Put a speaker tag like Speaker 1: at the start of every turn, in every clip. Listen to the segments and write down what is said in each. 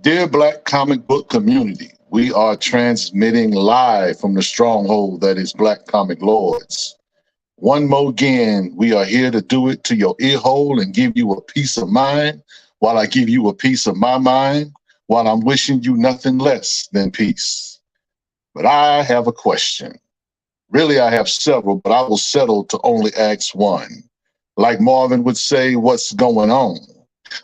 Speaker 1: Dear Black comic book community, we are transmitting live from the stronghold that is Black Comic Lords. One more again, we are here to do it to your ear hole and give you a peace of mind while I give you a piece of my mind while I'm wishing you nothing less than peace. But I have a question. Really, I have several, but I will settle to only ask one. Like Marvin would say, what's going on?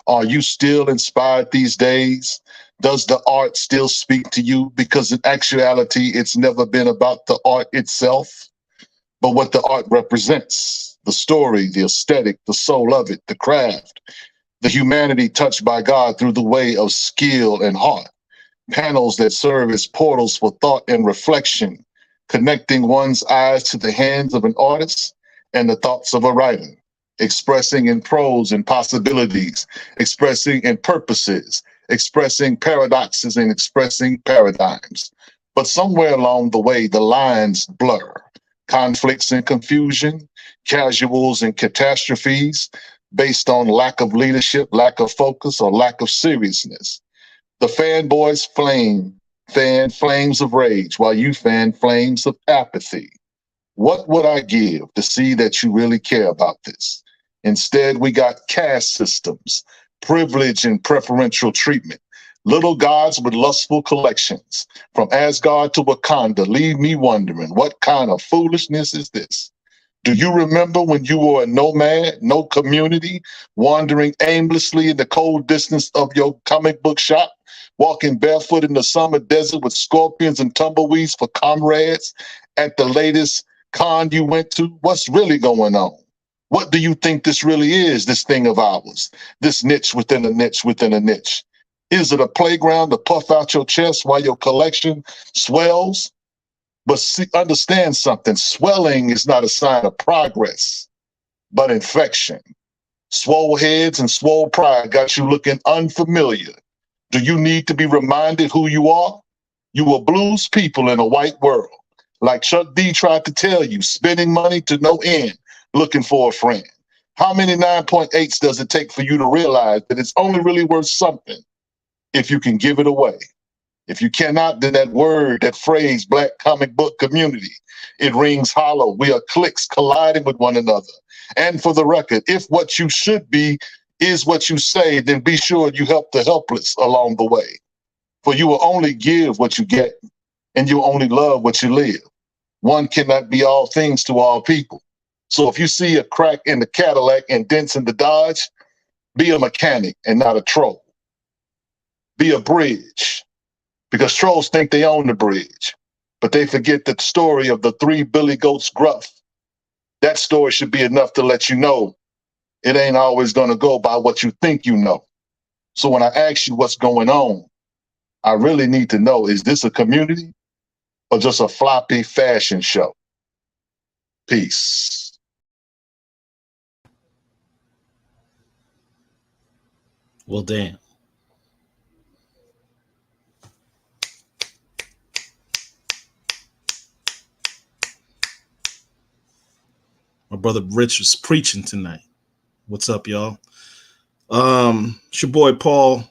Speaker 1: Are you still inspired these days? Does the art still speak to you? Because in actuality, it's never been about the art itself, but what the art represents, the story, the aesthetic, the soul of it, the craft, the humanity touched by God through the way of skill and heart, panels that serve as portals for thought and reflection, connecting one's eyes to the hands of an artist and the thoughts of a writer, expressing in prose and possibilities, expressing in purposes, expressing paradoxes and expressing paradigms. But somewhere along the way, the lines blur. Conflicts and confusion, casuals and catastrophes based on lack of leadership, lack of focus, or lack of seriousness. The fanboys fan flames of rage, while you fan flames of apathy. What would I give to see that you really care about this? Instead, we got caste systems, privilege and preferential treatment, little gods with lustful collections. From Asgard to Wakanda, leave me wondering, what kind of foolishness is this? Do you remember when you were a nomad, no community, wandering aimlessly in the cold distance of your comic book shop, walking barefoot in the summer desert with scorpions and tumbleweeds for comrades at the latest con you went to? What's really going on? What do you think this really is, this thing of ours, this niche within a niche within a niche? Is it a playground to puff out your chest while your collection swells? But see, understand something. Swelling is not a sign of progress, but infection. Swole heads and swole pride got you looking unfamiliar. Do you need to be reminded who you are? You are blues people in a white world. Like Chuck D tried to tell you, spending money to no end, looking for a friend. How many 9.8s does it take for you to realize that it's only really worth something if you can give it away? If you cannot, then that word, that phrase, Black comic book community, it rings hollow. We are cliques colliding with one another. And for the record, if what you should be is what you say, then be sure you help the helpless along the way. For you will only give what you get, and you only love what you live. One cannot be all things to all people. So if you see a crack in the Cadillac and dents in the Dodge, be a mechanic and not a troll. Be a bridge. Because trolls think they own the bridge, but they forget the story of the three Billy Goats gruff. That story should be enough to let you know it ain't always going to go by what you think you know. So when I ask you what's going on, I really need to know, is this a community or just a floppy fashion show? Peace.
Speaker 2: Well, damn. My brother Rich was preaching tonight. What's up, y'all? It's your boy Paul,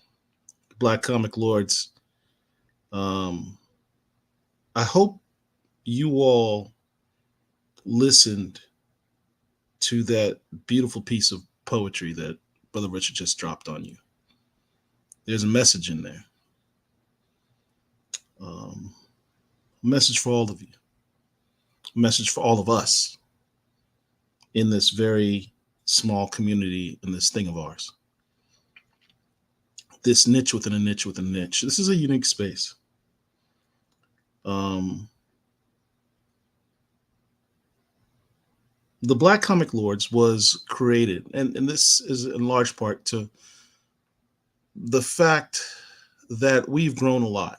Speaker 2: Black Comic Lords. I hope you all listened to that beautiful piece of poetry that Brother Richard just dropped on you. There's a message in there. A message for all of you. A message for all of us in this very small community, in this thing of ours. This niche within a niche within a niche. This is a unique space. The Black Comic Lords was created, and this is in large part to the fact that we've grown a lot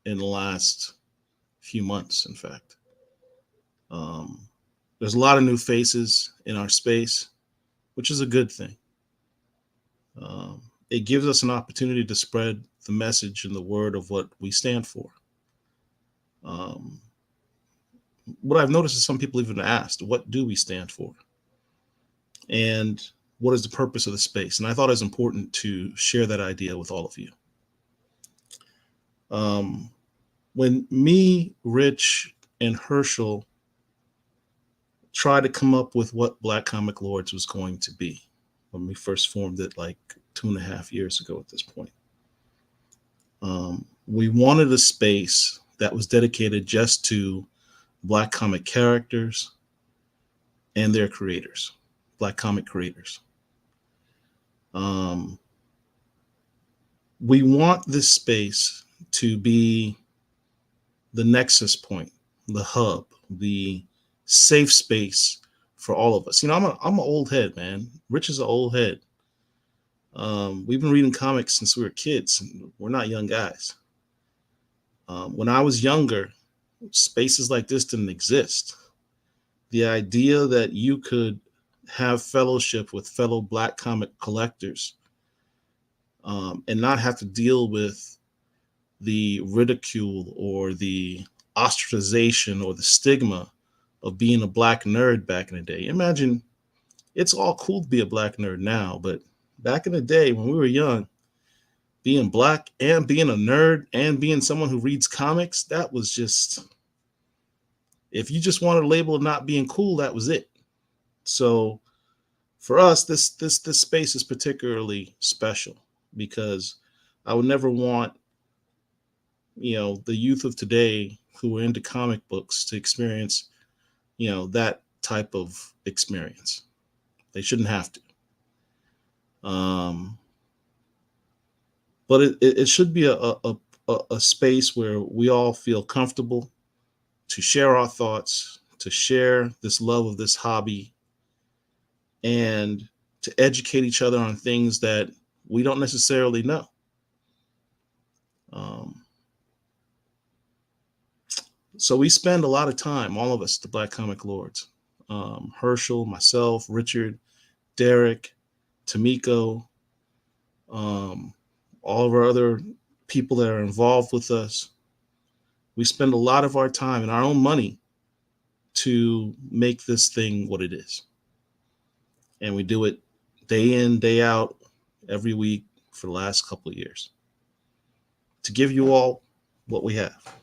Speaker 2: in the last few months, in fact. There's a lot of new faces in our space, which is a good thing. It gives us an opportunity to spread the message and the word of what we stand for. What I've noticed is some people even asked, what do we stand for? And what is the purpose of the space? And I thought it was important to share that idea with all of you. Um, when me, Rich, and Herschel tried to come up with what Black Comic Lords was going to be when we first formed it like 2.5 years ago at this point. We wanted a space that was dedicated just to Black comic characters and their creators, Black comic creators. Um, we want this space to be the nexus point, the hub, the safe space for all of us. You know, I'm an old head, man. Rich is an old head. We've been reading comics since we were kids. And we're not young guys. When I was younger, spaces like this didn't exist. The idea that you could have fellowship with fellow Black comic collectors and not have to deal with the ridicule or the ostracization or the stigma of being a Black nerd back in the day. Imagine, it's all cool to be a Black nerd now, but back in the day when we were young, being Black and being a nerd and being someone who reads comics, that was just, if you just wanted a label of not being cool, that was it. So for us, this space is particularly special because I would never want, the youth of today who are into comic books to experience, that type of experience. They shouldn't have to. But it should be a space where we all feel comfortable to share our thoughts, to share this love of this hobby, and to educate each other on things that we don't necessarily know. So we spend a lot of time, all of us, the Black Comic Lords, Herschel, myself, Richard, Derek, Tamiko, all of our other people that are involved with us. We spend a lot of our time and our own money to make this thing what it is. And we do it day in, day out, every week for the last couple of years to give you all what we have.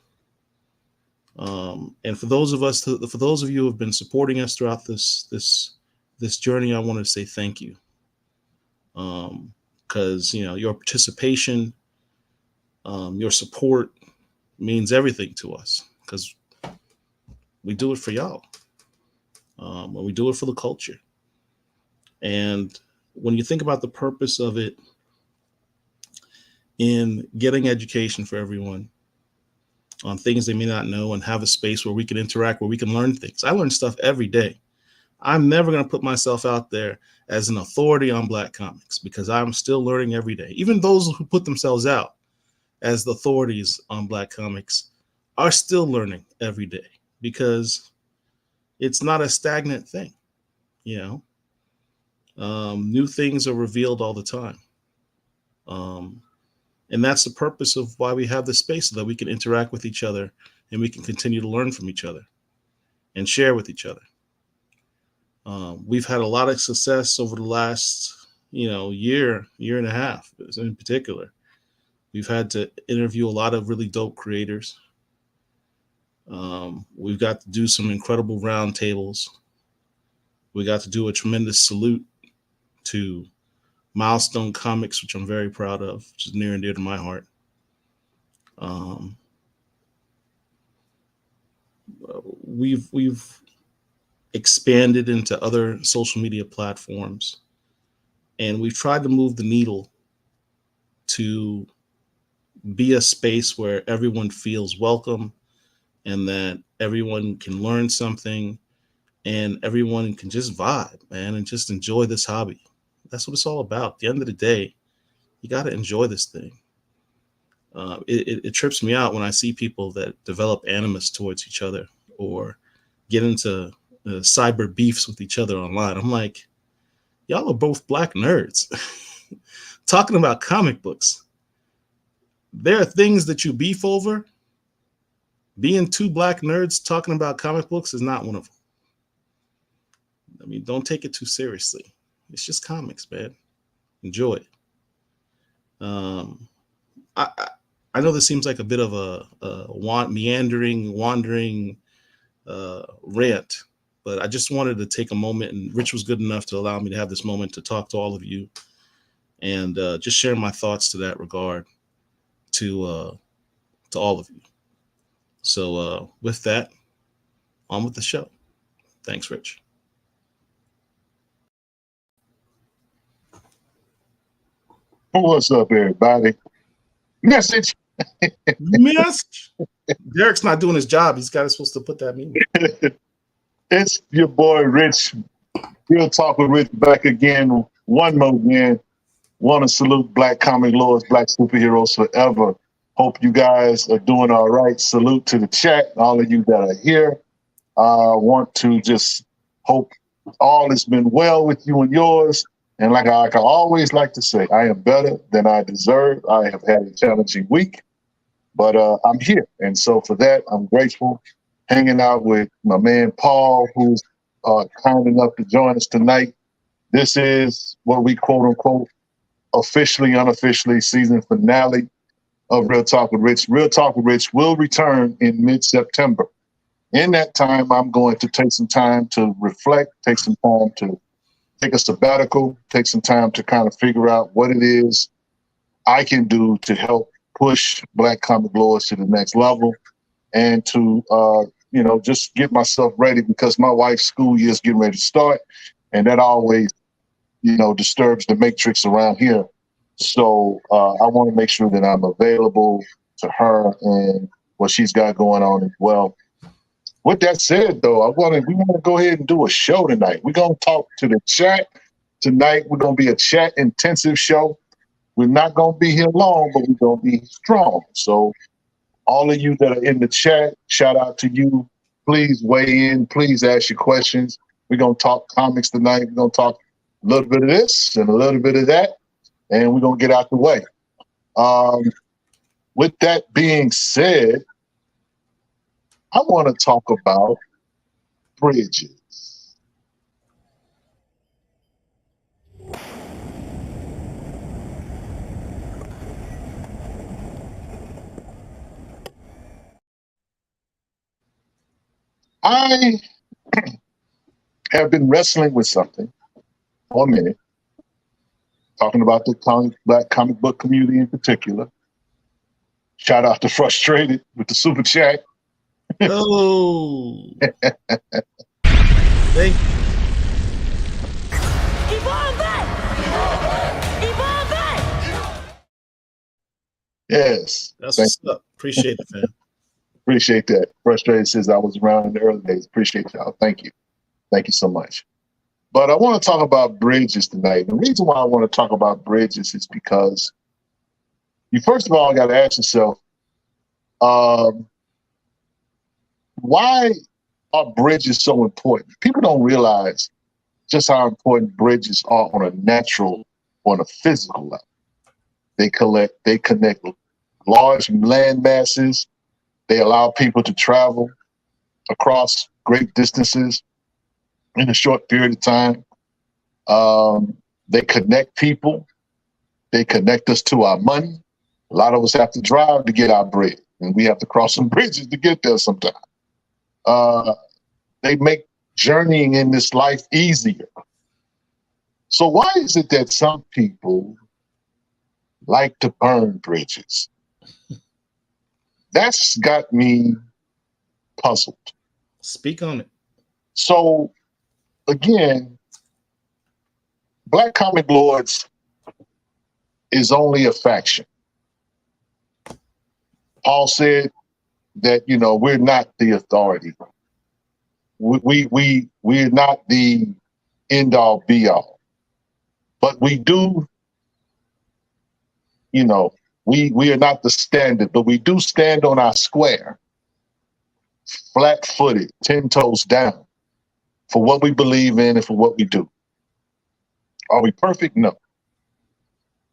Speaker 2: And for those of you who have been supporting us throughout this journey, I want to say thank you. Because your participation, your support means everything to us. Because we do it for y'all, and we do it for the culture. And when you think about the purpose of it in getting education for everyone on things they may not know and have a space where we can interact, where we can learn things. I learn stuff every day. I'm never going to put myself out there as an authority on Black comics because I'm still learning every day. Even those who put themselves out as the authorities on Black comics are still learning every day because it's not a stagnant thing. New things are revealed all the time. And that's the purpose of why we have this space, so that we can interact with each other and we can continue to learn from each other and share with each other. We've had a lot of success over the last, year and a half in particular. We've had to interview a lot of really dope creators. We've got to do some incredible roundtables. We got to do a tremendous salute to Milestone Comics, which I'm very proud of, which is near and dear to my heart. We've expanded into other social media platforms, and we've tried to move the needle to be a space where everyone feels welcome and that everyone can learn something and everyone can just vibe, man, and just enjoy this hobby. That's what it's all about. At the end of the day, you got to enjoy this thing. It trips me out when I see people that develop animus towards each other or get into cyber beefs with each other online. I'm like, y'all are both Black nerds talking about comic books. There are things that you beef over. Being two Black nerds talking about comic books is not one of them. I mean, don't take it too seriously. It's just comics, man. Enjoy it. I know this seems like a bit of a wandering rant, but I just wanted to take a moment, and Rich was good enough to allow me to have this moment to talk to all of you and just share my thoughts to that regard to all of you. So with that, on with the show. Thanks, Rich.
Speaker 1: What's up, everybody? Message.
Speaker 2: Message. Derek's not doing his job. He's got supposed to put that meaning.
Speaker 1: It's your boy Rich. Real Talk with Rich back again. One more again. Want to salute Black comic lords, Black superheroes forever. Hope you guys are doing all right. Salute to the chat, all of you that are here. Want to just hope all has been well with you and yours. And like I always like to say, I am better than I deserve. I have had a challenging week, but I'm here. And so for that, I'm grateful. Hanging out with my man Paul, who's kind enough to join us tonight. This is what we quote unquote officially, unofficially season finale of Real Talk with Rich. Real Talk with Rich will return in mid-September. In that time, I'm going to take some time to reflect, take some time to take a sabbatical, take some time to kind of figure out what it is I can do to help push Black comic lords to the next level and to, just get myself ready because my wife's school year is getting ready to start. And that always, disturbs the matrix around here. So I want to make sure that I'm available to her and what she's got going on as well. With that said, though, we want to go ahead and do a show tonight. We're going to talk to the chat tonight. We're going to be a chat intensive show. We're not going to be here long, but we're going to be strong. So all of you that are in the chat, shout out to you. Please weigh in. Please ask your questions. We're going to talk comics tonight. We're going to talk a little bit of this and a little bit of that, and we're going to get out the way. With that being said, I want to talk about bridges. I have been wrestling with something for a minute, talking about the Black comic book community in particular. Shout out to Frustrated with the super chat.
Speaker 2: Oh. Thank you.
Speaker 1: Yes.
Speaker 2: That's what's up. Appreciate it, man.
Speaker 1: Appreciate that. Frustrated says I was around in the early days. Appreciate y'all. Thank you. Thank you so much. But I want to talk about bridges tonight. The reason why I want to talk about bridges is because you first of all got to ask yourself, why are bridges so important? People don't realize just how important bridges are on a natural, on a physical level. They connect large land masses. They allow people to travel across great distances in a short period of time. They connect people. They connect us to our money. A lot of us have to drive to get our bread, and we have to cross some bridges to get there sometimes. They make journeying in this life easier. So why is it that some people like to burn bridges? That's got me puzzled.
Speaker 2: Speak on it.
Speaker 1: So again, Black comic lords is only a faction. Paul said that, we're not the authority. We're not the end all be all. But we do, we are not the standard, but we do stand on our square, flat-footed, 10 toes down for what we believe in and for what we do. Are we perfect? No.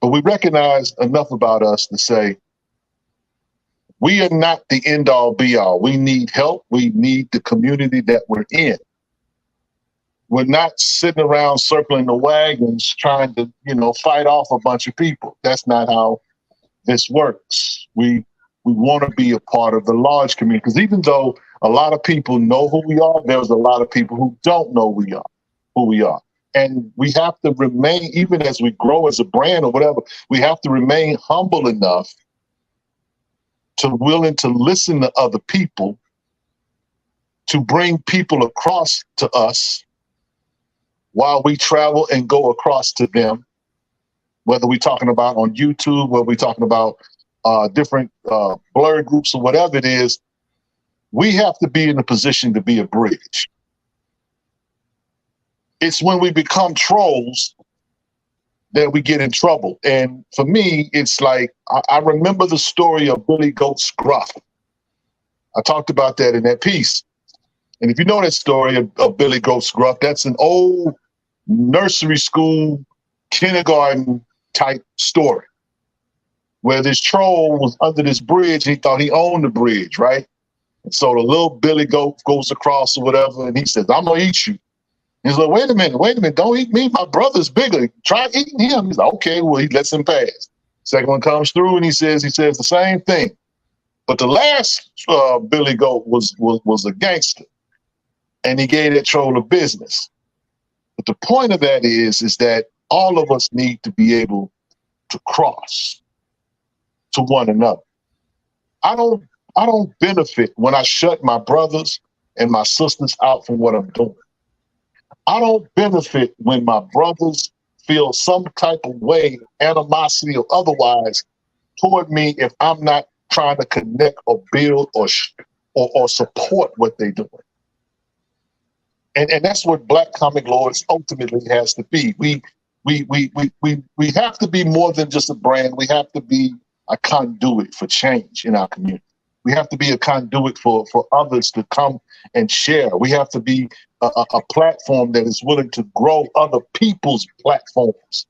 Speaker 1: But we recognize enough about us to say, we are not the end all be all. We need help. We need the community that we're in. We're not sitting around circling the wagons trying to, fight off a bunch of people. That's not how this works. We We want to be a part of the large community, because even though a lot of people know who we are, there's a lot of people who don't know who we are. And we have to remain, even as we grow as a brand or whatever, we have to remain humble enough to willing to listen to other people, to bring people across to us while we travel and go across to them, whether we're talking about on YouTube, whether we're talking about different blur groups or whatever it is. We have to be in a position to be a bridge. It's when we become trolls that we get in trouble. And for me, it's like, I remember the story of Billy Goat Scruff. I talked about that in that piece. And if you know that story of Billy Goat Scruff, that's an old nursery school, kindergarten type story, where this troll was under this bridge. He thought he owned the bridge, right? And so the little Billy Goat goes across or whatever, and he says, I'm going to eat you. He's like, wait a minute, don't eat me. My brother's bigger. Try eating him. He's like, okay, well, he lets him pass. Second one comes through, and he says the same thing. But the last Billy Goat was a gangster, and he gave that troll a business. But the point of that is that all of us need to be able to cross to one another. I don't benefit when I shut my brothers and my sisters out from what I'm doing. I don't benefit when my brothers feel some type of way, animosity or otherwise, toward me if I'm not trying to connect or build or support what they're doing. And that's what Black Comic Lords ultimately has to be. We have to be more than just a brand. We have to be a conduit for change in our community. We have to be a conduit for others to come and share. We have to be a platform that is willing to grow other people's platforms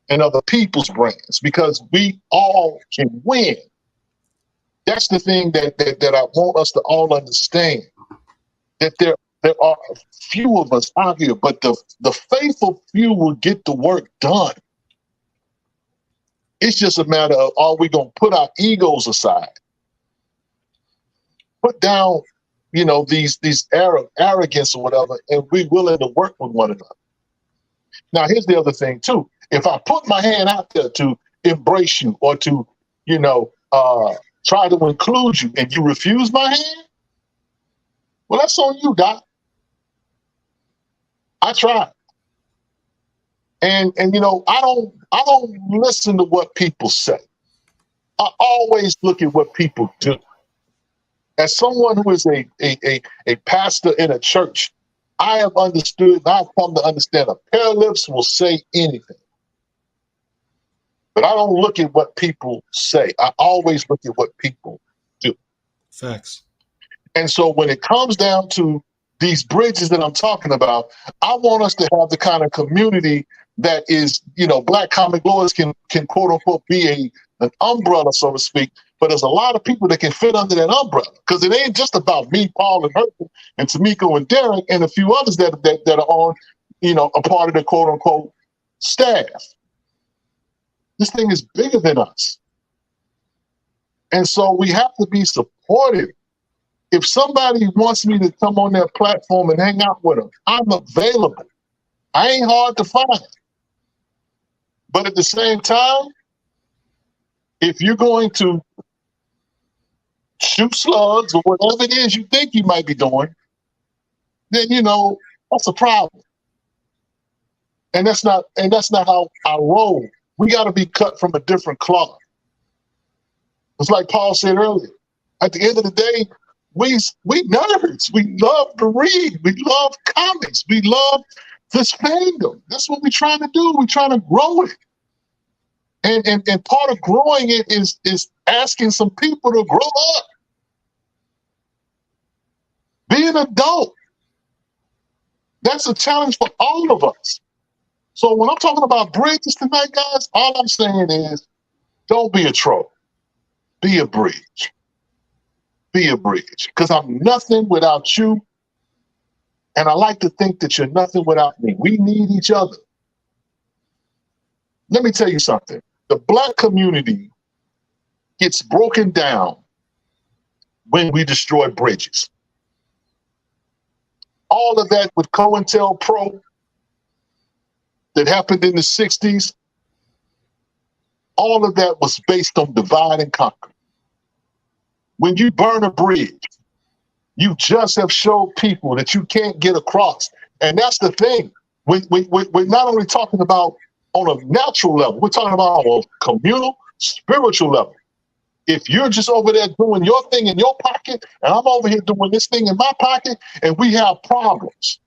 Speaker 1: and other people's brands, because we all can win. That's the thing that I want us to all understand, that there are few of us out here, but the faithful few will get the work done. It's just a matter of, are we going to put our egos aside? Put down, these arrogance or whatever, and be willing to work with one another. Now, here's the other thing too. If I put my hand out there to embrace you or to, try to include you, and you refuse my hand, well, that's on you, Doc. I tried. And I don't listen to what people say. I always look at what people do. As someone who is a pastor in a church, I have understood, and I've come to understand, a pair of lips will say anything. But I don't look at what people say. I always look at what people do.
Speaker 2: Facts. And
Speaker 1: so when it comes down to these bridges that I'm talking about, I want us to have the kind of community that is, Black Comic Lords can quote unquote be an umbrella, so to speak. But there's a lot of people that can fit under that umbrella, because it ain't just about me, Paul, and Herman, and Tamiko, and Derek, and a few others that are on, a part of the quote unquote staff. This thing is bigger than us. And so we have to be supportive. If somebody wants me to come on their platform and hang out with them, I'm available. I ain't hard to find. But at the same time, if you're going to shoot slugs or whatever it is you think you might be doing, then that's a problem. And that's not how I roll. We got to be cut from a different cloth. It's like Paul said earlier. At the end of the day, we nerds. We love to read. We love comics. We love this fandom. That's what we're trying to do. We're trying to grow it. And part of growing it is asking some people to grow up. Be an adult. That's a challenge for all of us. So when I'm talking about bridges tonight, guys, all I'm saying is, don't be a troll. Be a bridge. Be a bridge. Because I'm nothing without you. And I like to think that you're nothing without me. We need each other. Let me tell you something. The Black community gets broken down when we destroy bridges. All of that with COINTELPRO that happened in the 60s, all of that was based on divide and conquer. When you burn a bridge, you just have showed people that you can't get across. And that's the thing. We're not only talking about on a natural level, we're talking about on a communal, spiritual level. If you're just over there doing your thing in your pocket, and I'm over here doing this thing in my pocket, and we have problems.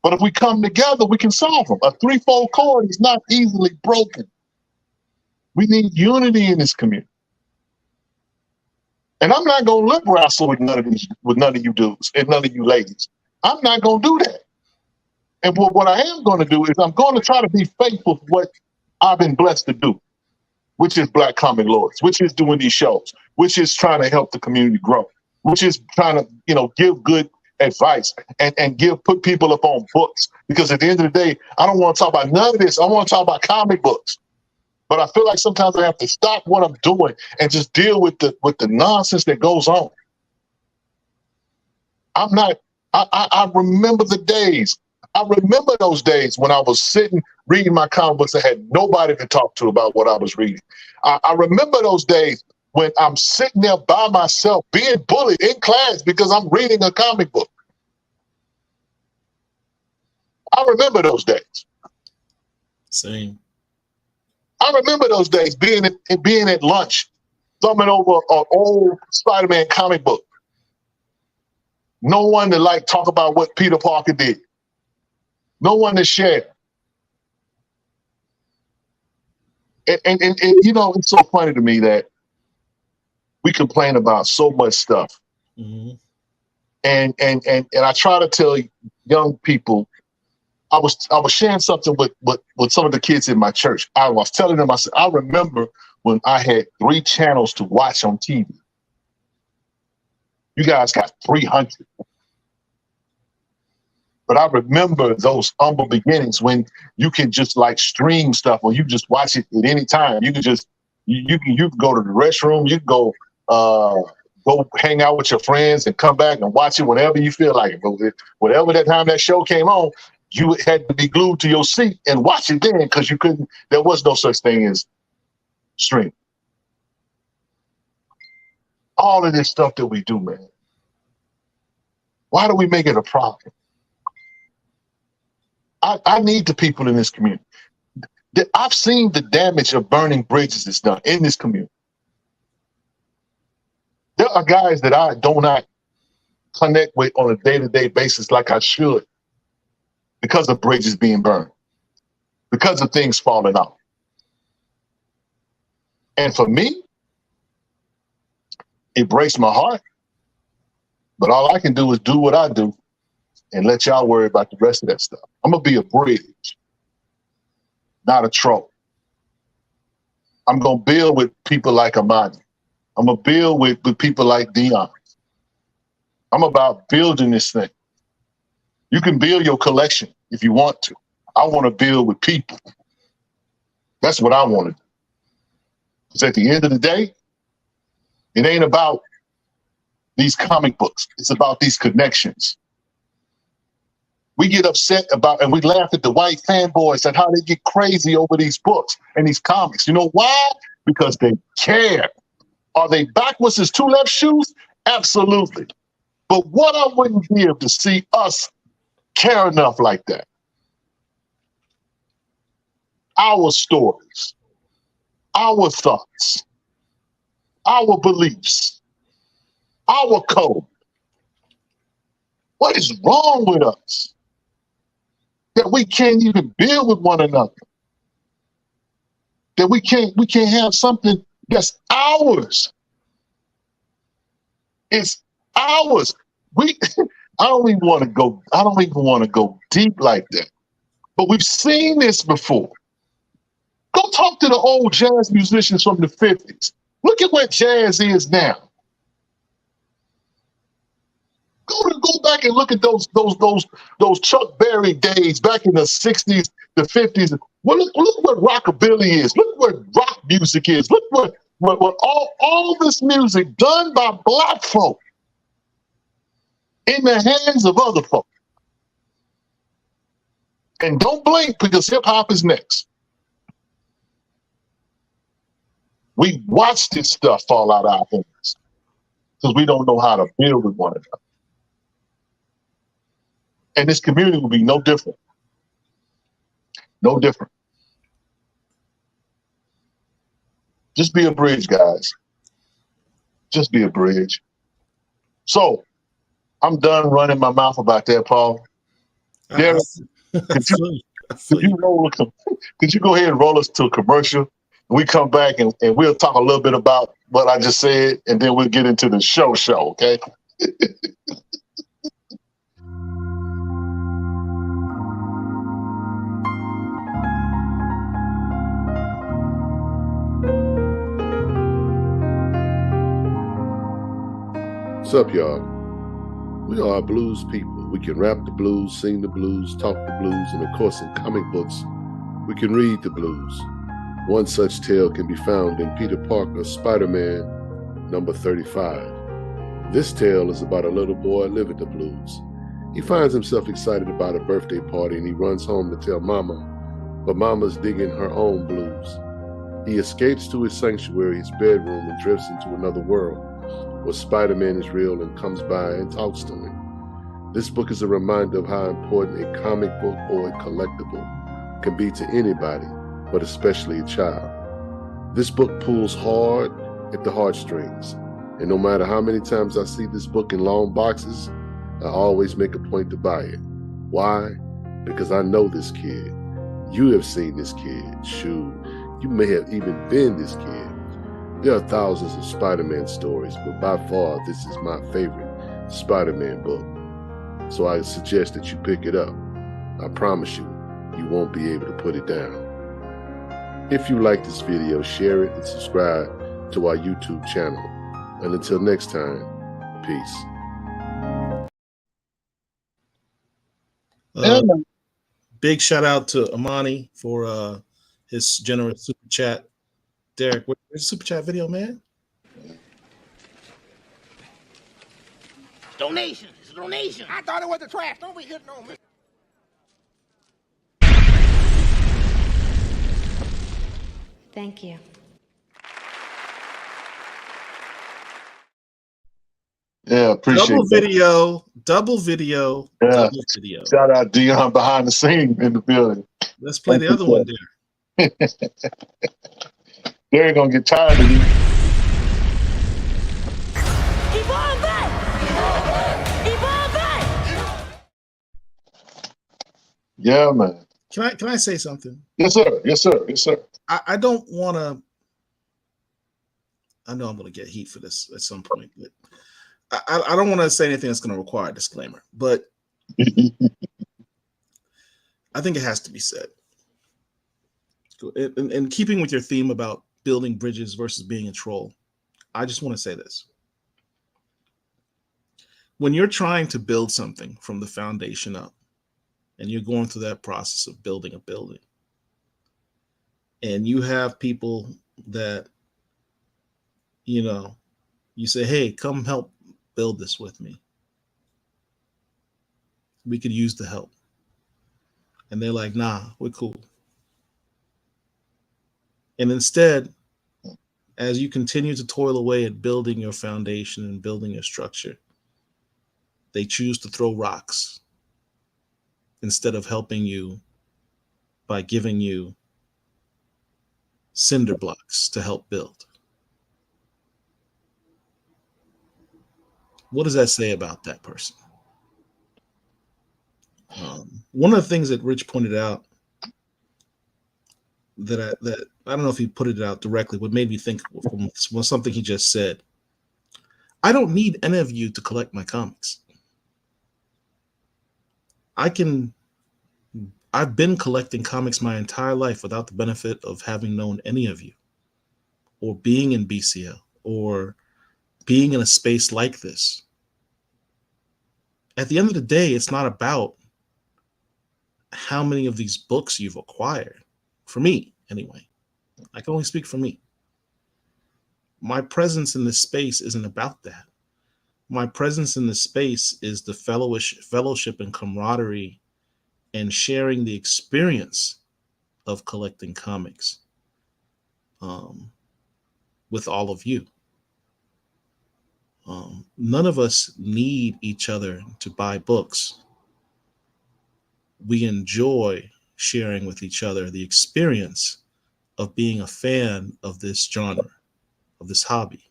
Speaker 1: But if we come together, we can solve them. A threefold cord is not easily broken. We need unity in this community. And I'm not going to lip wrestle with none of you dudes and none of you ladies. I'm not going to do that. And what I am going to do is I'm going to try to be faithful to what I've been blessed to do, which is Black Comic Lords, which is doing these shows, which is trying to help the community grow, which is trying to, give good advice and put people up on books. Because at the end of the day, I don't want to talk about none of this. I want to talk about comic books. But I feel like sometimes I have to stop what I'm doing and just deal with the nonsense that goes on. I remember the days. I remember those days when I was sitting reading my comic books and had nobody to talk to about what I was reading. I remember those days when I'm sitting there by myself being bullied in class because I'm reading a comic book. I remember those days.
Speaker 2: Same.
Speaker 1: I remember those days being at lunch, thumbing over an old Spider-Man comic book. No one to talk about what Peter Parker did. No one to share. And it's so funny to me that we complain about so much stuff.
Speaker 2: Mm-hmm.
Speaker 1: And I try to tell young people, I was sharing something with some of the kids in my church. I was telling them, I said, I remember when I had 3 channels to watch on TV. You guys got 300. But I remember those humble beginnings when you can just stream stuff or you just watch it at any time. You can just you can go to the restroom, you can go hang out with your friends and come back and watch it whenever you feel like it. But whatever that time that show came on, you had to be glued to your seat and watch it then because you couldn't. There was no such thing as stream. All of this stuff that we do, man. Why do we make it a problem? I need the people in this community. I've seen the damage of burning bridges that's done in this community. There are guys that I do not connect with on a day-to-day basis like I should because of bridges being burned, because of things falling out. And for me, it breaks my heart. But all I can do is do what I do and let y'all worry about the rest of that stuff. I'm going to be a bridge, not a troll. I'm going to build with people like Amani. I'm going to build with people like Dion. I'm about building this thing. You can build your collection if you want to. I want to build with people. That's what I want to do. Because at the end of the day, it ain't about these comic books. It's about these connections. We get upset about, and we laugh at the white fanboys and how they get crazy over these books and these comics. You know why? Because they care. Are they backwards as 2 left shoes? Absolutely. But what I wouldn't give to see us care enough like that. Our stories, our thoughts, our beliefs, our code. What is wrong with us? That we can't even build with one another. That we can't have something that's ours. It's ours. I don't even want to go deep like that. But we've seen this before. Go talk to the old jazz musicians from the 50s. Look at where jazz is now. Go back and look at those Chuck Berry days back in the 60s, the 50s. Well, look what rockabilly is. Look what rock music is. Look But all this music done by black folk in the hands of other folk. And don't blink because hip hop is next. We watch this stuff fall out of our hands because we don't know how to build with one another. And this community will be no different. No different. Just be a bridge, guys. Just be a bridge. So I'm done running my mouth about that, Paul. Derek, could you go ahead and roll us to a commercial? We come back and we'll talk a little bit about what I just said, and then we'll get into the show, okay?
Speaker 3: What's up, y'all? We are blues people. We can rap the blues, sing the blues, talk the blues, and of course in comic books, we can read the blues. One such tale can be found in Peter Parker's Spider-Man number 35. This tale is about a little boy living the blues. He finds himself excited about a birthday party and he runs home to tell Mama, but Mama's digging her own blues. He escapes to his sanctuary, his bedroom, and drifts into another world where Spider-Man is real and comes by and talks to him. This book is a reminder of how important a comic book or a collectible can be to anybody, but especially a child. This book pulls hard at the heartstrings, and no matter how many times I see this book in long boxes, I always make a point to buy it. Why? Because I know this kid. You have seen this kid. Shoot, you may have even been this kid. There are thousands of Spider-Man stories, but by far this is my favorite Spider-Man book. So I suggest that you pick it up. I promise you, you won't be able to put it down. If you like this video, share it and subscribe to our YouTube channel. And until next time, peace.
Speaker 2: Big shout out to Amani for his generous super chat. Derek, where's the super chat video, man?
Speaker 4: Donation. It's a donation. I thought it was the trash. Don't be hitting on me.
Speaker 5: Thank you.
Speaker 1: Yeah, appreciate
Speaker 2: double
Speaker 1: that.
Speaker 2: Double video.
Speaker 1: Yeah.
Speaker 2: Double video.
Speaker 1: Shout out Dion behind the scene in the building.
Speaker 2: Let's play the other one, Derek.
Speaker 1: They're gonna get tired of you.
Speaker 4: Evolve back! Evolve back!
Speaker 1: Yeah, man.
Speaker 2: Can I say something?
Speaker 1: Yes, sir. Yes, sir. Yes, sir.
Speaker 2: I don't want to. I know I'm going to get heat for this at some point, but I don't want to say anything that's going to require a disclaimer. But I think it has to be said. In keeping with your theme about building bridges versus being a troll, I just want to say this. When you're trying to build something from the foundation up, and you're going through that process of building a building, and you have people that, you say, hey, come help build this with me. We could use the help. And they're like, nah, we're cool. And instead, as you continue to toil away at building your foundation and building your structure, they choose to throw rocks instead of helping you by giving you cinder blocks to help build. What does that say about that person? One of the things that Rich pointed out that I don't know if he put it out directly, but made me think was something he just said. I don't need any of you to collect my comics. I've been collecting comics my entire life without the benefit of having known any of you, or being in BCL, or being in a space like this. At the end of the day, it's not about how many of these books you've acquired. For me, anyway. I can only speak for me. my presence in this space isn't about that. My presence in this space is the fellowship and camaraderie and sharing the experience of collecting comics with all of you. None of us need each other to buy books. We enjoy sharing with each other the experience of being a fan of this genre, of this hobby.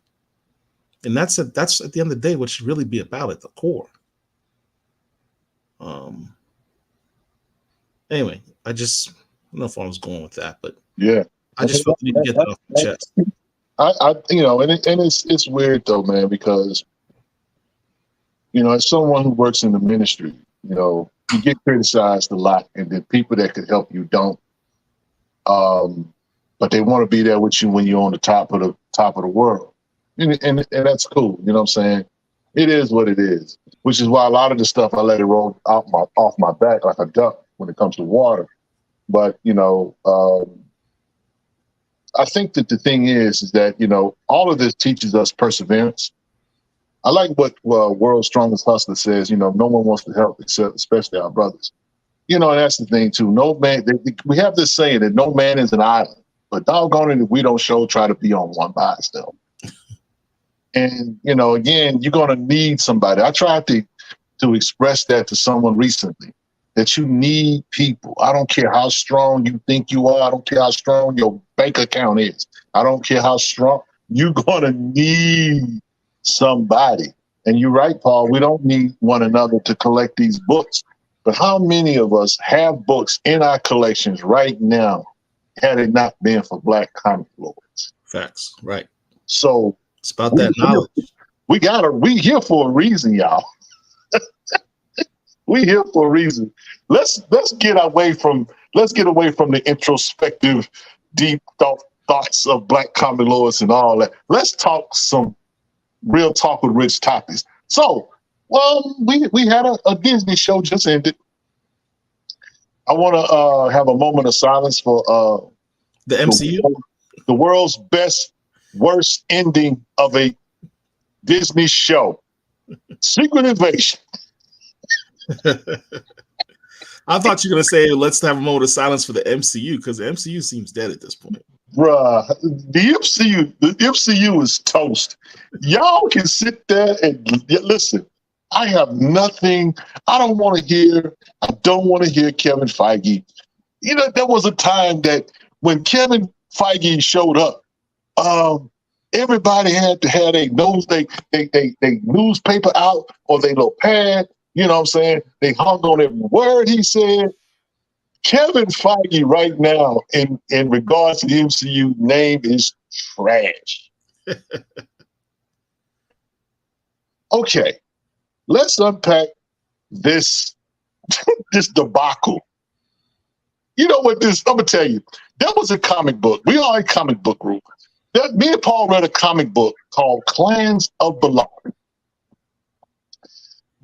Speaker 2: And that's at the end of the day what should really be about at the core. Anyway, I don't know if I was going with that, but
Speaker 1: Yeah,
Speaker 2: I just felt the need to get that off my chest.
Speaker 1: It's weird though, man, because as someone who works in the ministry, you get criticized a lot, and then people that could help you don't. But they want to be there with you when you're on the top of the world, and that's cool. You know what I'm saying? It is what it is, which is why a lot of the stuff I let it roll off my back like a duck when it comes to water. But I think that the thing is that all of this teaches us perseverance. I like what World's Strongest Hustler says. No one wants to help except especially our brothers. And that's the thing too. No man. We have this saying that no man is an island, but doggone it if we don't try to be on one by ourselves. And again, you're gonna need somebody. I tried to express that to someone recently, that you need people. I don't care how strong you think you are. I don't care how strong your bank account is. I don't care how strong. You're gonna need somebody. And you're right, Paul. We don't need one another to collect these books. But how many of us have books in our collections right now had it not been for Black comic lords?
Speaker 2: Facts, right.
Speaker 1: So
Speaker 2: it's about that knowledge.
Speaker 1: We here for a reason, y'all. We here for a reason. Let's get away from the introspective, deep thoughts of Black comic lords and all that. Let's talk some real talk with rich topics. So, we had a Disney show just ended. I want to have a moment of silence for
Speaker 2: the MCU,
Speaker 1: the world's worst ending of a Disney show, Secret Invasion.
Speaker 2: I thought you were going to say, let's have a moment of silence for the MCU, because the MCU seems dead at this point.
Speaker 1: Bruh, the MCU is toast. Y'all can sit there and listen. I have nothing. I don't want to hear Kevin Feige. There was a time that when Kevin Feige showed up, everybody had to have their newspaper out or their little pad. You know what I'm saying? They hung on every word he said. Kevin Feige right now, in regards to the MCU, name is trash. Okay, let's unpack this debacle. You know what I'm gonna tell you. There was a comic book. We are a comic book group. Me and Paul read a comic book called Clans of Ballari.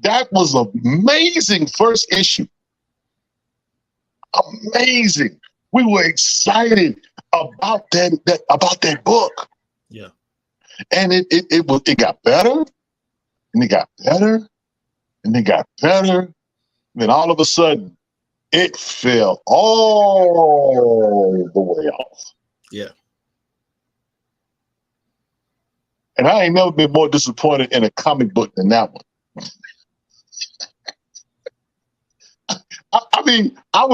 Speaker 1: That was an amazing first issue. Amazing. We were excited about that book.
Speaker 2: Yeah.
Speaker 1: And it got better, and it got better, and it got better. And then all of a sudden, it fell all the way off.
Speaker 2: Yeah.
Speaker 1: And I ain't never been more disappointed in a comic book than that one. I mean, I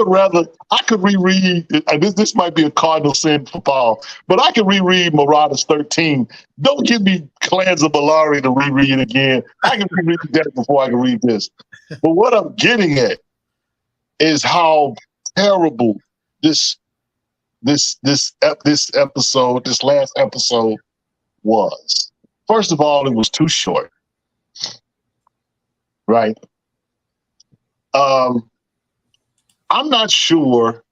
Speaker 1: could reread, this might be a cardinal sin for Paul, but I could reread Marauders 13. Don't give me Clans of Ballari to reread again. I can reread that before I can read this. But what I'm getting at is how terrible this last episode was. First of all, it was too short. Right? I'm not sure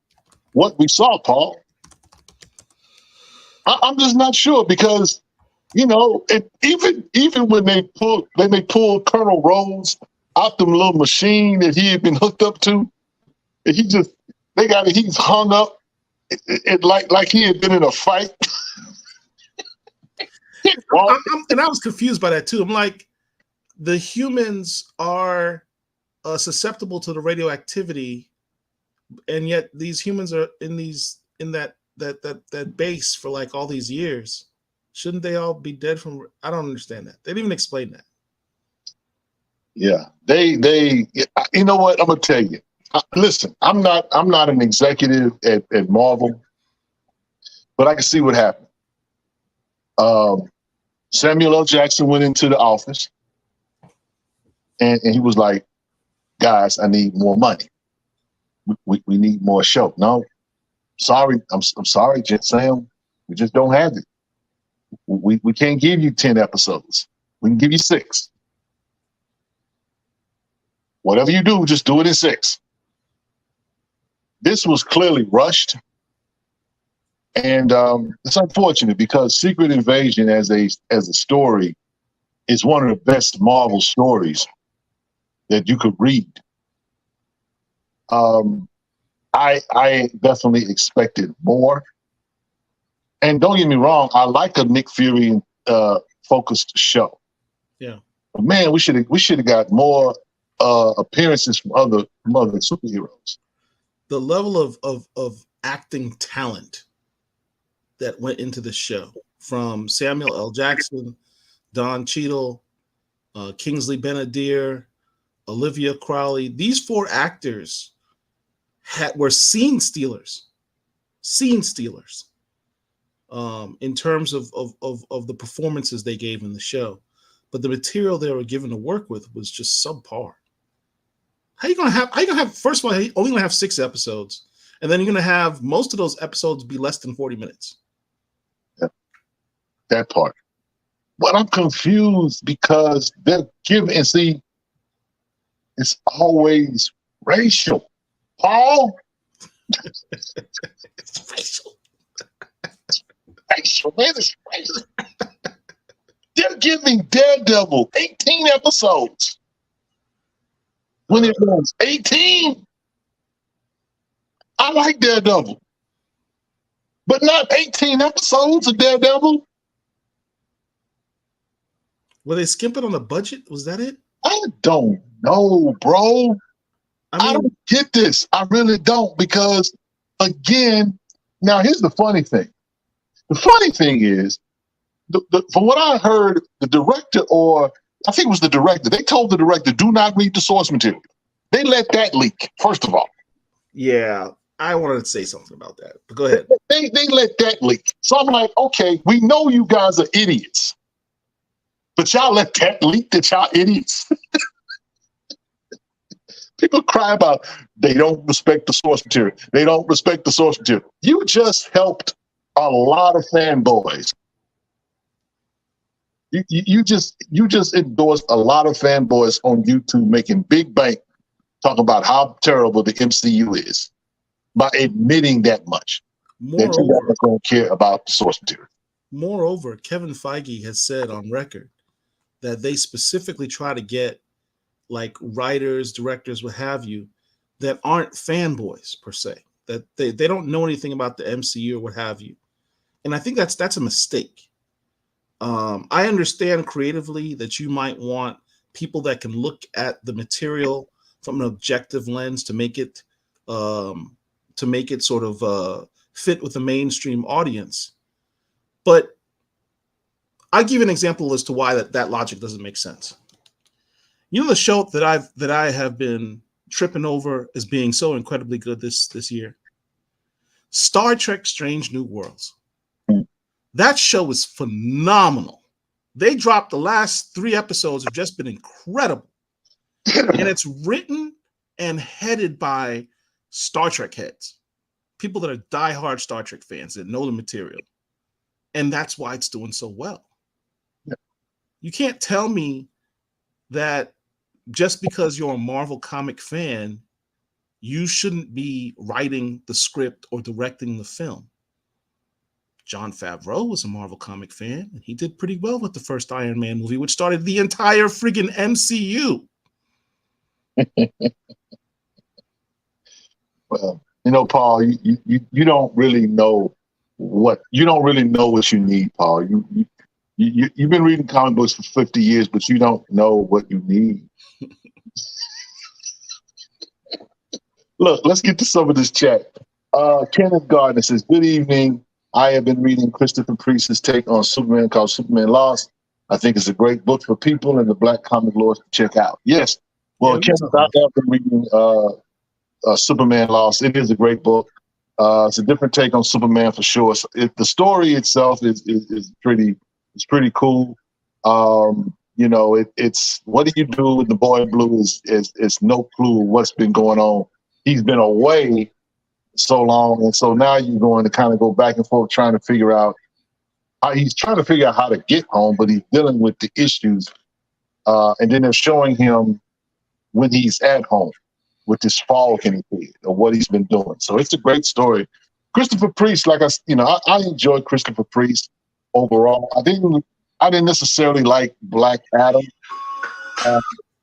Speaker 1: what we saw, Paul. I'm just not sure because, even when they pulled Colonel Rhodes out the little machine that he had been hooked up to, he's hung up like he had been in a fight. Well,
Speaker 2: And I was confused by that too. I'm like, the humans are susceptible to the radioactivity, and yet these humans are in that base for like all these years. Shouldn't they all be dead from? I don't understand that. They didn't even explain that.
Speaker 1: yeah, you know what? I'm gonna tell you. Listen, I'm not an executive at Marvel, but I can see what happened. Samuel L. Jackson went into the office, and he was like, "Guys, I need more money. We need more show." No, sorry, I'm sorry, Sam. We just don't have it. We can't give you 10 episodes. We can give you 6. Whatever you do, just do it in 6. This was clearly rushed. And it's unfortunate because Secret Invasion as a story is one of the best Marvel stories that you could read. I definitely expected more. And don't get me wrong, I like a Nick Fury focused show.
Speaker 2: Yeah.
Speaker 1: But man, we should have got more appearances from other superheroes.
Speaker 2: The level of acting talent that went into the show, from Samuel L. Jackson, Don Cheadle, Kingsley Benadir, Olivia Crowley. These 4 actors were scene stealers. In terms of the performances they gave in the show. But the material they were given to work with was just subpar. How you gonna have first of all, you're only gonna have 6 episodes, and then you're gonna have most of those episodes be less than 40 minutes.
Speaker 1: Yeah, that part. But I'm confused because they're giving, and see, it's always racial. Paul?
Speaker 2: It's racial.
Speaker 1: Racial, man, it's racial. They're giving Daredevil 18 episodes. When it was 18, I like Daredevil. But not 18 episodes of Daredevil.
Speaker 2: Were they skimping on the budget? Was that it?
Speaker 1: I don't know, bro. I don't get this. I really don't, because, again, now here's the funny thing. The funny thing is, from what I heard, the director, or I think it was the director, they told the director, do not read the source material. They let that leak, first of all.
Speaker 2: Yeah, I wanted to say something about that, but go ahead.
Speaker 1: They let that leak. So I'm like, okay, we know you guys are idiots, but y'all let that leak that y'all idiots? People cry about they don't respect the source material. They don't respect the source material. You just helped a lot of fanboys. You just endorsed a lot of fanboys on YouTube making big bank talking about how terrible the MCU is by admitting that much. That you guys don't care about the source material.
Speaker 2: Moreover, Kevin Feige has said on record that they specifically try to get like writers, directors, what have you, that aren't fanboys per se, that they don't know anything about the MCU or what have you. And I think that's a mistake. I understand creatively that you might want people that can look at the material from an objective lens to make it sort of fit with the mainstream audience. But I'll give you an example as to why that logic doesn't make sense. You know, the show that I have been tripping over as being so incredibly good this year, Star Trek: Strange New Worlds. That show is phenomenal. They dropped the last 3 episodes have just been incredible. And it's written and headed by Star Trek heads, people that are diehard Star Trek fans that know the material. And that's why it's doing so well. Yeah. You can't tell me that just because you're a Marvel comic fan, you shouldn't be writing the script or directing the film. Jon Favreau was a Marvel comic fan, and he did pretty well with the first Iron Man movie, which started the entire friggin' MCU.
Speaker 1: Well, you know, Paul, you don't really know what you need, Paul. You've been reading comic books for 50 years, but you don't know what you need. Look, let's get to some of this chat. Kenneth Gardner says, good evening. I have been reading Christopher Priest's take on Superman called Superman Lost. I think it's a great book for people and the Black comic lords to check out. Yes. Well, Kenneth, I have been reading Superman Lost. It is a great book. It's a different take on Superman for sure. The story itself is pretty cool. It's what do you do with the boy blue is no clue what's been going on. He's been away so long, and so now you're going to kind of go back and forth trying to figure out he's trying to figure out how to get home, but he's dealing with the issues. And then they're showing him when he's at home with this fog in his head or what he's been doing. So it's a great story. Christopher Priest, I enjoy Christopher Priest overall. I didn't necessarily like Black Adam,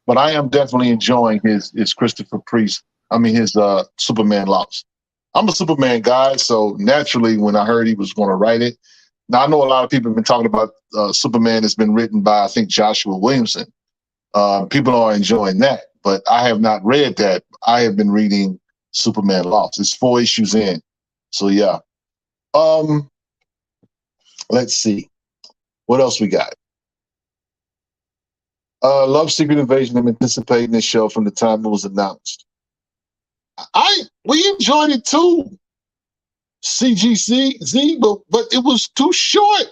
Speaker 1: but I am definitely enjoying his Christopher Priest. His Superman Lost. I'm a Superman guy, so naturally when I heard he was going to write it, now I know a lot of people have been talking about Superman has been written by, I think, Joshua Williamson. People are enjoying that, but I have not read that. I have been reading Superman Lost. It's 4 issues in. So yeah. Let's see. What else we got? Love Secret Invasion. I'm anticipating this show from the time it was announced. We enjoyed it too. CGC, but it was too short.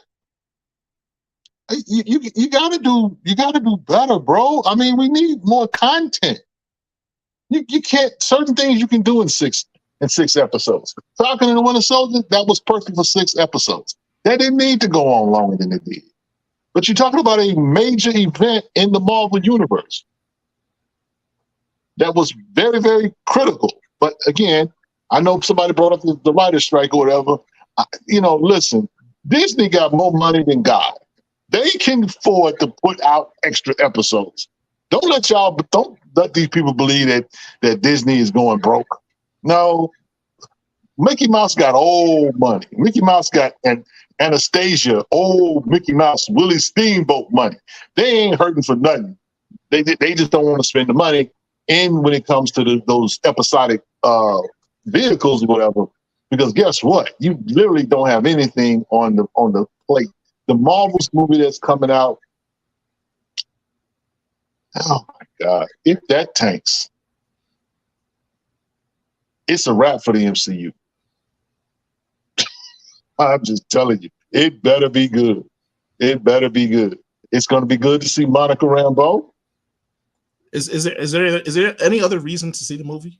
Speaker 1: You gotta do better, bro. We need more content. You can't, certain things you can do in six episodes. Falcon and the Winter Soldier, that was perfect for 6 episodes. That didn't need to go on longer than it did. But you're talking about a major event in the Marvel Universe that was very, very critical. But again, I know somebody brought up the writer's strike or whatever. Listen, Disney got more money than God. They can afford to put out extra episodes. Don't let these people believe that Disney is going broke. No, Mickey Mouse got old money. Mickey Mouse got Anastasia, old Mickey Mouse, Willie Steamboat money. They ain't hurting for nothing. They just don't want to spend the money. And when it comes to those episodic vehicles or whatever, because guess what? You literally don't have anything on the plate. The Marvel's movie that's coming out, oh my God, if that tanks, it's a wrap for the MCU. I'm just telling you, it better be good. It better be good. It's going to be good to see Monica Rambeau.
Speaker 2: Is there any other reason to see the movie?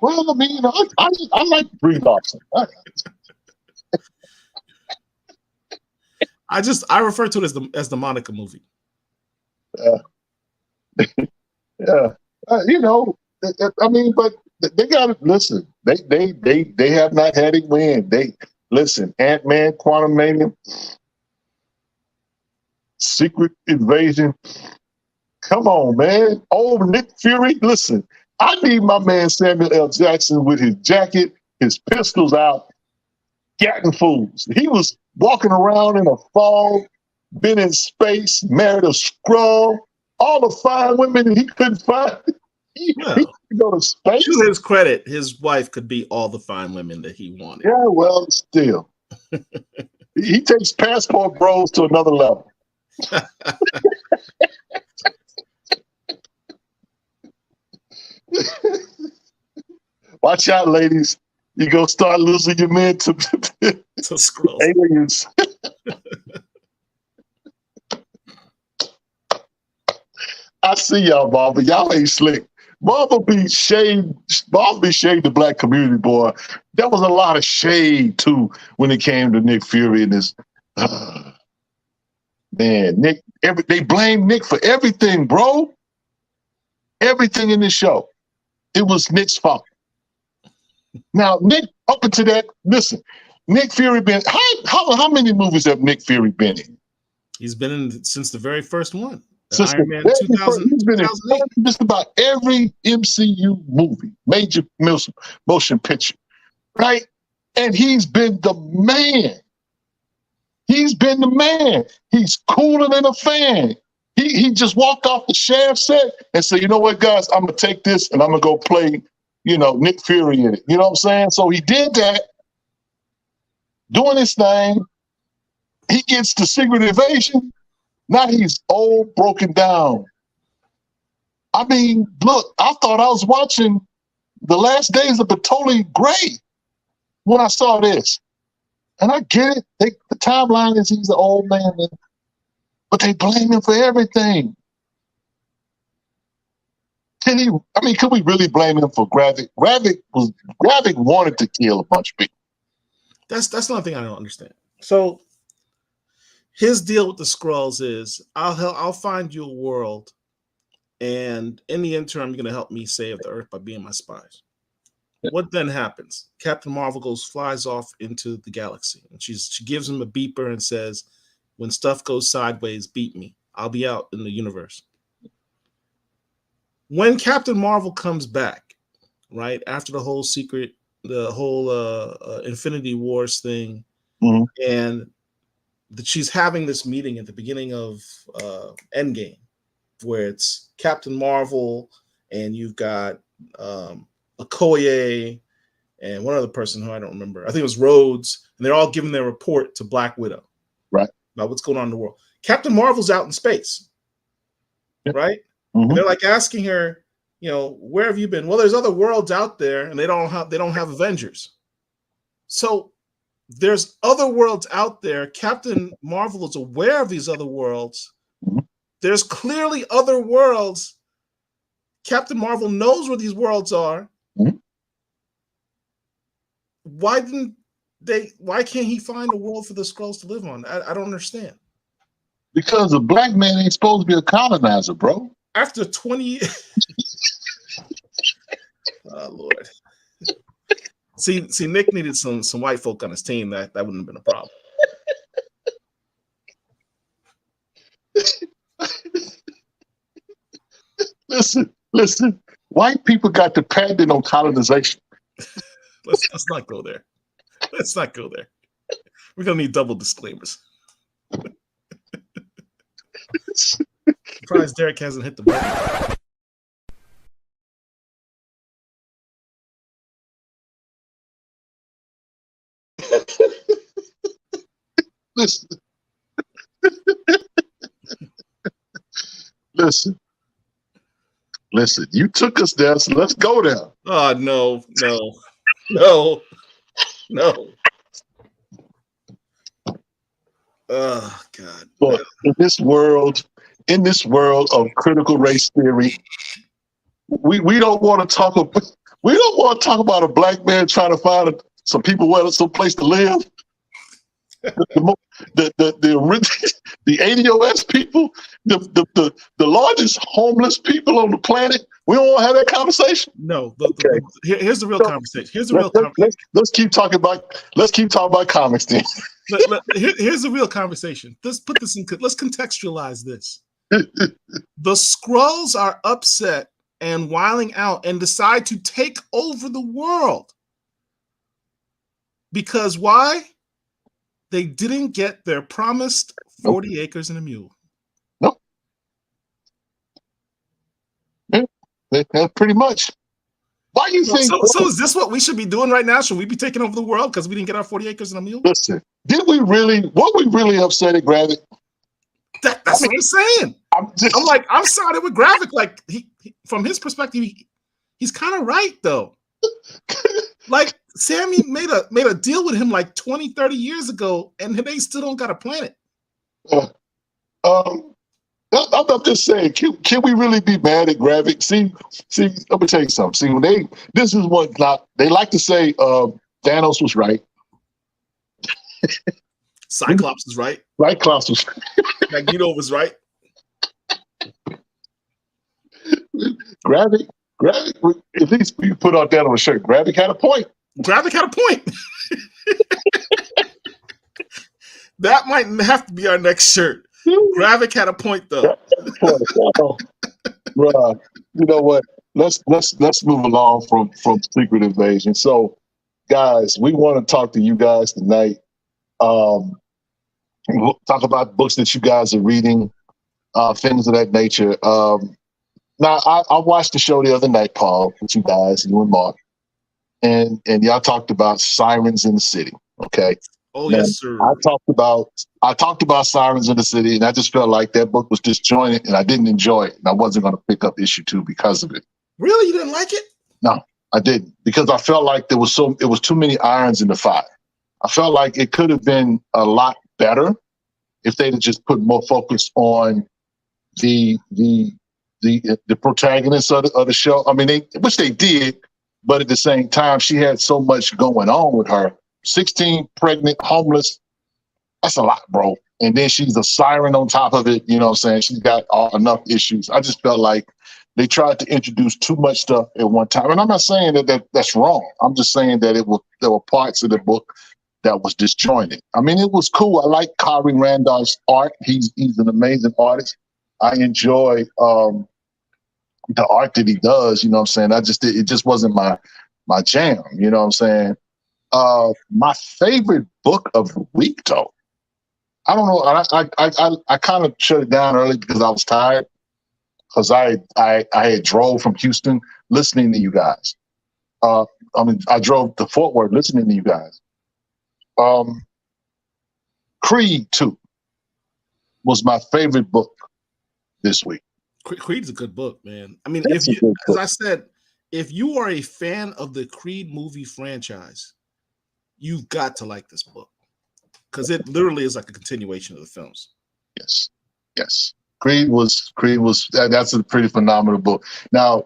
Speaker 1: Well, I like Brie Larson.
Speaker 2: I refer to it as the Monica movie.
Speaker 1: Yeah, but they got to listen. They have not had it win. They listen. Ant-Man, Quantumania, Secret Invasion. Come on, man. Old Nick Fury. Listen, I need my man Samuel L. Jackson with his jacket, his pistols out, getting fools. He was walking around in a fog, been in space, married a Skrull, all the fine women that he couldn't find. He could go to space.
Speaker 2: To his credit, his wife could be all the fine women that he wanted.
Speaker 1: Yeah, well, still. He takes Passport Bros to another level. Watch out, ladies. You're going to start losing your men to
Speaker 2: Skrulls.
Speaker 1: Aliens. I see y'all, Marvel. Y'all ain't slick. Marvel be shade the black community, boy. There was a lot of shade, too, when it came to Nick Fury and this. Man, Nick, they blame Nick for everything, bro. Everything in this show. It was Nick's fault. Now, Nick, up until that, listen, Nick Fury been, how many movies have Nick Fury been in?
Speaker 2: He's been in since the very first one.
Speaker 1: Iron Man 2000. He's been in just about every MCU movie, major motion picture, right? And he's been the man. He's been the man. He's cooler than a fan. He just walked off the Shaft set and said, you know what, guys, I'm going to take this and I'm going to go play, Nick Fury in it. You know what I'm saying? So he did that, doing his thing. He gets the Secret Invasion. Now he's old, broken down. I mean, look, I thought I was watching The Last Days of Bertolli Gray when I saw this. And I get it. The timeline is he's an old man, but they blame him for everything. Could we really blame him for Gravik? Gravik wanted to kill a bunch of people.
Speaker 2: That's another thing I don't understand. So his deal with the Skrulls is I'll find you a world, and in the interim, you're gonna help me save the Earth by being my spies. What then happens? Captain Marvel flies off into the galaxy, and she gives him a beeper and says, when stuff goes sideways, beat me. I'll be out in the universe. When Captain Marvel comes back, right, after the whole Infinity Wars thing,
Speaker 1: mm-hmm.
Speaker 2: and she's having this meeting at the beginning of Endgame, where it's Captain Marvel, and you've got Okoye and one other person who I don't remember. I think it was Rhodes, and they're all giving their report to Black Widow,
Speaker 1: right,
Speaker 2: about what's going on in the world. Captain Marvel's out in space, right?
Speaker 1: Mm-hmm.
Speaker 2: And they're like asking her, where have you been? Well, there's other worlds out there, and they don't have Avengers. So there's other worlds out there. Captain Marvel is aware of these other worlds.
Speaker 1: Mm-hmm.
Speaker 2: There's clearly other worlds. Captain Marvel knows where these worlds are.
Speaker 1: Mm-hmm.
Speaker 2: Why can't he find a world for the Skrulls to live on? I don't understand.
Speaker 1: Because a black man ain't supposed to be a colonizer, bro.
Speaker 2: After 20 years. Oh, Lord. See, Nick needed some white folk on his team. That wouldn't have been a problem.
Speaker 1: Listen. White people got dependent on colonization.
Speaker 2: Let's not go there. Let's not go there. We're gonna need double disclaimers. Surprised Derek hasn't hit the button.
Speaker 1: Listen. You took us there, so let's go there.
Speaker 2: Oh no. Oh God.
Speaker 1: But in this world of critical race theory, we don't want to talk about a black man trying to find some place to live. The ADOS people, the largest homeless people on the planet. We don't want to have that conversation.
Speaker 2: No. Here's the real conversation.
Speaker 1: Let's keep talking about comics then.
Speaker 2: Here's the real conversation. Let's contextualize this. The Skrulls are upset and wiling out and decide to take over the world. Because why? They didn't get their promised 40 acres and a mule.
Speaker 1: Nope. Yeah, pretty much. Why do you think?
Speaker 2: So is this what we should be doing right now? Should we be taking over the world because we didn't get our 40 acres and a mule?
Speaker 1: Listen, what we really upset at Gravik?
Speaker 2: That's what I'm saying. I'm sided with Gravik. Like he from his perspective, he's kind of right though. Like Sammy made a deal with him like 20, 30 years ago, and they still don't got a planet.
Speaker 1: I'm just saying, can we really be mad at Gravik? See, let me tell you something. See, they like to say Thanos was right.
Speaker 2: Cyclops is right.
Speaker 1: Cyclops was right.
Speaker 2: Magneto was right.
Speaker 1: Gravik, at least you put on that on a shirt. Gravik had a point.
Speaker 2: That might have to be our next shirt. Gravik had a point, though.
Speaker 1: Bruh, you know what? Let's move along from Secret Invasion. So, guys, we want to talk to you guys tonight. We'll talk about books that you guys are reading, things of that nature. Now, I watched the show the other night, Paul, with you guys, you and Mark, and y'all talked about Sirens in the City. Okay.
Speaker 2: Oh,
Speaker 1: Now,
Speaker 2: yes, sir.
Speaker 1: I talked about Sirens in the City, and I just felt like that book was disjointed, and I didn't enjoy it, and I wasn't going to pick up issue 2 because of it.
Speaker 2: Really, you didn't like it?
Speaker 1: No, I didn't, because I felt like it was too many irons in the fire. I felt like it could have been a lot better if they'd have just put more focus on the protagonists of the show. I mean, which they did, but at the same time, she had so much going on with her. 16, pregnant, homeless. That's a lot, bro. And then she's a siren on top of it. You know what I'm saying? She's got enough issues. I just felt like they tried to introduce too much stuff at one time. And I'm not saying that's wrong. I'm just saying that there were parts of the book that was disjointed. I mean, it was cool. I like Kari Randolph's art. He's an amazing artist. I enjoy the art that he does. You know what I'm saying? it just wasn't my jam. You know what I'm saying? My favorite book of the week, though, I don't know. I kind of shut it down early because I was tired. Because I had drove from Houston listening to you guys. I drove to Fort Worth listening to you guys. Creed 2 was my favorite book this week.
Speaker 2: Creed's a good book, man. I mean,
Speaker 1: That's
Speaker 2: as I said, if you are a fan of the Creed movie franchise, you've got to like this book because it literally is like a continuation of the films.
Speaker 1: Yes. Creed was that's a pretty phenomenal book. Now,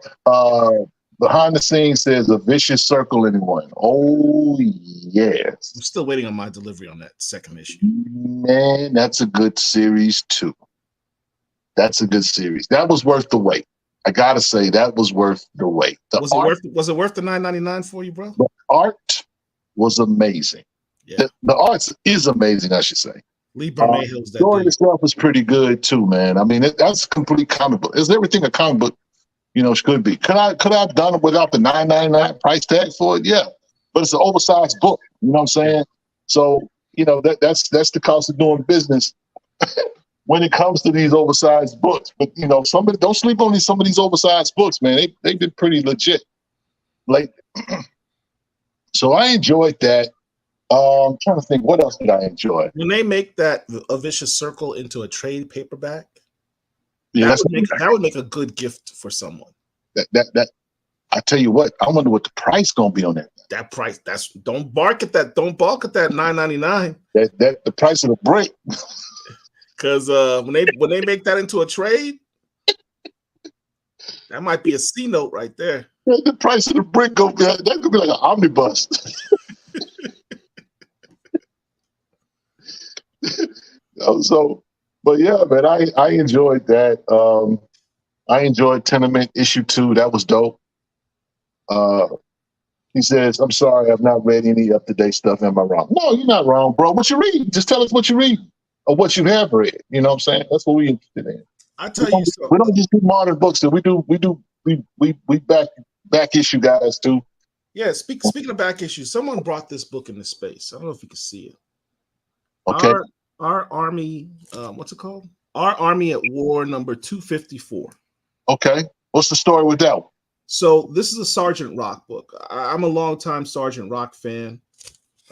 Speaker 1: behind the scenes says A Vicious Circle, anyone? Oh yes.
Speaker 2: I'm still waiting on my delivery on that second issue.
Speaker 1: Man, that's a good series too. That's a good series. That was worth the wait. I gotta say that was worth the wait.
Speaker 2: Was it worth the $9.99 for you, bro?
Speaker 1: The art was amazing.
Speaker 2: Yeah.
Speaker 1: The art is amazing, I should say.
Speaker 2: Lee Bermehill's that
Speaker 1: story
Speaker 2: dude.
Speaker 1: itself was pretty good too, man. I mean, that's a complete comic book. It's everything a comic book, should be. Could I have done it without the $9.99 price tag for it? Yeah, but it's an oversized book. You know what I'm saying? So that's the cost of doing business when it comes to these oversized books. But somebody don't sleep on some of these oversized books, man. They've been pretty legit lately. So I enjoyed that. I'm trying to think, what else did I enjoy?
Speaker 2: When they make that A Vicious Circle into a trade paperback,
Speaker 1: Yeah,
Speaker 2: that would make a good gift for someone.
Speaker 1: That I tell you what, I wonder what the price gonna be on that.
Speaker 2: That price, don't balk at that $9.99.
Speaker 1: That the price of the brick.
Speaker 2: Because when they make that into a trade, that might be a C note right there.
Speaker 1: The price of the brick that could be like an omnibus. But yeah, man, I enjoyed that. I enjoyed Tenement issue 2. That was dope. He says, "I'm sorry, I've not read any up-to-date stuff. Am I wrong?" No, you're not wrong, bro. What you read? Just tell us what you read or what you have read. You know what I'm saying? That's what we're interested in.
Speaker 2: I tell you something.
Speaker 1: We don't just do modern books. We back issue guys too.
Speaker 2: Yeah, speaking of back issues, someone brought this book into space. I don't know if you can see it.
Speaker 1: Okay.
Speaker 2: Our Army, what's it called? Our Army at War number 254.
Speaker 1: Okay. What's the story with that one?
Speaker 2: So this is a Sergeant Rock book. I'm a longtime Sergeant Rock fan.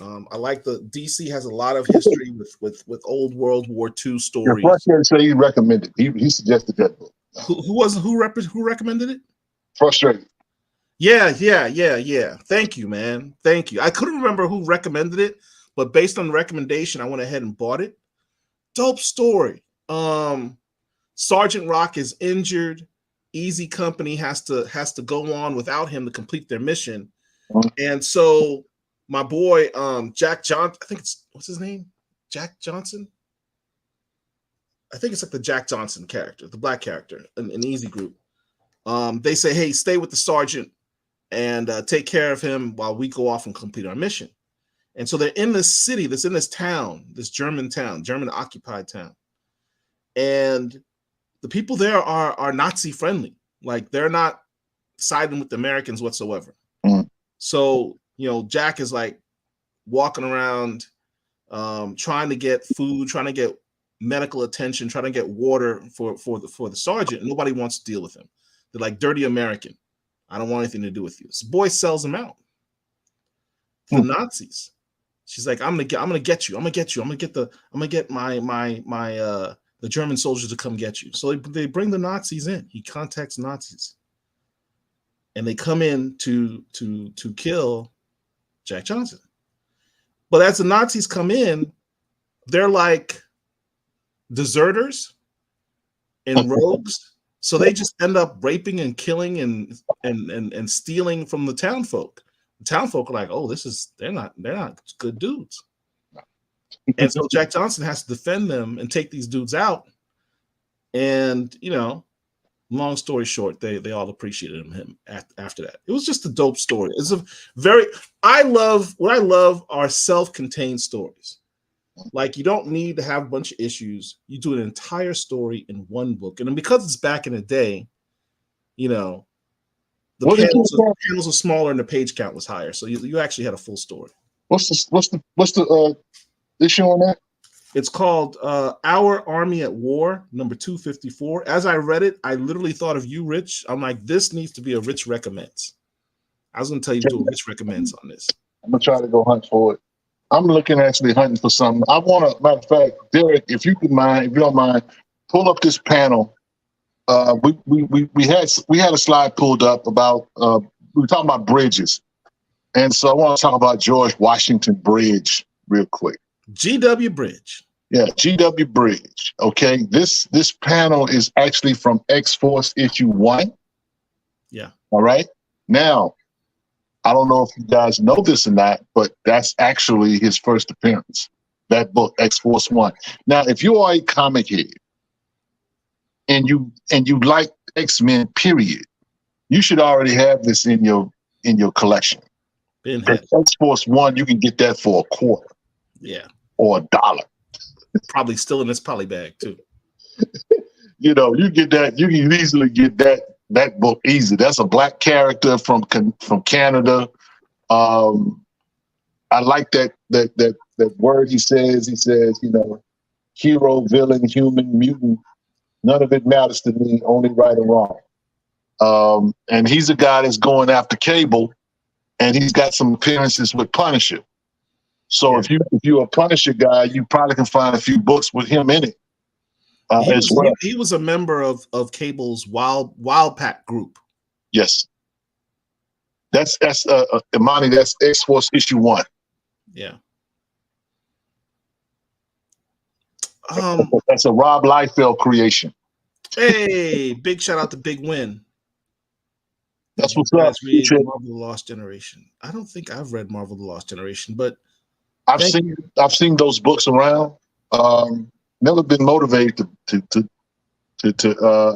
Speaker 2: I like the DC has a lot of history with old World War II stories.
Speaker 1: Your frustrated say he recommended. He suggested that book.
Speaker 2: Who recommended it?
Speaker 1: Frustrated.
Speaker 2: Yeah. Thank you, man. Thank you. I couldn't remember who recommended it, but based on the recommendation, I went ahead and bought it. Dope story. Sergeant Rock is injured. Easy Company has to go on without him to complete their mission. And so my boy, Jack Johnson, I think what's his name? Jack Johnson? I think it's like the Jack Johnson character, the black character in Easy Group. They say, hey, stay with the sergeant and take care of him while we go off and complete our mission. And so they're in this city, in this town, this German occupied town. And the people there are Nazi friendly. Like they're not siding with the Americans whatsoever. So, Jack is like walking around trying to get food, trying to get medical attention, trying to get water for the sergeant. Nobody wants to deal with him. They're like, dirty American. I don't want anything to do with you. This boy sells him out to the Nazis. She's like, I'm gonna get you. I'm gonna get the German soldiers to come get you. So they bring the Nazis in. He contacts Nazis, and they come in to kill Jack Johnson. But as the Nazis come in, they're like deserters and rogues. So they just end up raping and killing and stealing from the town folk. The town folk are like, oh, they're not good dudes. And so Jack Johnson has to defend them and take these dudes out. And, long story short, they all appreciated him after that. It was just a dope story. It's what I love are self-contained stories. Like, you don't need to have a bunch of issues. You do an entire story in one book. And because it's back in the day, the panels were smaller and the page count was higher. So you actually had a full story.
Speaker 1: What's the issue on that?
Speaker 2: It's called Our Army at War, number 254. As I read it, I literally thought of you, Rich. I'm like, this needs to be a Rich Recommends. I was going to tell you to do a Rich Recommends on this. I'm
Speaker 1: going to try to go hunt for it. I'm hunting for something. I want to, matter of fact, Derek, if you don't mind, pull up this panel. We had a slide pulled up about, we were talking about bridges. And so I want to talk about George Washington Bridge real quick.
Speaker 2: G.W. Bridge.
Speaker 1: Yeah, G.W. Bridge. Okay, this panel is actually from X-Force issue 1.
Speaker 2: Yeah.
Speaker 1: All right. Now, I don't know if you guys know this or not, but that's actually his first appearance. That book, X-Force 1. Now, if you are a comic head and you like X-Men, period, you should already have this in your collection. X-Force 1, you can get that for $0.25.
Speaker 2: Yeah.
Speaker 1: Or $1.
Speaker 2: Probably still in this poly bag too.
Speaker 1: You get that. You can easily get that book easy. That's a black character from Canada. I like that word he says. He says, hero, villain, human, mutant. None of it matters to me. Only right or wrong. And he's a guy that's going after Cable, and he's got some appearances with Punisher. So if you're a Punisher guy, you probably can find a few books with him in it as well.
Speaker 2: He was a member of Cable's Wild Pack group.
Speaker 1: Yes, that's Imani. That's X-Force issue 1.
Speaker 2: Yeah.
Speaker 1: That's a Rob Liefeld creation.
Speaker 2: Hey, big shout out to Big Win.
Speaker 1: That's what's up.
Speaker 2: Read Marvel: The Lost Generation. I don't think I've read Marvel: The Lost Generation, but
Speaker 1: I've seen those books around. Never been motivated to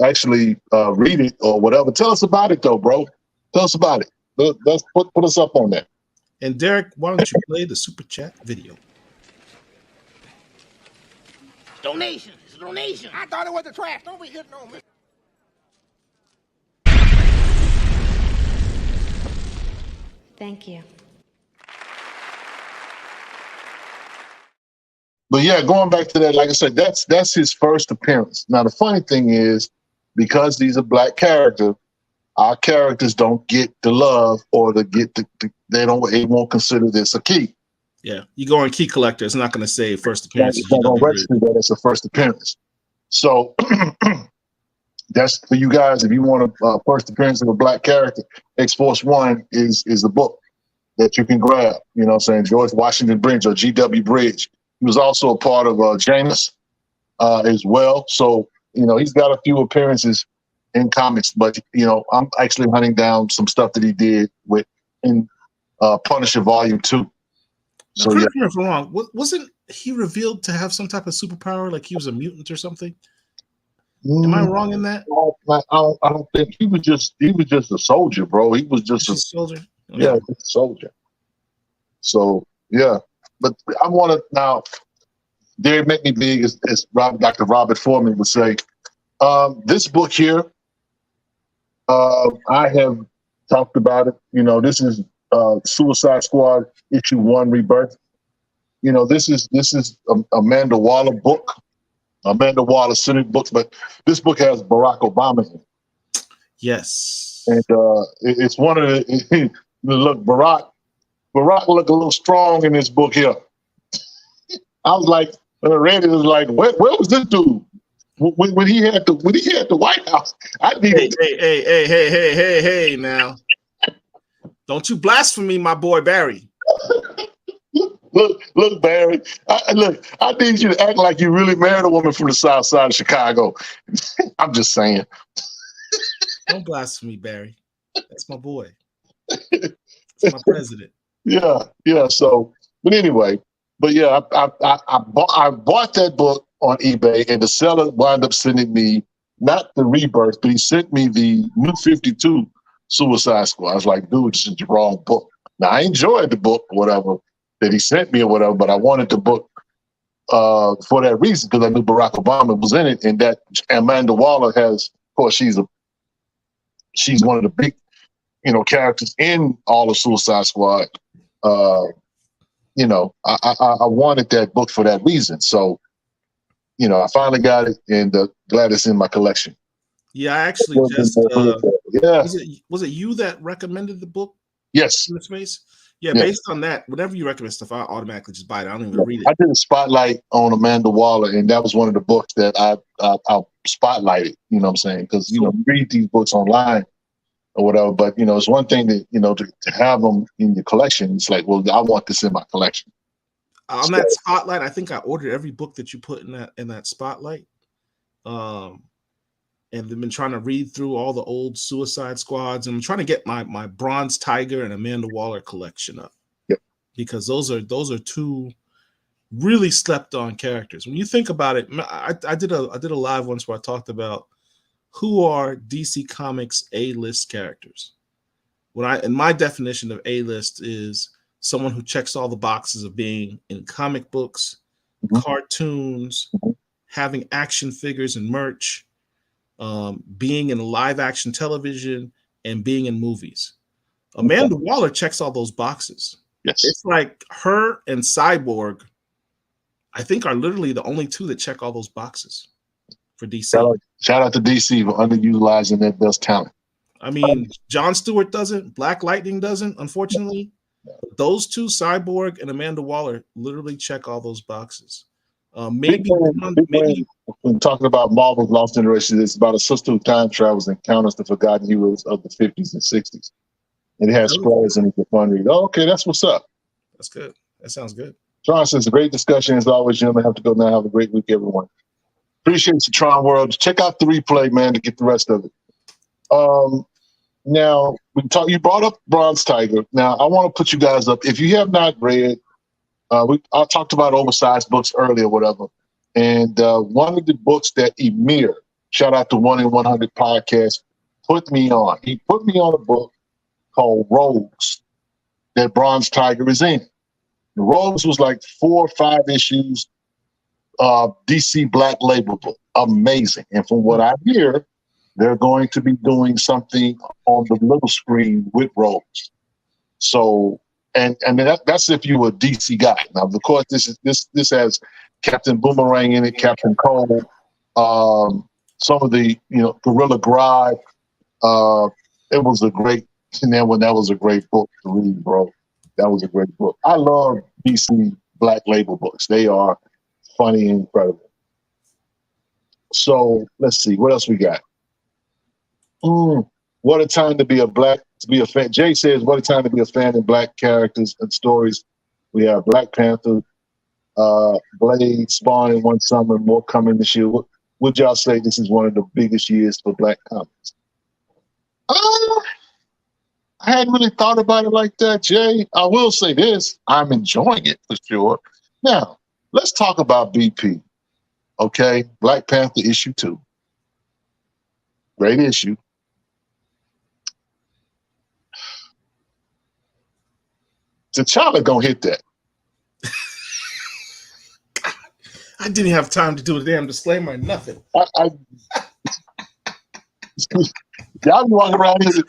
Speaker 1: actually read it or whatever. Tell us about it though, bro. Tell us about it. Let's put us up on that.
Speaker 2: And Derek, why don't you play the super chat video?
Speaker 4: Donation. It's a donation. I thought it was the trash. Don't be hitting on me.
Speaker 5: Thank you.
Speaker 1: But yeah, going back to that, like I said, that's his first appearance. Now the funny thing is, because these are black characters, our characters don't get the love or they won't consider this a key.
Speaker 2: Yeah, you go on Key Collector, it's not going to say first appearance.
Speaker 1: It's not going to register that it's a first appearance. So that's for you guys. If you want a first appearance of a black character, X-Force 1 is a book that you can grab. You know what I'm saying? George Washington Bridge or G.W. Bridge. He was also a part of Janus as well. So, he's got a few appearances in comics, but, I'm actually hunting down some stuff that he did in Punisher Volume 2. So,
Speaker 2: correct me if I'm wrong. Wasn't he revealed to have some type of superpower, like he was a mutant or something? Am I wrong in that?
Speaker 1: I don't think he was just a soldier, bro. He was just a
Speaker 2: soldier. Okay.
Speaker 1: Yeah, a soldier. So yeah, but I want to now. They make me big, as Dr. Robert Foreman would say. This book here, I have talked about it. This is Suicide Squad issue 1 Rebirth. this is Amanda Waller book, Amanda Waller centered books, but this book has Barack Obama in it.
Speaker 2: Yes.
Speaker 1: And it's one of the look, Barack look a little strong in this book here. I was like, Randy was like, where was this dude when he had the White House? I needed.
Speaker 2: Hey, now. Don't you blaspheme my boy Barry.
Speaker 1: Look, Barry. I need you to act like you really married a woman from the South Side of Chicago. I'm just saying.
Speaker 2: Don't blaspheme Barry. That's my boy. That's my president.
Speaker 1: Yeah. So, but anyway, I bought that book on eBay, and the seller wound up sending me not the Rebirth, but he sent me the New 52 Suicide Squad. I was like, dude, this is the wrong book. Now I enjoyed the book, whatever that he sent me or whatever, but I wanted the book for that reason because I knew Barack Obama was in it, and that Amanda Waller has, of course, she's one of the big, characters in all of Suicide Squad. I wanted that book for that reason. So, I finally got it, and glad it's in my collection.
Speaker 2: Yeah, I actually just
Speaker 1: yeah.
Speaker 2: Was it you that recommended the book?
Speaker 1: Yes.
Speaker 2: In the space? Yeah, based on that, whenever you recommend stuff, I automatically just buy it. I don't even read it.
Speaker 1: I did a spotlight on Amanda Waller, and that was one of the books that I spotlighted. You know what I'm saying? Because you read these books online or whatever, but it's one thing that to have them in your collection. It's like, well, I want this in my collection.
Speaker 2: On that spotlight, I think I ordered every book that you put in that spotlight. And they've been trying to read through all the old Suicide Squads, and I'm trying to get my Bronze Tiger and Amanda Waller collection up.
Speaker 1: Yep.
Speaker 2: Because those are two really slept on characters. When you think about it, I did a live once where I talked about who are DC Comics A-list characters. And my definition of A-list is someone who checks all the boxes of being in comic books, cartoons, having action figures and merch, being in live action television, and being in movies. Amanda Waller checks all those boxes.
Speaker 1: Yes.
Speaker 2: It's like her and Cyborg, I think, are literally the only two that check all those boxes for DC.
Speaker 1: Shout out to DC for underutilizing their best talent.
Speaker 2: I mean, Jon Stewart doesn't, Black Lightning doesn't, unfortunately. Those two, Cyborg and Amanda Waller, literally check all those boxes. Maybe
Speaker 1: when talking about Marvel's Lost Generation, it's about a sister who time travels and encounters the forgotten heroes of the 50s and 60s. And it has squares and it's a fun read. Oh, okay, that's what's up.
Speaker 2: That's good. That sounds good.
Speaker 1: Tron says, a great discussion as always, gentlemen. Have to go now. Have a great week, everyone. Appreciate you, Tron World. Check out the replay, man, to get the rest of it. Now, you brought up Bronze Tiger. Now, I want to put you guys up. If you have not read, I talked about oversized books earlier, whatever. And one of the books that Emir, shout out to 1 in 100 podcast, put me on. He put me on a book called Rogues that Bronze Tiger is in. The Rogues was like 4 or 5 issues, DC Black Label book. Amazing. And from what I hear, they're going to be doing something on the little screen with Rogues. So, and that's if you're a DC guy. Now, of course, this has Captain Boomerang in it, Captain Cole, some of the Gorilla Grodd. It was a great. And then when that was a great book to read, bro. That was a great book. I love DC Black Label books. They are funny and incredible. So let's see what else we got. What a time to be a fan. Jay says, what a time to be a fan of Black characters and stories. We have Black Panther, Blade, Spawn in one summer, more coming this year. Would y'all say this is one of the biggest years for Black comics? I hadn't really thought about it like that, Jay. I will say this. I'm enjoying it for sure. Now, let's talk about BP. Okay? Black Panther issue 2. Great issue. T'Challa gonna hit that.
Speaker 2: I didn't have time to do a damn disclaimer or nothing.
Speaker 1: Y'all be walking around here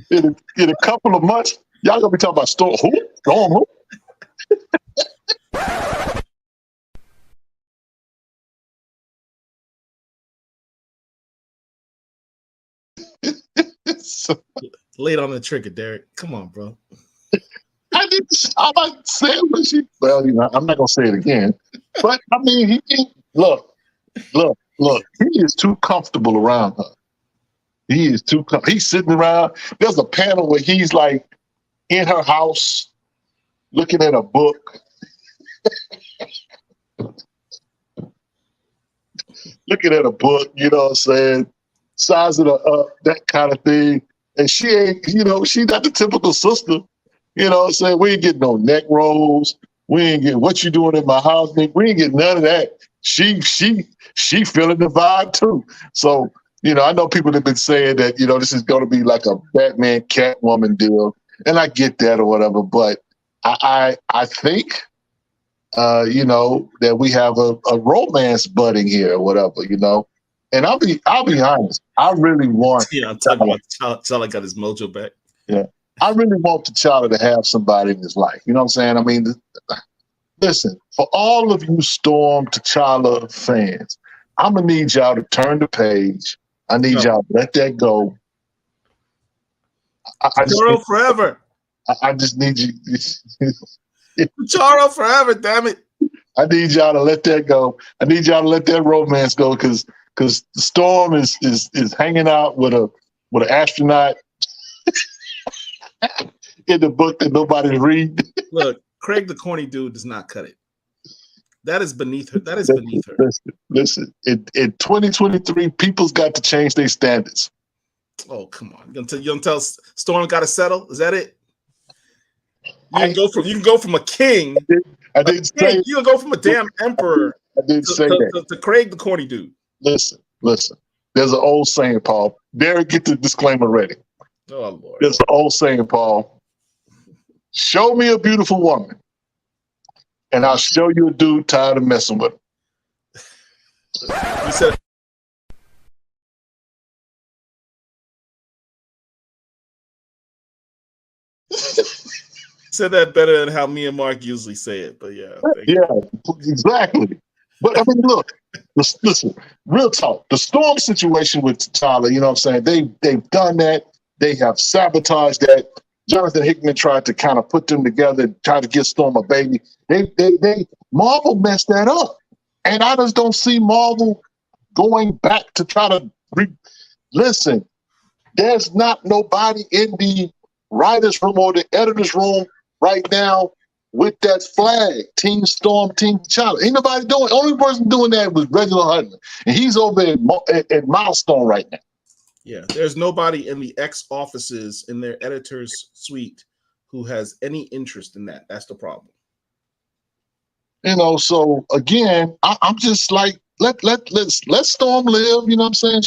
Speaker 1: in a couple of months. Y'all gonna be talking about Storm who? So,
Speaker 2: Late on the trigger, Derek. Come on, bro.
Speaker 1: I might say it when she. Well, I'm not gonna say it again. But I mean, look. He is too comfortable around her. He is too. He's sitting around. There's a panel where he's like in her house, looking at a book, you know what I'm saying? Sizing her up, that kind of thing. And she ain't, she not the typical sister. You know what I'm saying? We ain't getting no neck rolls. We ain't getting what you doing in my house, Nick. We ain't getting none of that. She feeling the vibe too. So, I know people have been saying that, this is going to be like a Batman Catwoman deal. And I get that or whatever, but I think that we have a romance budding here or whatever, And I'll be honest, I really want.
Speaker 2: Yeah, I'm talking about T'Challa got his mojo back.
Speaker 1: Yeah, I really want T'Challa to have somebody in his life. You know what I'm saying? I mean, listen, for all of you Storm T'Challa fans, I'm gonna need y'all to turn the page. I need y'all to let that go.
Speaker 2: Charo forever.
Speaker 1: I just need you.
Speaker 2: Charo forever, damn it.
Speaker 1: I need y'all to let that go. I need y'all to let that romance go because Storm is hanging out with an astronaut in the book that nobody's reading.
Speaker 2: Look, Craig the corny dude does not cut it. That is beneath her. That is beneath her.
Speaker 1: Listen. In 2023, people's got to change their standards.
Speaker 2: Oh, come on. You gonna tell Storm got to settle? Is that it? You can go from a king.
Speaker 1: I didn't say
Speaker 2: you can go from a damn emperor.
Speaker 1: I didn't say that.
Speaker 2: To Craig the corny dude.
Speaker 1: Listen. There's an old saying, Paul. Derek, get the disclaimer ready.
Speaker 2: Oh Lord.
Speaker 1: There's an old saying, Paul. Show me a beautiful woman, and I'll show you a dude tired of messing with her.
Speaker 2: You said. Said that better than how me and Mark usually say it, but yeah.
Speaker 1: Exactly. But I mean, look, listen, real talk. The Storm situation with T'Challa, you know what I'm saying? They've done that. They have sabotaged that. Jonathan Hickman tried to kind of put them together, try to give Storm a baby. Marvel messed that up, and I just don't see Marvel going back to try to listen. There's not nobody in the writers' room or the editors' room right now with that flag, Team Storm, Team T'Challa. Ain't nobody doing. Only person doing that was Reginald Hudlin, and he's over at Milestone right now.
Speaker 2: Yeah, there's nobody in the X offices in their editor's suite who has any interest in that. That's the problem.
Speaker 1: So again, I'm just like let Storm live. You know what I'm saying?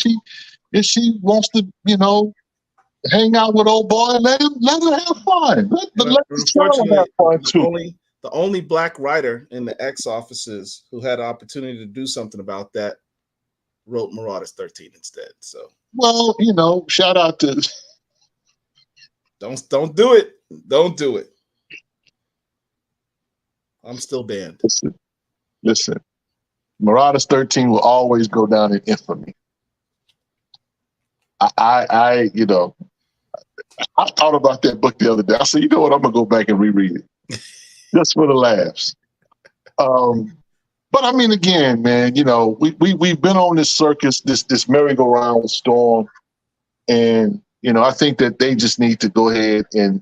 Speaker 1: If she wants to, hang out with old boy, let her have fun. Let
Speaker 2: Unfortunately,
Speaker 1: have fun too.
Speaker 2: The only black writer in the X offices who had an opportunity to do something about that wrote Marauders 13 instead. So,
Speaker 1: well, shout out to.
Speaker 2: Don't do it. Don't do it. I'm still banned.
Speaker 1: Listen. Marauders 13 will always go down in infamy. I thought about that book the other day. I said, you know what? I'm gonna go back and reread it just for the laughs. But I mean, again, man, we've been on this circus, this merry-go-round with Storm, and I think that they just need to go ahead and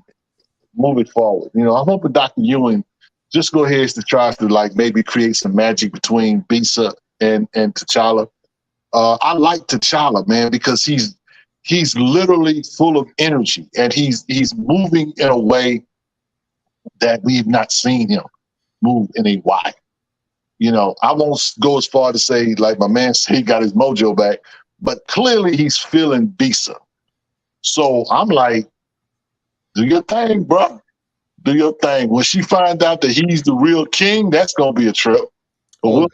Speaker 1: move it forward. I hope that Dr. Ewing just go ahead to try to maybe create some magic between Bisa and T'Challa. I like T'Challa, man, because he's literally full of energy, and he's moving in a way that we've not seen him move in a while. I won't go as far to say, like my man said, he got his mojo back, but clearly he's feeling Bisa. So I'm like, do your thing, bro. Do your thing. When she finds out that he's the real king, that's gonna be a trip. But we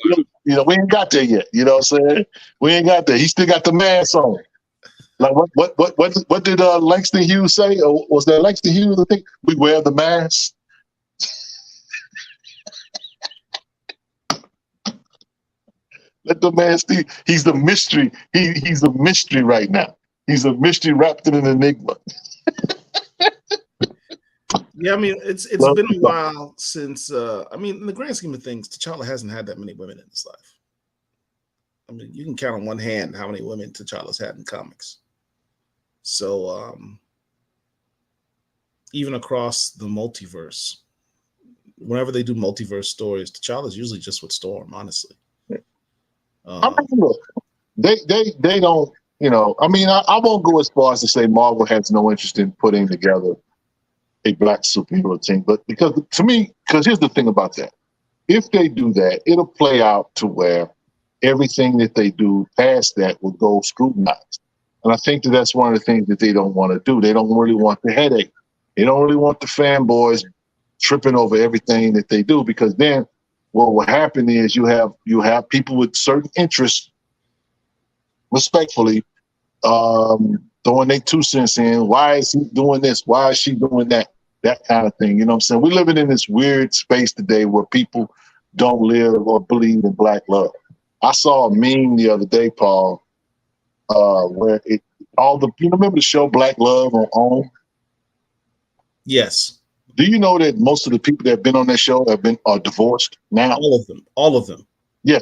Speaker 1: ain't got there yet. You know what I'm saying? We ain't got there. He still got the mask on. Like what did Langston Hughes say? Or was that Langston Hughes? I think we wear the mask. Let the man see. He's the mystery. He's a mystery right now. He's a mystery wrapped in an enigma.
Speaker 2: Yeah, I mean, it's been a while since. I mean, in the grand scheme of things, T'Challa hasn't had that many women in his life. I mean, you can count on one hand how many women T'Challa's had in comics. So, even across the multiverse, whenever they do multiverse stories, T'Challa's usually just with Storm, honestly.
Speaker 1: I mean, look, they don't, you know, I mean, I won't go as far as to say Marvel has no interest in putting together a black superhero team, but because to me, because here's the thing about that. If they do that, it'll play out to where everything that they do past that will go scrutinized. And I think that that's one of the things that they don't want to do. They don't really want the headache. They don't really want the fanboys tripping over everything that they do, because then what will happen is you have people with certain interests, respectfully, throwing their 2 cents in. Why is he doing this? Why is she doing that? That kind of thing. You know what I'm saying? We're living in this weird space today where people don't live or believe in black love. I saw a meme the other day, Paul, where you remember the show Black Love on OWN?
Speaker 2: Yes.
Speaker 1: Do you know that most of the people that have been on that show are divorced now?
Speaker 2: All of them.
Speaker 1: Yeah.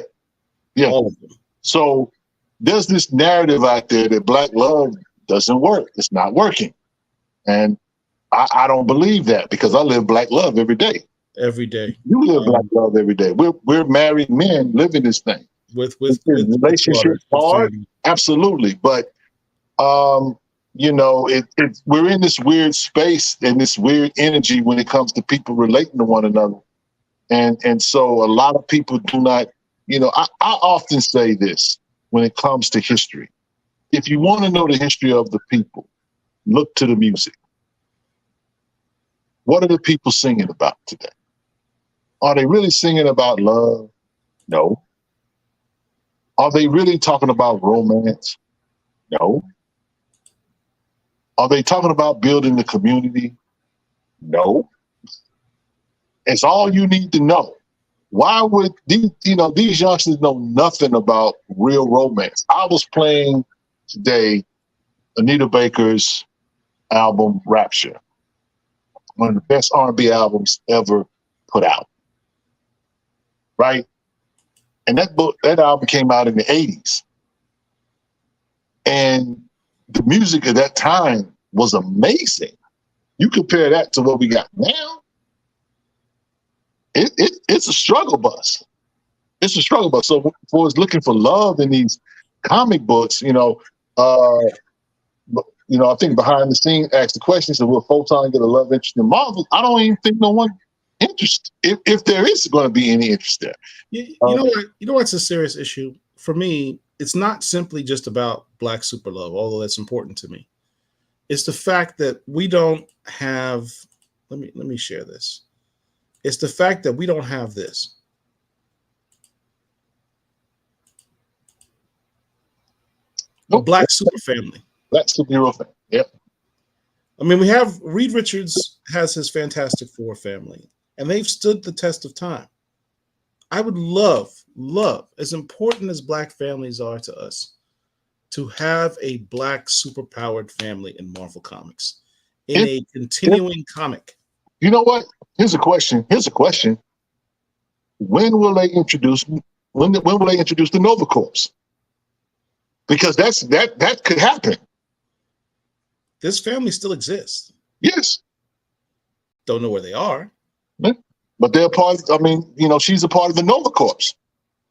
Speaker 2: All of them.
Speaker 1: So there's this narrative out there that black love doesn't work. It's not working. And I don't believe that, because I live black love every day.
Speaker 2: Every day.
Speaker 1: You live black love every day. We're married men living this thing.
Speaker 2: With
Speaker 1: relationships hard, absolutely. But you know, we're in this weird space and this weird energy when it comes to people relating to one another. And so a lot of people do not, you know, I often say this when it comes to history. If you want to know the history of the people, look to the music. What are the people singing about today? Are they really singing about love? No. Are they really talking about romance? No. Are they talking about building the community? No. It's all you need to know. Why would these youngsters know nothing about real romance? I was playing today Anita Baker's album Rapture, one of the best R&B albums ever put out, right? And that album came out in the 80s. And the music at that time was amazing. You compare that to what we got now, it's a struggle bus. It's a struggle bus. So for us looking for love in these comic books, I think behind the scene asked the question, so will Photon get a love interest in Marvel? I don't even think no one interested, if there is going to be any interest there.
Speaker 2: You know what's a serious issue? For me, it's not simply just about black super love, although that's important to me. It's the fact that we don't have, let me share this. It's the fact that we don't have this. A black super family.
Speaker 1: Black superhero family. Yep.
Speaker 2: I mean, we have Reed Richards has his Fantastic Four family, and they've stood the test of time. I would love, as important as black families are to us, to have a black superpowered family in Marvel Comics in a continuing comic. You know what?
Speaker 1: Here's a question. When will they introduce the Nova Corps? Because that could happen.
Speaker 2: This family still exists.
Speaker 1: Yes.
Speaker 2: Don't know where they are.
Speaker 1: But they're part she's a part of the Nova Corps.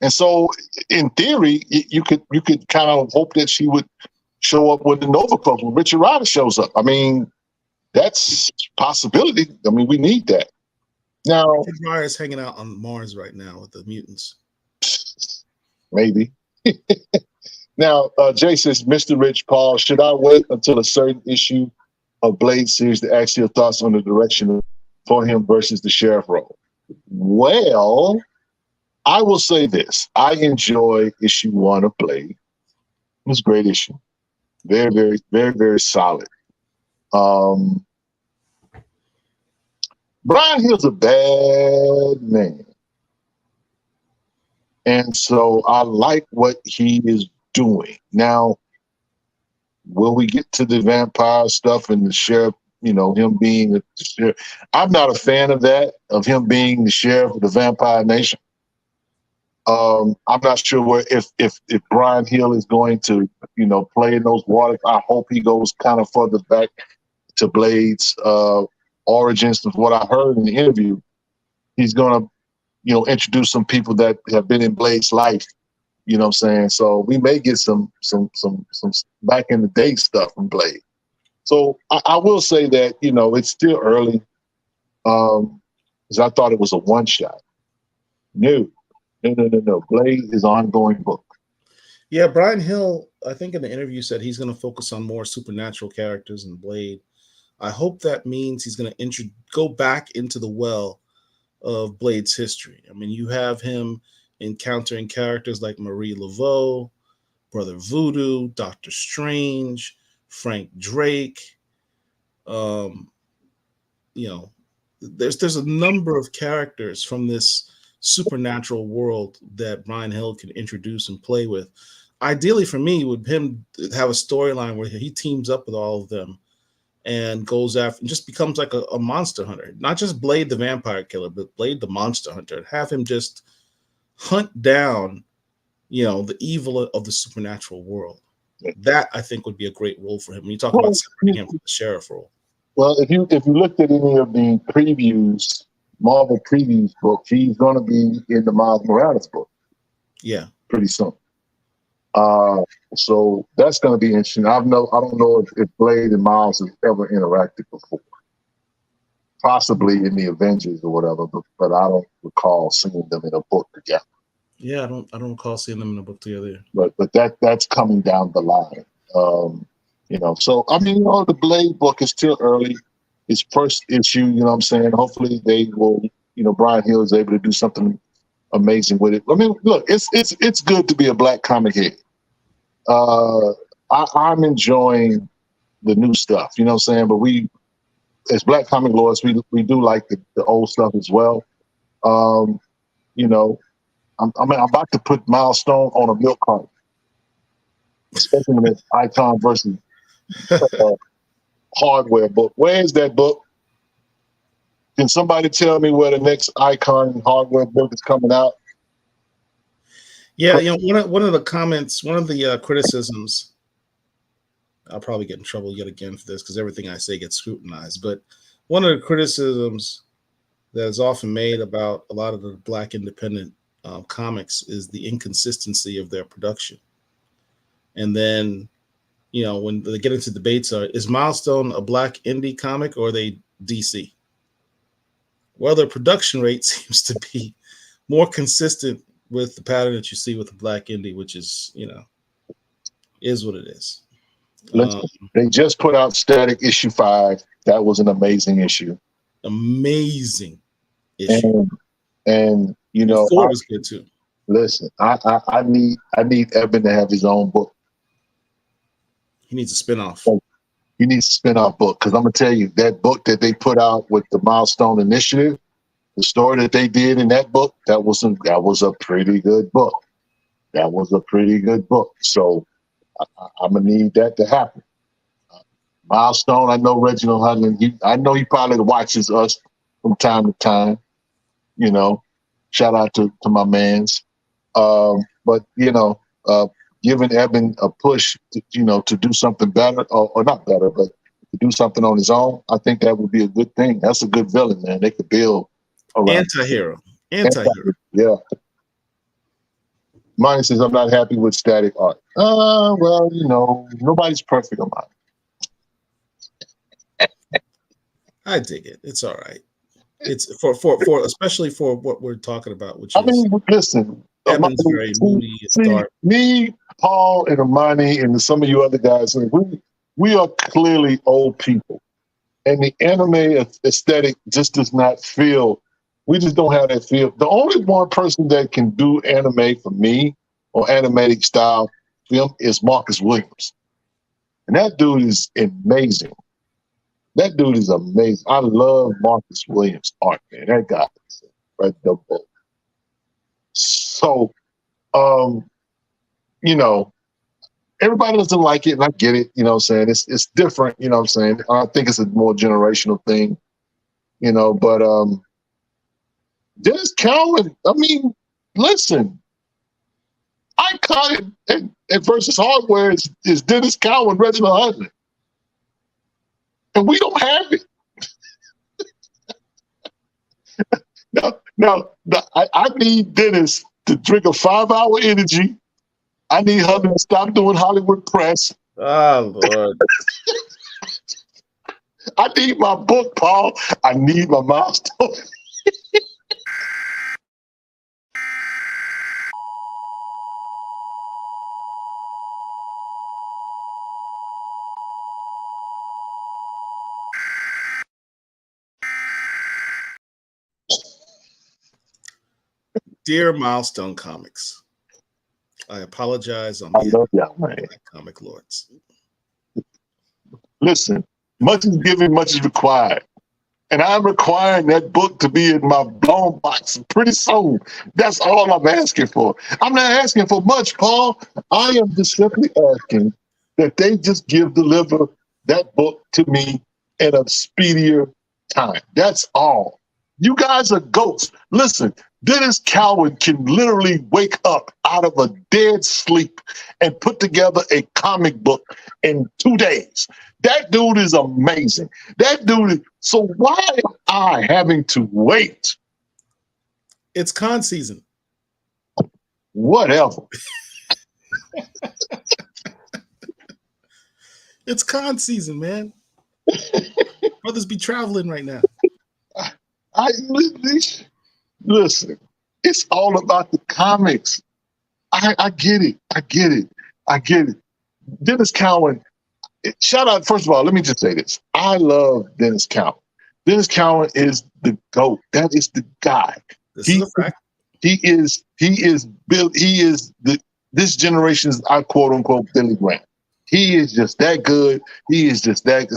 Speaker 1: And so in theory, you could kind of hope that she would show up with the Nova Corps when Richard Rider shows up. I mean, that's a possibility. I mean, we need that. Now,
Speaker 2: Richard Rider is hanging out on Mars right now with the mutants.
Speaker 1: Maybe. Now, Jay says, Mr. Rich Paul, should I wait until a certain issue of Blade series to ask your thoughts on the direction for him versus the sheriff role? Well, I will say this. I enjoy issue 1 of Blade. It was a great issue. Very, very, very, very solid. Brian Hill's a bad man. And so I like what he is doing. Now, Will we get to the vampire stuff and the sheriff? You know, him being the sheriff. I'm not a fan of that, of him being the sheriff of the Vampire Nation. I'm not sure where if Brian Hill is going to, you know, play in those waters. I hope he goes kind of further back to Blade's origins. From what I heard in the interview, he's going to, you know, introduce some people that have been in Blade's life. You know what I'm saying? So we may get some back in the day stuff from Blade. So I will say that, you know, it's still early. Because I thought it was a one shot. No. Blade is an ongoing book.
Speaker 2: Yeah, Brian Hill, I think in the interview said he's going to focus on more supernatural characters in Blade. I hope that means he's going to go back into the well of Blade's history. I mean, you have him encountering characters like Marie Laveau, Brother Voodoo, Doctor Strange, Frank Drake. You know, there's a number of characters from this supernatural world that Brian Hill can introduce and play with. Ideally for me, would him have a storyline where he teams up with all of them and goes after and just becomes like a monster hunter, not just Blade the vampire killer, but Blade the monster hunter, and have him just hunt down, you know, the evil of the supernatural world. That I think would be a great role for him. When you talk about separating him from the sheriff role.
Speaker 1: Well, if you looked at any of the previews, Marvel previews book, he's going to be in the Miles Morales book.
Speaker 2: Yeah,
Speaker 1: pretty soon. So that's going to be interesting. I don't know if Blade and Miles have ever interacted before. Possibly in the Avengers or whatever, but I don't recall seeing them in a book together.
Speaker 2: Yeah, I don't recall seeing them in a book together.
Speaker 1: But that's coming down the line. You know, so I mean, you know, the Blade book is still early. His first issue, you know what I'm saying? Hopefully they will, you know, Brian Hill is able to do something amazing with it. I mean, look, it's good to be a black comic head. I'm enjoying the new stuff, you know what I'm saying? But we, as black comic lords, we do like the old stuff as well. You know, I'm about to put Milestone on a milk carton, especially when it's Icon versus Hardware book. Where is that book? Can somebody tell me where the next Icon Hardware book is coming out?
Speaker 2: Yeah, you know, one of the comments, one of the criticisms, I'll probably get in trouble yet again for this because everything I say gets scrutinized, but one of the criticisms that is often made about a lot of the black independent comics is the inconsistency of their production. And then, you know, when they get into debates, is Milestone a black indie comic or are they DC? Well, their production rate seems to be more consistent with the pattern that you see with the black indie, which is, you know, is what it is.
Speaker 1: They just put out Static issue 5. That was an amazing issue.
Speaker 2: Amazing issue.
Speaker 1: And you know,
Speaker 2: 4 was good too.
Speaker 1: Listen, I need Eben to have his own book.
Speaker 2: He needs a spinoff.
Speaker 1: He needs a spinoff book because I'm gonna tell you that book that they put out with the Milestone Initiative, the story that they did in that book, that was a pretty good book. That was a pretty good book. So I'm gonna need that to happen. Milestone, I know Reginald Hudlin. I know he probably watches us from time to time. You know, shout out to my mans. But you know, giving Eben a push, to do something better, or not better, but to do something on his own, I think that would be a good thing. That's a good villain, man. They could build around
Speaker 2: anti-hero.
Speaker 1: Yeah. Mine says I'm not happy with static art. Well, you know, nobody's perfect on mine.
Speaker 2: I dig it. It's all right. It's for especially for what we're talking about, which is,
Speaker 1: I mean, listen,
Speaker 2: Eben's very moody and dark.
Speaker 1: Me, Paul, and Amani, and some of you other guys, we are clearly old people, and the anime aesthetic just does not feel. We just don't have that feel. The only one person that can do anime for me or animatic style film is Marcus Williams, and that dude is amazing. That dude is amazing. I love Marcus Williams' art, man. That guy is right there. So, you know, everybody doesn't like it, and I get it. You know what I'm saying? It's different. You know what I'm saying? I think it's a more generational thing. You know, but Dennis Cowan. I mean, listen, icon at versus hardware is Dennis Cowan, Reginald Hudlin, and we don't have it. No, I need Dennis to drink a 5-hour energy. I need Hudlin to stop doing Hollywood press.
Speaker 2: Oh, Lord.
Speaker 1: I need my book, Paul. I need my milestone.
Speaker 2: Dear Milestone Comics, I apologize on
Speaker 1: I
Speaker 2: behalf
Speaker 1: love y'all,
Speaker 2: of
Speaker 1: man.
Speaker 2: my comic lords.
Speaker 1: Listen, much is given, much is required. And I'm requiring that book to be in my blown box pretty soon. That's all I'm asking for. I'm not asking for much, Paul. I am just simply asking that they just deliver that book to me in a speedier time. That's all. You guys are goats. Listen, Dennis Cowan can literally wake up out of a dead sleep and put together a comic book in 2 days. That dude is amazing. So why am I having to wait?
Speaker 2: It's con season.
Speaker 1: Whatever.
Speaker 2: It's con season, man. Brothers be traveling right now.
Speaker 1: Listen, it's all about the comics. I get it. Dennis Cowan, shout out, first of all, let me just say this. I love Dennis Cowan. Dennis Cowan is the GOAT. That is the guy.
Speaker 2: This is a fact.
Speaker 1: He is this generation's, I quote unquote, Billy Graham. He is just that good. He is just that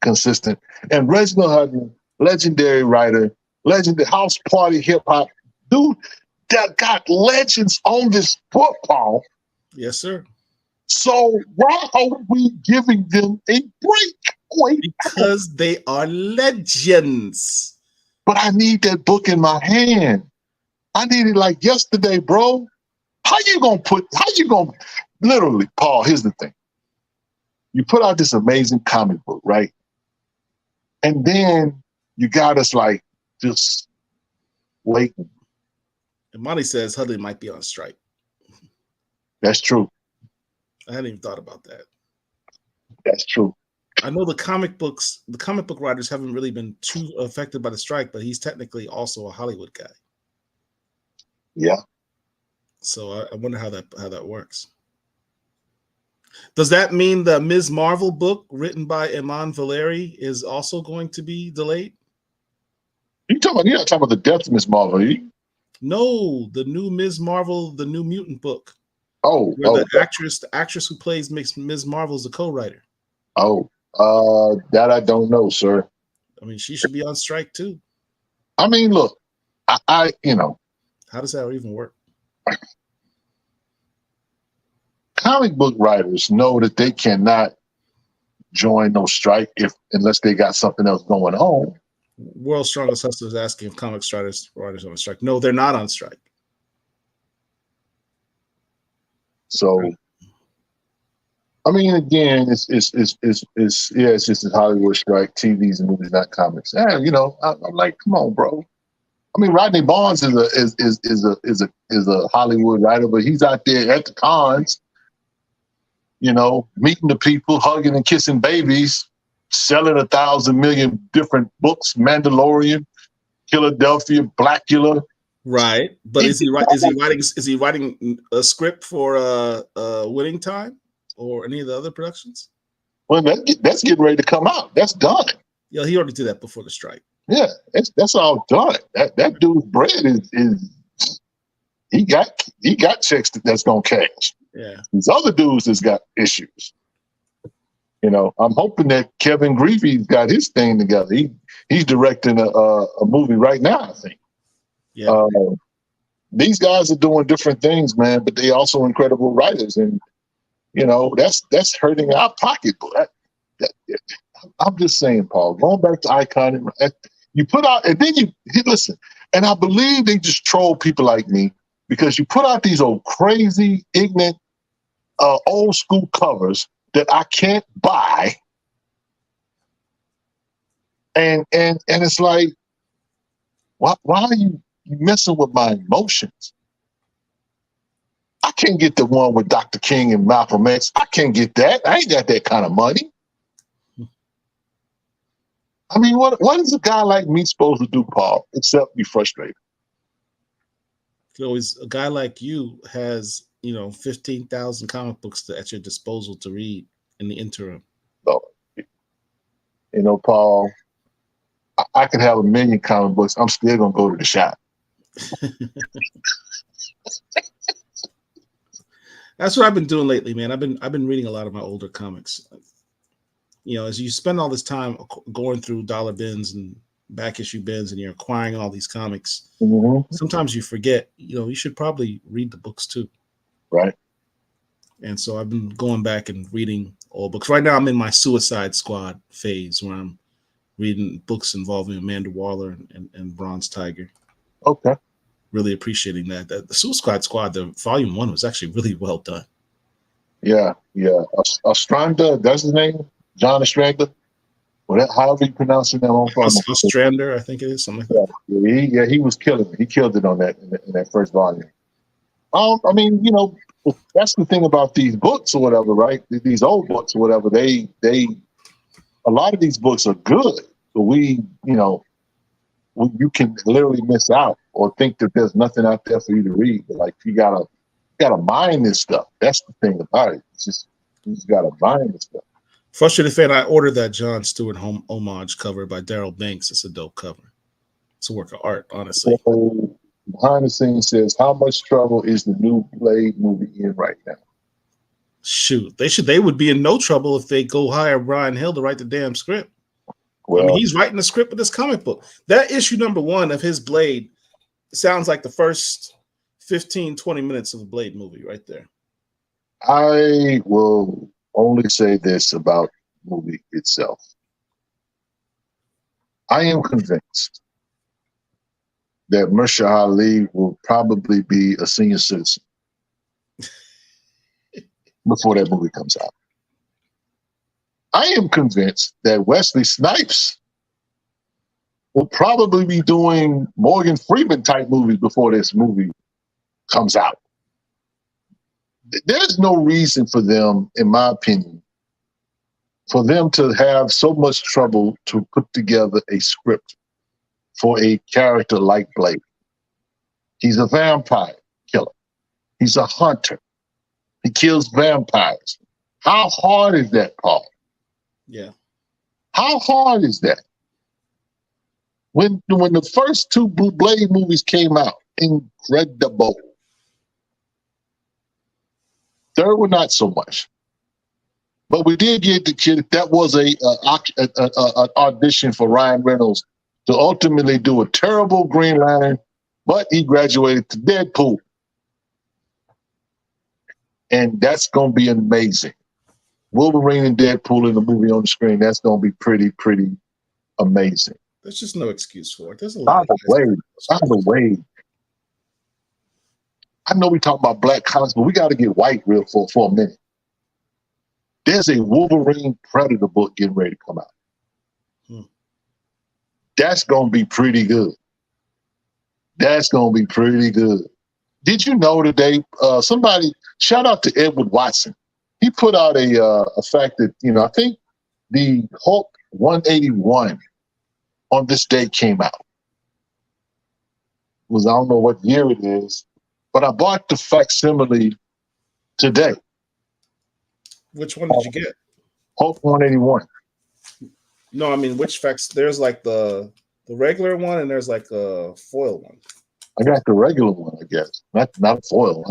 Speaker 1: consistent. And Reginald Hudlin, legendary writer, legendary house party hip hop dude that got legends on this football.
Speaker 2: Yes, sir.
Speaker 1: So why are we giving them a break?
Speaker 2: Because they are legends.
Speaker 1: But I need that book in my hand. I need it like yesterday, bro. Literally, Paul, here's the thing. You put out this amazing comic book, right? And then you got us like just waiting.
Speaker 2: And Monty says Hudlin might be on strike.
Speaker 1: That's true.
Speaker 2: I hadn't even thought about that.
Speaker 1: That's true.
Speaker 2: I know the comic book writers haven't really been too affected by the strike, but he's technically also a Hollywood guy.
Speaker 1: Yeah.
Speaker 2: So I wonder how that works. Does that mean the Ms. Marvel book written by Iman Valery is also going to be delayed?
Speaker 1: You're not talking about the death of Ms. Marvel, are you?
Speaker 2: No, the new Ms. Marvel, the New Mutant book.
Speaker 1: The
Speaker 2: actress who plays Ms. Marvel is the co-writer.
Speaker 1: That I don't know, sir.
Speaker 2: I mean, she should be on strike too.
Speaker 1: I mean, look, I
Speaker 2: how does that even work?
Speaker 1: Comic book writers know that they cannot join no strike unless they got something else going on.
Speaker 2: World's Strongest Hustlers asking if comics writers are on strike. No, they're not on strike.
Speaker 1: So, I mean, again, it's just a Hollywood strike, TVs and movies, not comics. And I'm like, come on, bro. I mean, Rodney Barnes is a Hollywood writer, but he's out there at the cons, meeting the people, hugging and kissing babies, selling 1,000 million different books, Mandalorian, Philadelphia, Blackula.
Speaker 2: Right, but is he writing a script for Winning Time or any of the other productions?
Speaker 1: Well, that's getting ready to come out. That's done.
Speaker 2: Yeah, he already did that before the strike.
Speaker 1: Yeah, that's all done. That dude's bread is he got checks that's gonna cash.
Speaker 2: Yeah,
Speaker 1: these other dudes has got issues. I'm hoping that Kevin Greavy's got his thing together. He's directing a movie right now, I think.
Speaker 2: Yeah.
Speaker 1: These guys are doing different things, man, but they also incredible writers. And That's hurting our pocketbook. I'm just saying, Paul. Going back to Icon, you put out, and then you listen. And I believe they just troll people like me because you put out these old crazy, ignorant, old school covers that I can't buy, and it's like, why are you messing with my emotions? I can't get the one with Dr. King and Malcolm X. I can't get that. I ain't got that kind of money. I mean, what is a guy like me supposed to do, Paul, except be frustrated?
Speaker 2: Always a guy like you has 15,000 comic books at your disposal to read in the interim.
Speaker 1: So, Paul, I could have 1 million comic books. I'm still gonna go to the shop.
Speaker 2: That's what I've been doing lately, man. I've been reading a lot of my older comics. As you spend all this time going through dollar bins and back issue bins and you're acquiring all these comics, sometimes you forget, you should probably read the books too.
Speaker 1: Right. And
Speaker 2: so I've been going back and reading old books. Right now I'm in my Suicide Squad phase where I'm reading books involving Amanda Waller and Bronze Tiger.
Speaker 1: Okay.
Speaker 2: Really appreciating that. The Suicide Squad, the volume 1 was actually really well done.
Speaker 1: Yeah. Ostrander, that's his name? John Ostrander? However you pronounce it now.
Speaker 2: Ostrander, I think it is, something like
Speaker 1: that. He was killing it. He killed it on that in that first volume. I mean, that's the thing about these books or whatever, right? These old books or whatever, they a lot of these books are good, but you can literally miss out or think that there's nothing out there for you to read. But like you gotta mine this stuff. That's the thing about it. It's just you just gotta mine this stuff.
Speaker 2: Frustrated fan, I ordered that Jon Stewart homage cover by Daryl Banks. It's a dope cover. It's a work of art, honestly.
Speaker 1: So, behind the scenes says, how much trouble is the new Blade movie in right now?
Speaker 2: Shoot, they would be in no trouble if they go hire Brian Hill to write the damn script. Well, I mean, he's writing the script of this comic book. That issue number 1 of his Blade sounds like the first 15, 20 minutes of a Blade movie right there.
Speaker 1: I will only say this about the movie itself. I am convinced that Mahershala Ali will probably be a senior citizen before that movie comes out. I am convinced that Wesley Snipes will probably be doing Morgan Freeman type movies before this movie comes out. There's no reason for them, in my opinion, for them to have so much trouble to put together a script for a character like Blade. He's a vampire killer. He's a hunter. He kills vampires. How hard is that, Paul?
Speaker 2: Yeah.
Speaker 1: How hard is that? When the first 2 Blade movies came out, incredible. Third one, not so much. But we did get the kid. That was an audition for Ryan Reynolds to ultimately do a terrible Green Lantern, but he graduated to Deadpool. And that's going to be amazing. Wolverine and Deadpool in the movie on the screen, that's going to be pretty amazing.
Speaker 2: There's just no excuse for it. There's a lot
Speaker 1: By the way, I know we talk about black comics, but we got to get white real for a minute. There's a Wolverine Predator book getting ready to come out. That's going to be pretty good. That's going to be pretty good. Did you know today, somebody, shout out to Edward Watson. He put out a fact that, I think the Hulk 181 on this day came out. I don't know what year it is, but I bought the facsimile today.
Speaker 2: Which one did you get?
Speaker 1: Hulk 181.
Speaker 2: No, I mean, which facts? There's like the regular one and there's like a foil one.
Speaker 1: I got the regular one, I guess. Not a foil.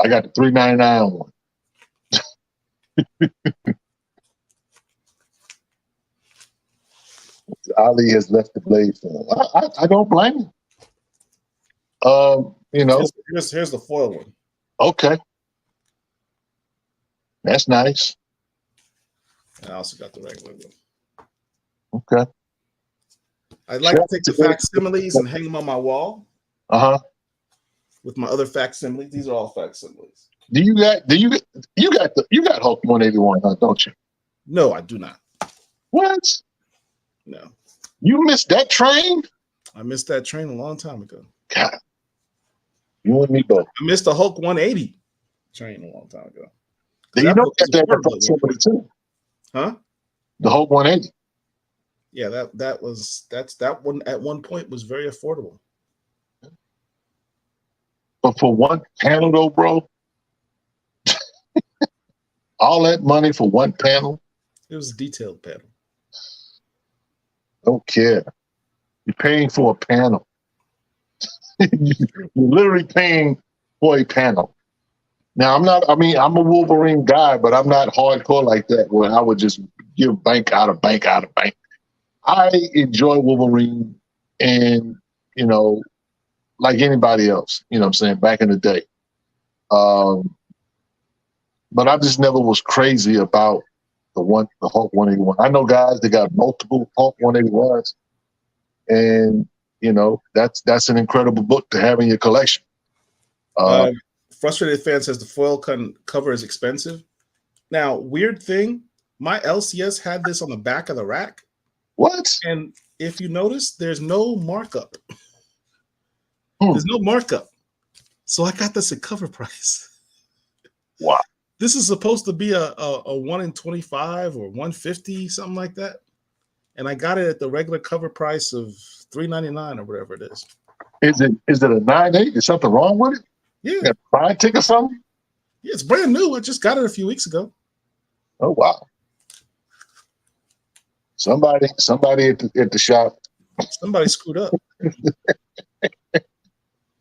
Speaker 1: I got the $3.99 one. Ali has left the Blade film. I don't blame him.
Speaker 2: Here's the foil one.
Speaker 1: Okay. That's nice.
Speaker 2: And I also got the regular one.
Speaker 1: Okay.
Speaker 2: I'd like to take the facsimiles and hang them on my wall
Speaker 1: Uh-huh.
Speaker 2: with my other facsimiles. These are all facsimiles.
Speaker 1: You got Hulk 181, huh, don't you?
Speaker 2: No, I do not.
Speaker 1: What?
Speaker 2: No.
Speaker 1: You missed that train?
Speaker 2: I missed that train a long time ago.
Speaker 1: God. You and me both.
Speaker 2: I missed the Hulk 180 train a long time ago.
Speaker 1: Do you know
Speaker 2: book was
Speaker 1: that
Speaker 2: affordable at one
Speaker 1: facsimile
Speaker 2: point.
Speaker 1: too?
Speaker 2: Huh?
Speaker 1: The Hulk 180.
Speaker 2: Yeah, that one at one point was very affordable.
Speaker 1: But for one panel though, bro, all that money for one panel?
Speaker 2: It was a detailed panel.
Speaker 1: Don't care. You're paying for a panel. You're literally paying for a panel. Now, I'm a Wolverine guy, but I'm not hardcore like that where I would just give bank out of bank out of bank. I enjoy Wolverine and, like anybody else, you know what I'm saying, back in the day. But I just never was crazy about the Hulk 181. I know guys that got multiple Hulk 181s, and that's an incredible book to have in your collection.
Speaker 2: Frustrated Fan says the foil cover is expensive. Now, weird thing, my LCS had this on the back of the rack.
Speaker 1: What?
Speaker 2: And if you notice, there's no markup. There's no markup. So I got this at cover price.
Speaker 1: Wow.
Speaker 2: This is supposed to be a 1 in 25 or 150, something like that. And I got it at the regular cover price of $3.99 or whatever it is.
Speaker 1: Is it a 9.8? Is something wrong with it?
Speaker 2: Yeah.
Speaker 1: Fine tick or something?
Speaker 2: Yeah, it's brand new. I just got it a few weeks ago.
Speaker 1: Oh wow. Somebody at the shop.
Speaker 2: Somebody screwed up.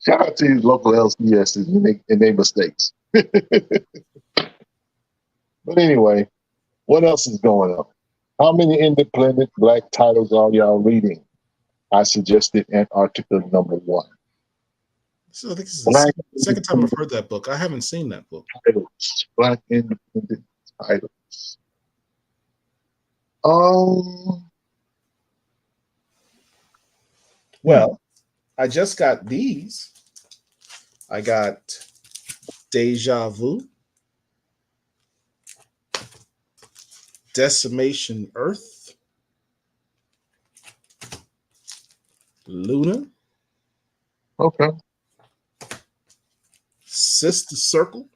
Speaker 1: Shout out to these local LCSs and their mistakes. But anyway, what else is going on? How many independent Black titles are y'all reading? I suggested Antarctica #1.
Speaker 2: So I think this is the second time I've heard that book. I haven't seen that book.
Speaker 1: Titles. Black independent titles.
Speaker 2: Well, I just got these. I got Deja Vu, Decimation Earth, Luna.
Speaker 1: Okay.
Speaker 2: Sister Circle.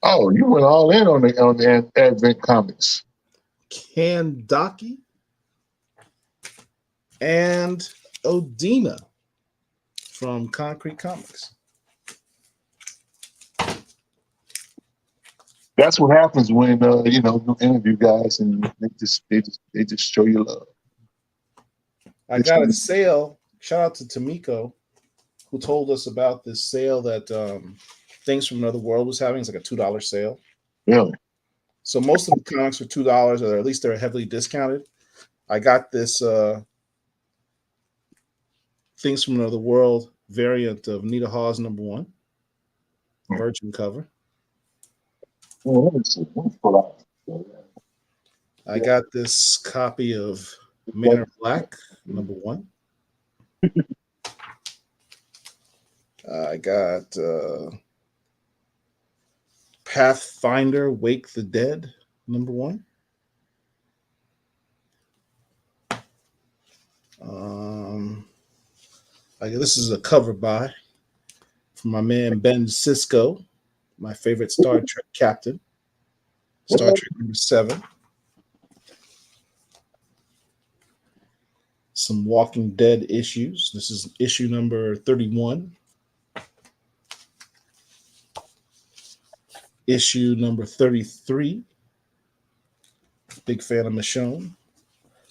Speaker 1: Oh, you went all in on the Advent comics.
Speaker 2: Kandaki and Odina from Concrete Comics.
Speaker 1: That's what happens when you interview guys and they just show you love.
Speaker 2: I got a sale. Shout out to Tamiko, who told us about this sale that Things from Another World was having. It's like a $2 sale.
Speaker 1: Really?
Speaker 2: So most of the comics are $2, or at least they're heavily discounted. I got this Things from Another World variant of Nita Hawes #1, Virgin cover.
Speaker 1: Well, let me see. Let me pull out.
Speaker 2: I got this copy of Man of Black #1. I got Pathfinder Wake the Dead #1. This is a cover by from my man Ben Sisko, my favorite Star Trek captain. Star Trek #7. Some Walking Dead issues. This is issue number 31. Issue number 33. Big fan of Michonne.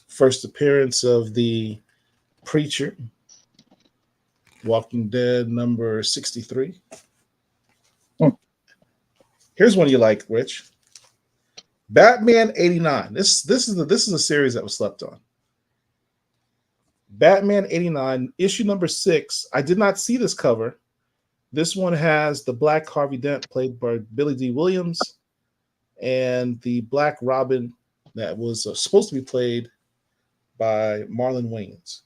Speaker 2: First appearance of the Preacher. Walking Dead number 63. Here's one you like, Rich. Batman 89. This is a series that was slept on. Batman 89, issue number 6. I did not see this cover. This one has the Black Harvey Dent, played by Billy D. Williams, and the Black Robin that was supposed to be played by Marlon Wayans.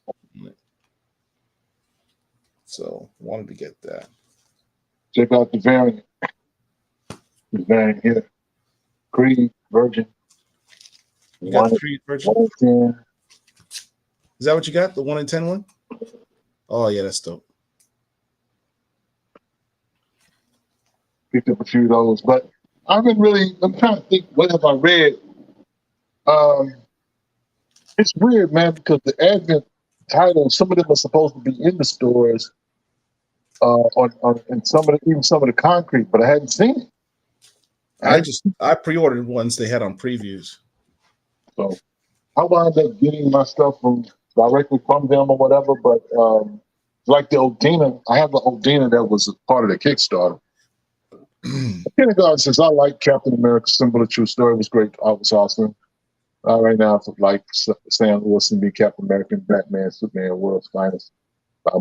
Speaker 2: So wanted to get that.
Speaker 1: Check out the variant. The variant here. Creed Virgin.
Speaker 2: You got the Creed version?
Speaker 1: 1 in 10.
Speaker 2: Is that what you got? The 1 in 10 one? Oh yeah, that's dope.
Speaker 1: Picked up a few of those, but I'm trying to think, what have I read? It's weird, man, because the Advent titles, some of them are supposed to be in the stores, and even some of the concrete, but I hadn't seen it.
Speaker 2: I pre-ordered ones they had on previews.
Speaker 1: So I wound up getting my stuff directly from them or whatever, but like the Odina, I have the Odina that was a part of the Kickstarter. Kindergarten says, I like Captain America, Symbol of True Story. It was great. It was awesome. Right now, I like Sam Wilson, be Captain America, Batman, Superman, World's Finest.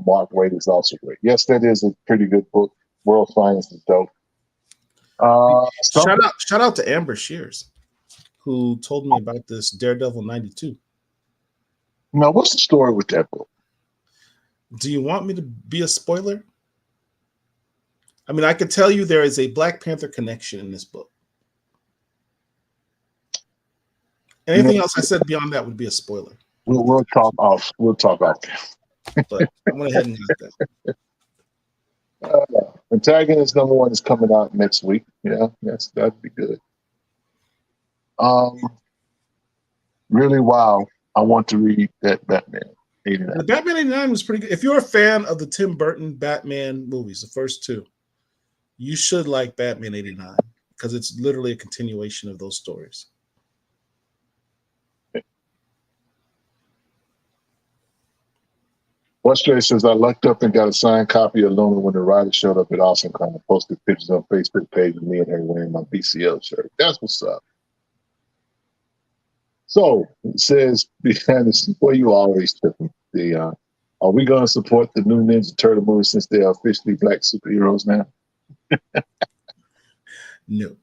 Speaker 1: Mark Waid is also great. Yes, that is a pretty good book. World's Finest is dope.
Speaker 2: Shout out to Amber Shears, who told me about this Daredevil 92.
Speaker 1: Now, what's the story with that book?
Speaker 2: Do you want me to be a spoiler? I mean, I could tell you there is a Black Panther connection in this book. Anything else I said beyond that would be a spoiler.
Speaker 1: We'll talk off. We'll talk off.
Speaker 2: But I went ahead and got
Speaker 1: that. Antagonist #1 is coming out next week. Yeah, that'd be good. Really, wow. I want to read that Batman 89.
Speaker 2: The Batman 89 was pretty good. If you're a fan of the Tim Burton Batman movies, the first two, you should like Batman 89 because it's literally a continuation of those stories.
Speaker 1: Westray says, I lucked up and got a signed copy of Luna when the writer showed up at Awesome Con and posted pictures on Facebook page of me and her wearing my BCL shirt. That's what's up. So it says, behind the scene, boy, you always tripping. Are we going to support the new Ninja Turtle movie since they are officially Black superheroes now?
Speaker 2: No.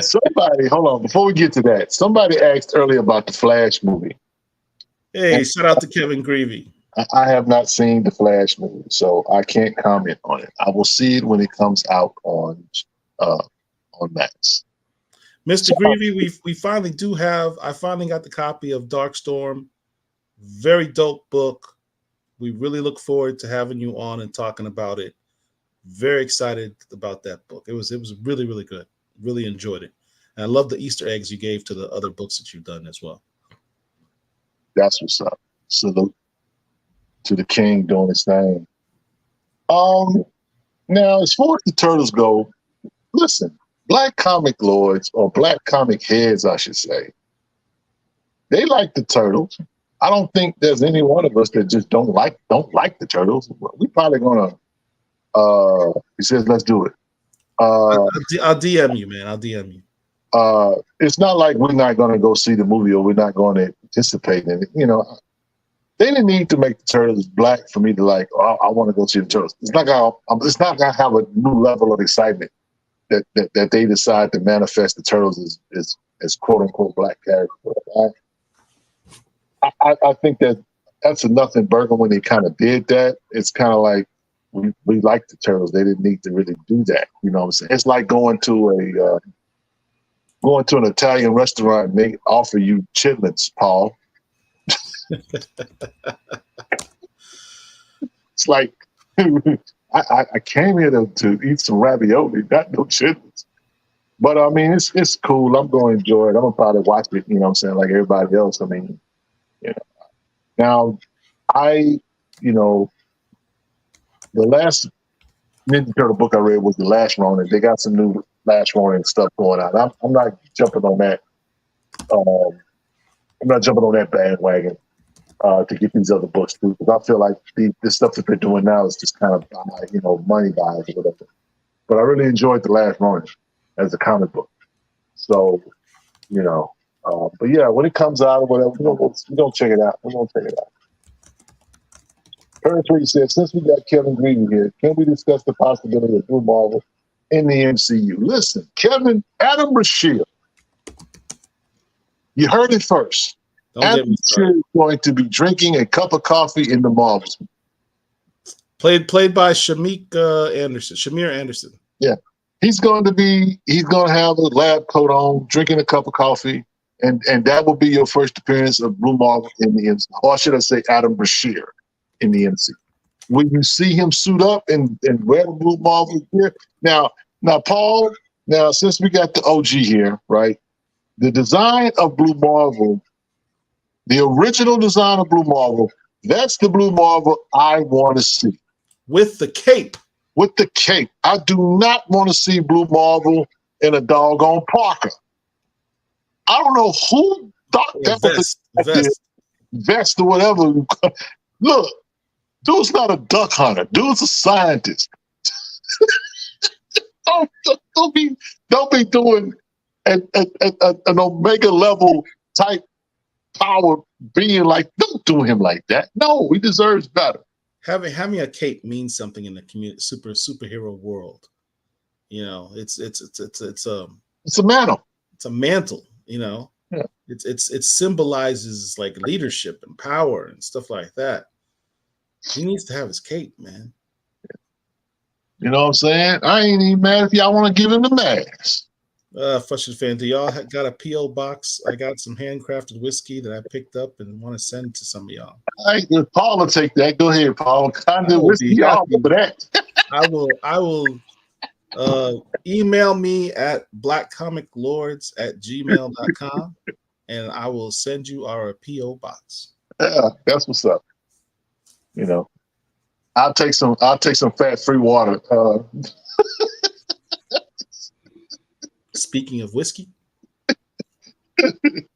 Speaker 1: Somebody, hold on, before we get to that, somebody asked earlier about the Flash movie.
Speaker 2: Hey, shout out to Kevin Greavy.
Speaker 1: I have not seen the Flash movie, so I can't comment on it. I will see it when it comes out on Max.
Speaker 2: Mr. Greavy, we finally do have. I finally got the copy of Darkstorm. Very dope book. We really look forward to having you on and talking about it. Very excited about that book. It was really, really good. Really enjoyed it. And I love the Easter eggs you gave to the other books that you've done as well.
Speaker 1: That's what's up. Salute to the king doing his thing. Now, as far as the Turtles go, listen, Black comic lords, or Black comic heads, I should say, they like the Turtles. I don't think there's any one of us that just don't like the Turtles. We probably gonna. He says, let's do it.
Speaker 2: I'll DM you, man. I'll DM you.
Speaker 1: It's not like we're not going to go see the movie or we're not going to participate in it. You know, they didn't need to make the Turtles black for me to like, oh, I want to go see the Turtles. It's not going to have a new level of excitement that they decide to manifest the Turtles as quote unquote black characters. I think that's enough in Bergen when they kind of did that. It's kind of like we like the Turtles. They didn't need to really do that. You know what I'm saying? It's like going to an Italian restaurant and they offer you chitlins, Paul. It's like I came here to eat some ravioli, not no chitlins. But I mean, it's cool. I'm going to enjoy it. I'm gonna probably watch it. You know what I'm saying? Like everybody else. I mean, you know. Now, the last Ninja Turtle book I read was The Last Ronin. They got some new Last Ronin stuff going on. I'm not jumping on that. I'm not jumping on that bandwagon to get these other books too, because I feel like the stuff that they're doing now is just kind of money buys or whatever. But I really enjoyed The Last Ronin as a comic book. So, but yeah, when it comes out or whatever, we're gonna check it out. We're gonna check it out. Perry said, since we got Kevin Green here, can we discuss the possibility of Blue Marvel in the MCU. Listen, Adam Brashear, you heard it first.
Speaker 2: Don't
Speaker 1: Adam
Speaker 2: get me
Speaker 1: Brashear
Speaker 2: started.
Speaker 1: is going to be drinking a cup of coffee in the Marvels.
Speaker 2: Played by Shamir Anderson.
Speaker 1: Yeah. He's going to have a lab coat on, drinking a cup of coffee, and that will be your first appearance of Blue Marvel in the MCU. Or should I say Adam Brashear in the MCU. When you see him suit up and wear the Blue Marvel gear. Now, Paul, since we got the OG here, right? The design of Blue Marvel, the original design of Blue Marvel, that's the Blue Marvel I want to see.
Speaker 2: With the cape.
Speaker 1: With the cape. I do not want to see Blue Marvel in a doggone Parker. I don't know who thought that was a vest or whatever. Look, dude's not a duck hunter. Dude's a scientist. don't be doing an Omega level type power being like, don't do him like that. No, he deserves better.
Speaker 2: Having a cape means something in the superhero world. You know, it's a
Speaker 1: mantle.
Speaker 2: It's a mantle. You know,
Speaker 1: yeah.
Speaker 2: It symbolizes like leadership and power and stuff like that. He needs to have his cape, man.
Speaker 1: You know what I'm saying? I ain't even mad if y'all want to give him the mask.
Speaker 2: Frustrated fan, do y'all got a P.O. box? I got some handcrafted whiskey that I picked up and want to send to some of y'all.
Speaker 1: Paul will take that. Go ahead, Paul. Whiskey off of that.
Speaker 2: I will email me at blackcomiclords@gmail.com and I will send you our P.O. box.
Speaker 1: Yeah, that's what's up. You know, I'll take some fat-free water.
Speaker 2: Speaking of whiskey,
Speaker 1: please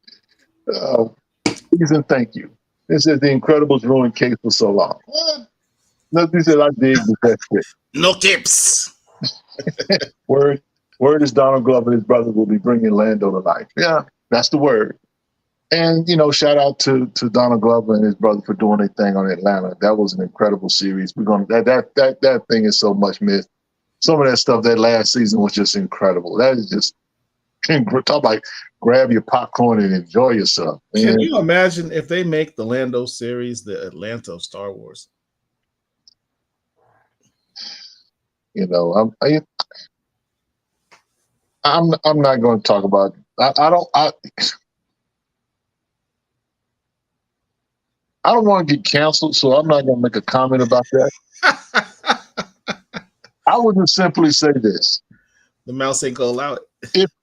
Speaker 1: and thank you. This is the Incredibles ruined case for so long. Nothing said I dig the shit.
Speaker 2: No capes.
Speaker 1: Word is Donald Glover and his brother will be bringing Lando to life. Yeah, that's the word. And, you know, shout out to Donald Glover and his brother for doing their thing on Atlanta. That was an incredible series. That thing is so much myth. Some of that stuff that last season was just incredible. That is just talk about grab your popcorn and enjoy yourself. Man.
Speaker 2: Can you imagine if they make the Lando series the Atlanta of Star Wars?
Speaker 1: You know, I'm not going to talk about. I don't want to get canceled, so I'm not going to make a comment about that. I would just simply say this:
Speaker 2: the mouse ain't gonna allow it.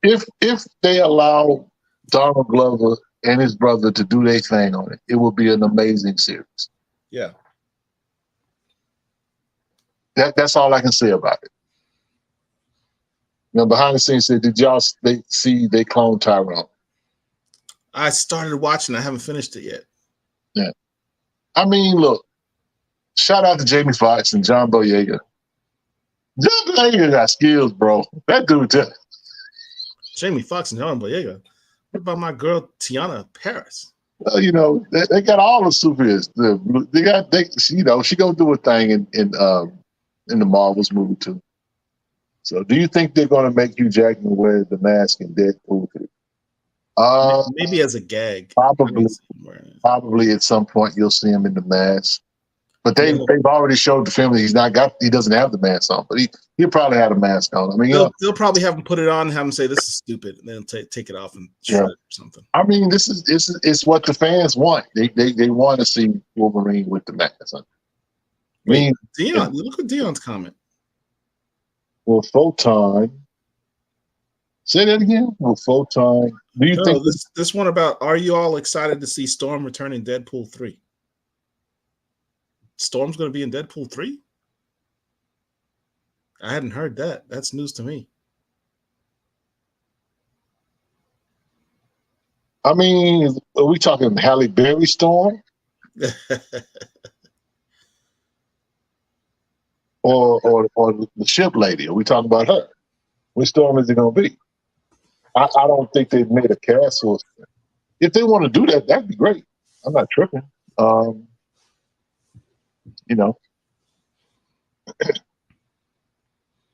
Speaker 1: If they allow Donald Glover and his brother to do their thing on it, it will be an amazing series.
Speaker 2: Yeah,
Speaker 1: that's all I can say about it. Now, behind the scenes, did y'all see they clone Tyrone?
Speaker 2: I started watching. I haven't finished it yet.
Speaker 1: Yeah, I mean, look. Shout out to Jamie Foxx and John Boyega. John Boyega got skills, bro. That dude too.
Speaker 2: Jamie Foxx and John Boyega. What about my girl Tiana Paris?
Speaker 1: Well, you know, they got all the superheroes. She gonna do a thing in the Marvels movie too. So, do you think they're gonna make Hugh Jackman wear the mask in Deadpool 3?
Speaker 2: Maybe as a gag.
Speaker 1: Probably at some point you'll see him in the mask. But they've already showed the film that he doesn't have the mask on, but he'll probably have a mask on. I mean,
Speaker 2: they'll probably have him put it on and have him say this is stupid, and then take it off and shred it or something.
Speaker 1: I mean, it's what the fans want. They want to see Wolverine with the mask on.
Speaker 2: Dion, look at Dion's comment.
Speaker 1: Well, Photon. Say that again. Well, Photon. Do you think
Speaker 2: this one about? Are you all excited to see Storm return in Deadpool 3? Storm's going to be in Deadpool 3? I hadn't heard that. That's news to me.
Speaker 1: I mean, are we talking Halle Berry Storm? or the ship lady? Are we talking about her? Which Storm is it going to be? I don't think they've made a cast for us. If they want to do that, that'd be great. I'm not tripping. You know.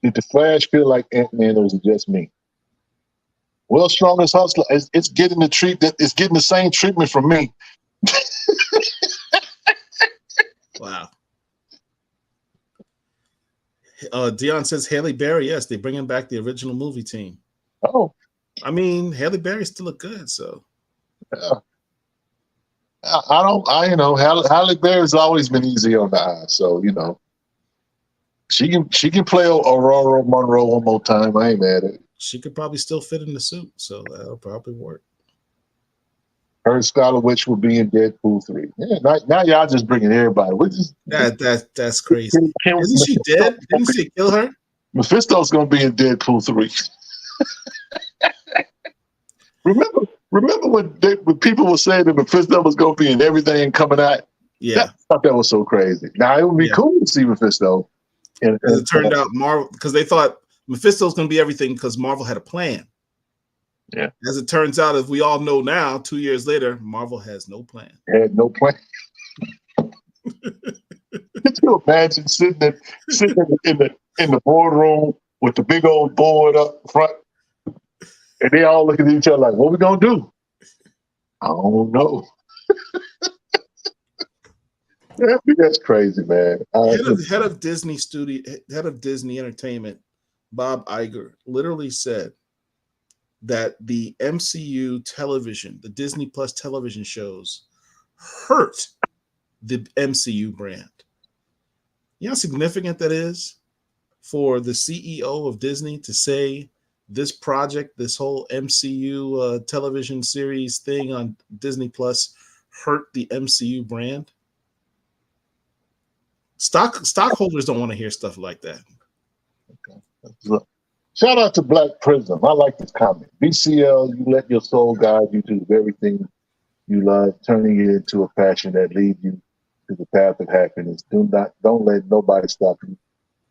Speaker 1: Did the Flash feel like Ant-Man, or was it just me? Well, Strongest Hustler, it's getting the it's getting the same treatment from me.
Speaker 2: Wow. Dion says Halle Berry. Yes, they're bringing back the original movie team.
Speaker 1: Oh,
Speaker 2: I mean, Halle Berry still look good, so.
Speaker 1: yeah. Halle Berry's always been easy on the eye, so she can play Aurora Monroe one more time. I ain't mad at it.
Speaker 2: She could probably still fit in the suit, so that'll probably work.
Speaker 1: Her Scarlet Witch will be in Deadpool 3. Yeah, now y'all just bringing everybody.
Speaker 2: That's crazy. Isn't she dead? Didn't she kill her?
Speaker 1: Mephisto's gonna be in Deadpool 3. Remember when people were saying that Mephisto was gonna be in everything coming out?
Speaker 2: Yeah,
Speaker 1: I thought that was so crazy. Now it would be cool to see Mephisto.
Speaker 2: And it turned out Marvel, because they thought Mephisto's gonna be everything because Marvel had a plan.
Speaker 1: Yeah.
Speaker 2: As it turns out, as we all know now, 2 years later, Marvel has no plan.
Speaker 1: Had no plan. Could you imagine sitting in the boardroom with the big old board up front, and they all look at each other like, "What we gonna do?" I don't know. That's crazy, man.
Speaker 2: Head of Disney Entertainment, Bob Iger, literally said that the MCU television, the Disney Plus television shows, hurt the MCU brand. You know how significant that is for the CEO of Disney to say this project, this whole MCU television series thing on Disney Plus hurt the MCU brand? Stockholders don't want to hear stuff like that.
Speaker 1: Okay. Shout out to Black Prism. I like this comment. BCL, you let your soul guide you to the very thing you love, turning it into a passion that leads you to the path of happiness. Don't let nobody stop you.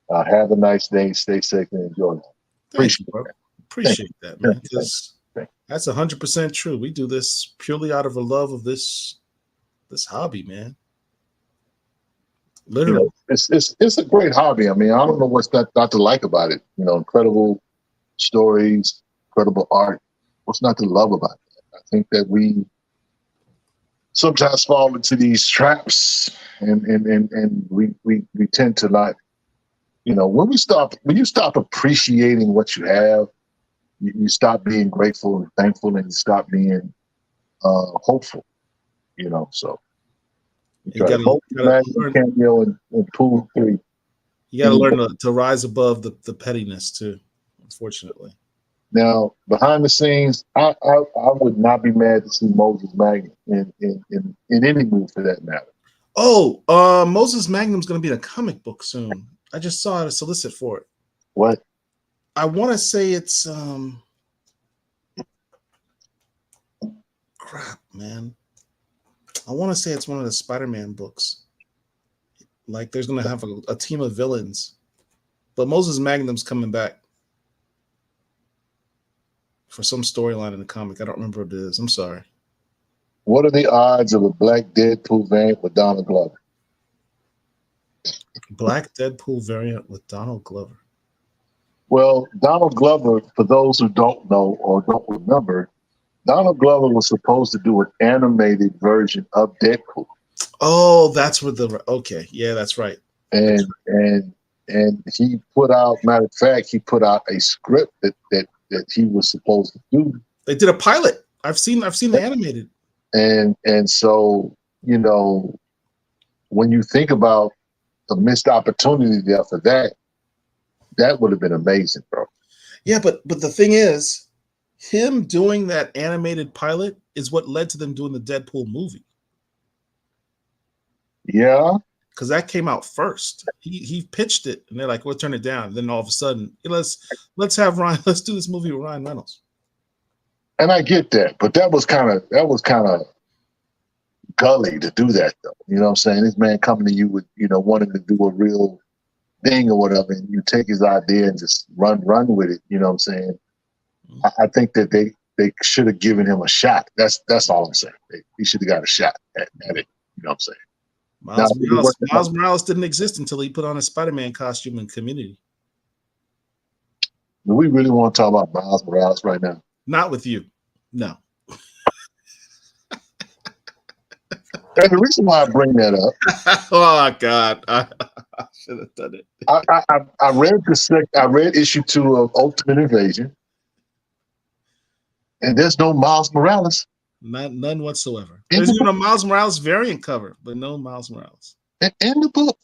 Speaker 1: Have a nice day. Stay safe and enjoy it.
Speaker 2: Appreciate that, man. Because that's 100% true. We do this purely out of a love of this hobby, man. Literally,
Speaker 1: it's a great hobby. I mean, I don't know what's not to like about it. Incredible stories, incredible art. What's not to love about it? I think that we sometimes fall into these traps, and we tend to not. When you stop appreciating what you have, you stop being grateful and thankful, and you stop being hopeful. So. You got to learn in Pool 3.
Speaker 2: You got to learn to rise above the pettiness too. Unfortunately.
Speaker 1: Now, behind the scenes, I would not be mad to see Moses Magnum in any movie for that matter.
Speaker 2: Oh, Moses Magnum's going to be in a comic book soon. I just saw a solicit for it.
Speaker 1: What?
Speaker 2: I want to say it's crap, man. I want to say it's one of the Spider-Man books. Like there's going to have a team of villains, but Moses Magnum's coming back for some storyline in the comic. I don't remember what it is. I'm sorry.
Speaker 1: What are the odds of a black Deadpool variant with Donald Glover?
Speaker 2: Black Deadpool variant with Donald Glover.
Speaker 1: Well, Donald Glover, for those who don't know or don't remember, Donald Glover was supposed to do an animated version of Deadpool.
Speaker 2: Oh, that's what okay. Yeah, that's right.
Speaker 1: And he put out, matter of fact, he put out a script that he was supposed to do.
Speaker 2: They did a pilot. I've seen the animated.
Speaker 1: And so, when you think about the missed opportunity there for that would have been amazing, bro.
Speaker 2: Yeah, but the thing is, him doing that animated pilot is what led to them doing the Deadpool movie.
Speaker 1: Yeah,
Speaker 2: because that came out first. He pitched it, and they're like, "We'll turn it down." And then all of a sudden, let's have Ryan. Let's do this movie with Ryan Reynolds.
Speaker 1: And I get that, but that was kind of gully to do that, though. You know what I'm saying? This man coming to you with wanting to do a real thing or whatever, and you take his idea and just run with it. You know what I'm saying? I think that they should have given him a shot. That's all I'm saying. He should have got a shot at it. You know what I'm saying?
Speaker 2: Miles Morales didn't exist until he put on a Spider-Man costume in Community.
Speaker 1: Do we really want to talk about Miles Morales right now?
Speaker 2: Not with you. No.
Speaker 1: And the reason why I bring that up,
Speaker 2: Oh God, I should have done it.
Speaker 1: I read issue 2 of Ultimate Invasion, and there's no Miles Morales.
Speaker 2: None whatsoever. There's even a Miles Morales variant cover, but no Miles Morales.
Speaker 1: In the book,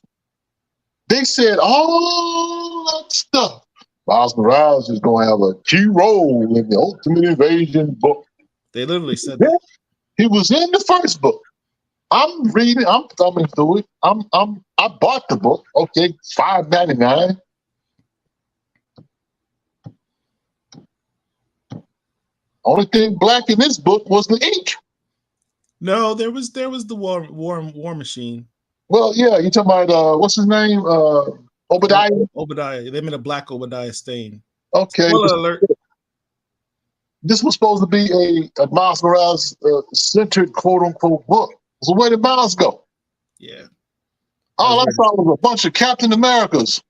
Speaker 1: they said all that stuff. Miles Morales is going to have a key role in the Ultimate Invasion book.
Speaker 2: They literally said that.
Speaker 1: He was in the first book. I'm reading. I'm thumbing through it. I bought the book. Okay, $5.99. Only thing black in this book was the ink.
Speaker 2: No, there was the war machine.
Speaker 1: Well, yeah, you talking about what's his name? Obadiah.
Speaker 2: Obadiah. They made a black Obadiah stain.
Speaker 1: Okay.
Speaker 2: Spoiler alert.
Speaker 1: This was supposed to be a Miles Morales centered quote unquote book. So where did Miles go?
Speaker 2: Yeah.
Speaker 1: All I saw was a bunch of Captain Americas.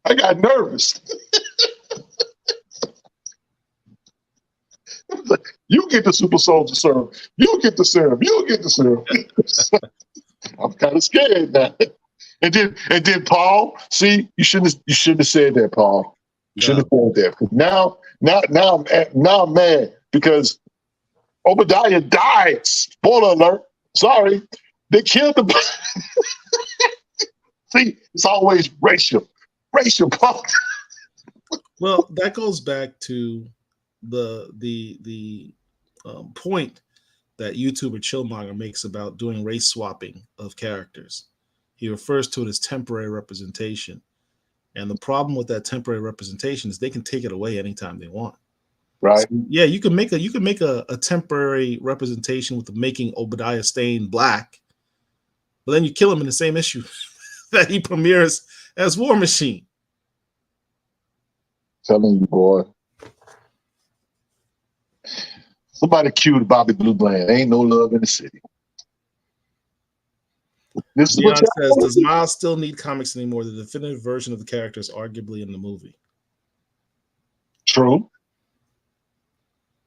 Speaker 1: I got nervous. You get the super soldier serum. You get the serum. You get the serum. I'm kind of scared now. And then Paul, see, you shouldn't have said that, Paul. You shouldn't have said that. Now I'm mad because Obadiah died. Spoiler alert. Sorry. They killed the See, it's always racial politics.
Speaker 2: Well, that goes back to the point that YouTuber Chillmonger makes about doing race swapping of characters. He refers to it as temporary representation. And the problem with that temporary representation is they can take it away anytime they want.
Speaker 1: Right.
Speaker 2: So, yeah, you can make a temporary representation with making Obadiah Stane black, but then you kill him in the same issue that he premieres as War Machine.
Speaker 1: Telling you, boy. Somebody cued Bobby Blue Bland. Ain't no love in the city. This is
Speaker 2: Dion says, does Miles still need comics anymore? The definitive version of the character is arguably in the movie.
Speaker 1: True.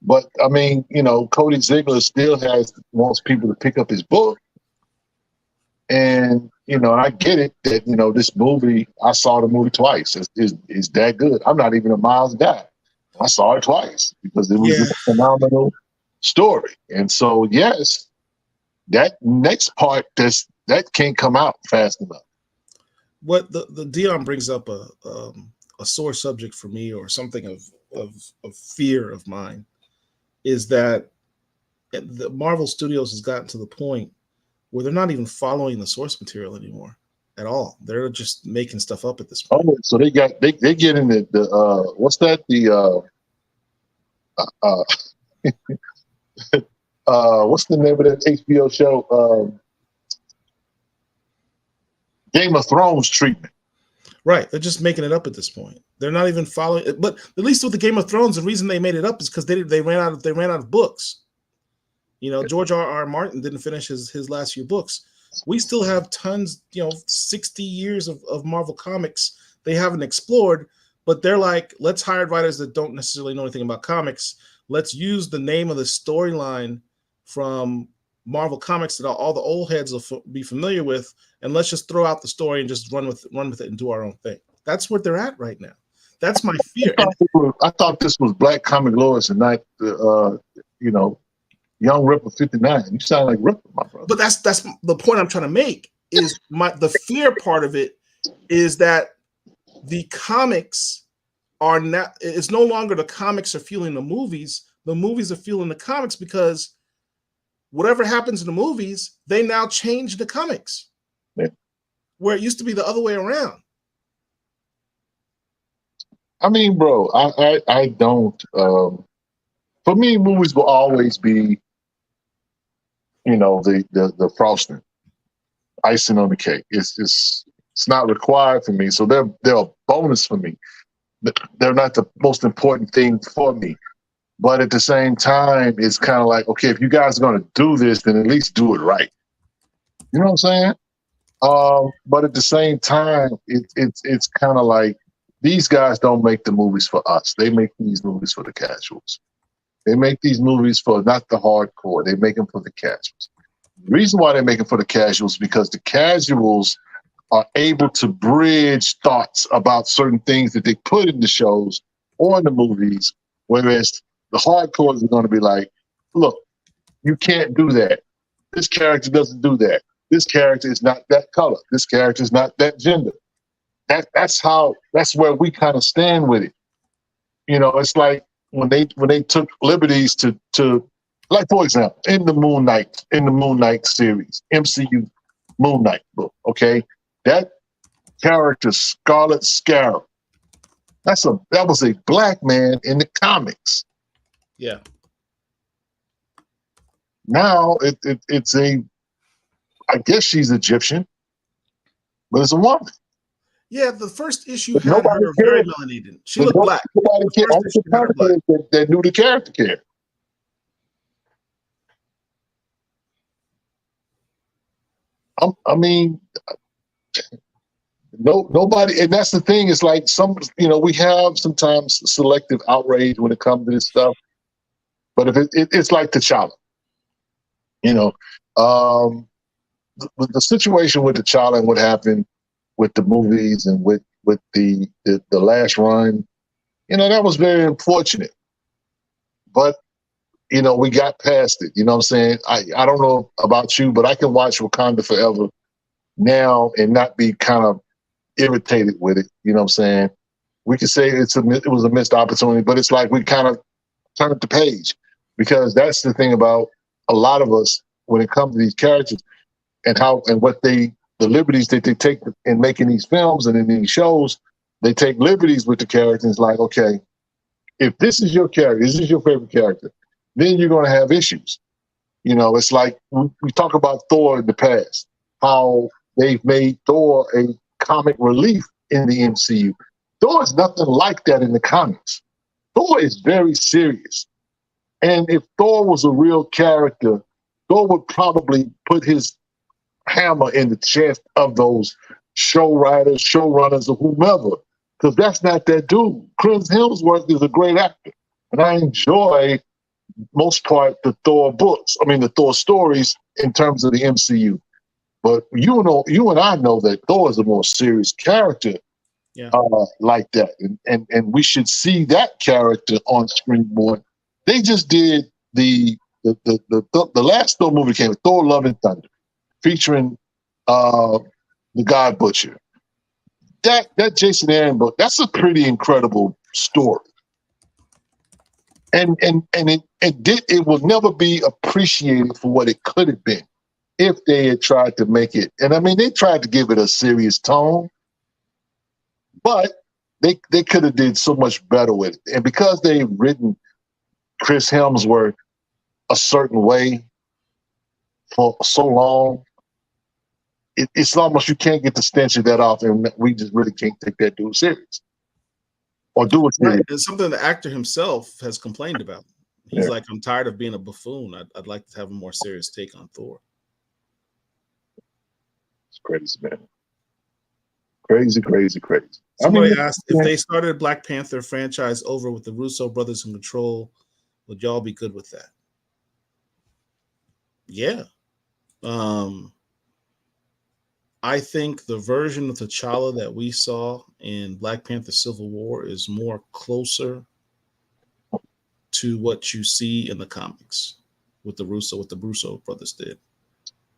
Speaker 1: But I mean, Cody Ziegler still wants people to pick up his book. And, I get it that, this movie, I saw the movie twice. It's that good. I'm not even a Miles guy. I saw it twice because it was a phenomenal story. And so, yes, that next part, that can't come out fast enough.
Speaker 2: What the Dion brings up a sore subject for me, or something of fear of mine, is that the Marvel Studios has gotten to the point where they're not even following the source material anymore at all. They're just making stuff up at this point.
Speaker 1: Oh, so they get in the what's that? What's the name of that HBO show? Game of Thrones treatment.
Speaker 2: Right. They're just making it up at this point. They're not even following it. But at least with the Game of Thrones, the reason they made it up is because they ran out of books. George R.R. Martin didn't finish his last few books. We still have tons, 60 years of Marvel comics they haven't explored, but they're like, let's hire writers that don't necessarily know anything about comics. Let's use the name of the storyline from Marvel Comics that all the old heads will be familiar with, and let's just throw out the story and just run with it and do our own thing. That's where they're at right now. That's my fear.
Speaker 1: I thought this was Black Comic Lords and not, Young Ripper 59. You sound like Ripper, my brother.
Speaker 2: But that's the point I'm trying to make. Is the fear part of it is that the comics are not. It's no longer the comics are fueling the movies. The movies are fueling the comics because whatever happens in the movies, they now change the comics.
Speaker 1: Yeah.
Speaker 2: Where it used to be the other way around.
Speaker 1: I mean, bro, I don't. For me, movies will always be, the frosting, icing on the cake. It's not required for me, so they're a bonus for me. They're not the most important thing for me. But at the same time, it's kind of like, okay, if you guys are going to do this, then at least do it right. You know what I'm saying? But at the same time, it's kind of like these guys don't make the movies for us. They make these movies for the casuals. They make these movies for not the hardcore. They make them for the casuals. The reason why they make them for the casuals is because the casuals are able to bridge thoughts about certain things that they put in the shows or in the movies, whereas the hardcores are going to be like, look, you can't do that. This character doesn't do that. This character is not that color. This character is not that gender. That's where we kind of stand with it. You know, it's like when they took liberties to like, for example, in the Moon Knight series, MCU Moon Knight book, okay? That character, Scarlet Scarab, that was a black man in the comics.
Speaker 2: Yeah.
Speaker 1: Now it's a, I guess she's Egyptian, but it's a woman.
Speaker 2: Yeah, the first issue
Speaker 1: But
Speaker 2: had
Speaker 1: nobody
Speaker 2: her very
Speaker 1: cared.
Speaker 2: melanated. She looked black.
Speaker 1: Nobody cared.
Speaker 2: The
Speaker 1: Only
Speaker 2: first issue
Speaker 1: the
Speaker 2: had her black.
Speaker 1: character that knew the character cared. I mean, nobody, and that's the thing. It's like we have sometimes selective outrage when it comes to this stuff. But if it's like T'Challa, the situation with T'Challa and what happened with the movies and with the last run, that was very unfortunate. But we got past it. You know what I'm saying? I don't know about you, but I can watch Wakanda Forever now and not be kind of irritated with it. You know what I'm saying? We could say it was a missed opportunity, but it's like we kind of turn the page, because that's the thing about a lot of us when it comes to these characters and the liberties that they take in making these films and in these shows. They take liberties with the characters. Like, okay, if this is your character, this is your favorite character, then you're going to have issues. It's like we talk about Thor in the past, how they've made Thor a comic relief in the MCU. Thor is nothing like that in the comics. Thor is very serious. And if Thor was a real character, Thor would probably put his hammer in the chest of those showrunners, or whomever, because that's not that dude. Chris Hemsworth is a great actor, and I enjoy most part the Thor books. I mean, the Thor stories in terms of the MCU. But you and I know that Thor is a more serious character, like that, and we should see that character on screen more. They just did the last Thor movie came, Thor: Love and Thunder, featuring the God Butcher. That Jason Aaron book, that's a pretty incredible story. And it will never be appreciated for what it could have been if they had tried to make it. And I mean, they tried to give it a serious tone, but they could have did so much better with it. And because they've written Chris Hemsworth a certain way for so long, it's almost, you can't get the stench of that off, and we just really can't take that dude serious or do it serious.
Speaker 2: Right. It's something the actor himself has complained about. He's like, I'm tired of being a buffoon. I'd like to have a more serious take on Thor.
Speaker 1: It's crazy, man. Crazy.
Speaker 2: Somebody asked if they started a Black Panther franchise over with the Russo brothers in control, would y'all be good with that? Yeah. I think the version of T'Challa that we saw in Black Panther Civil War is more closer to what you see in the comics with the Russo brothers did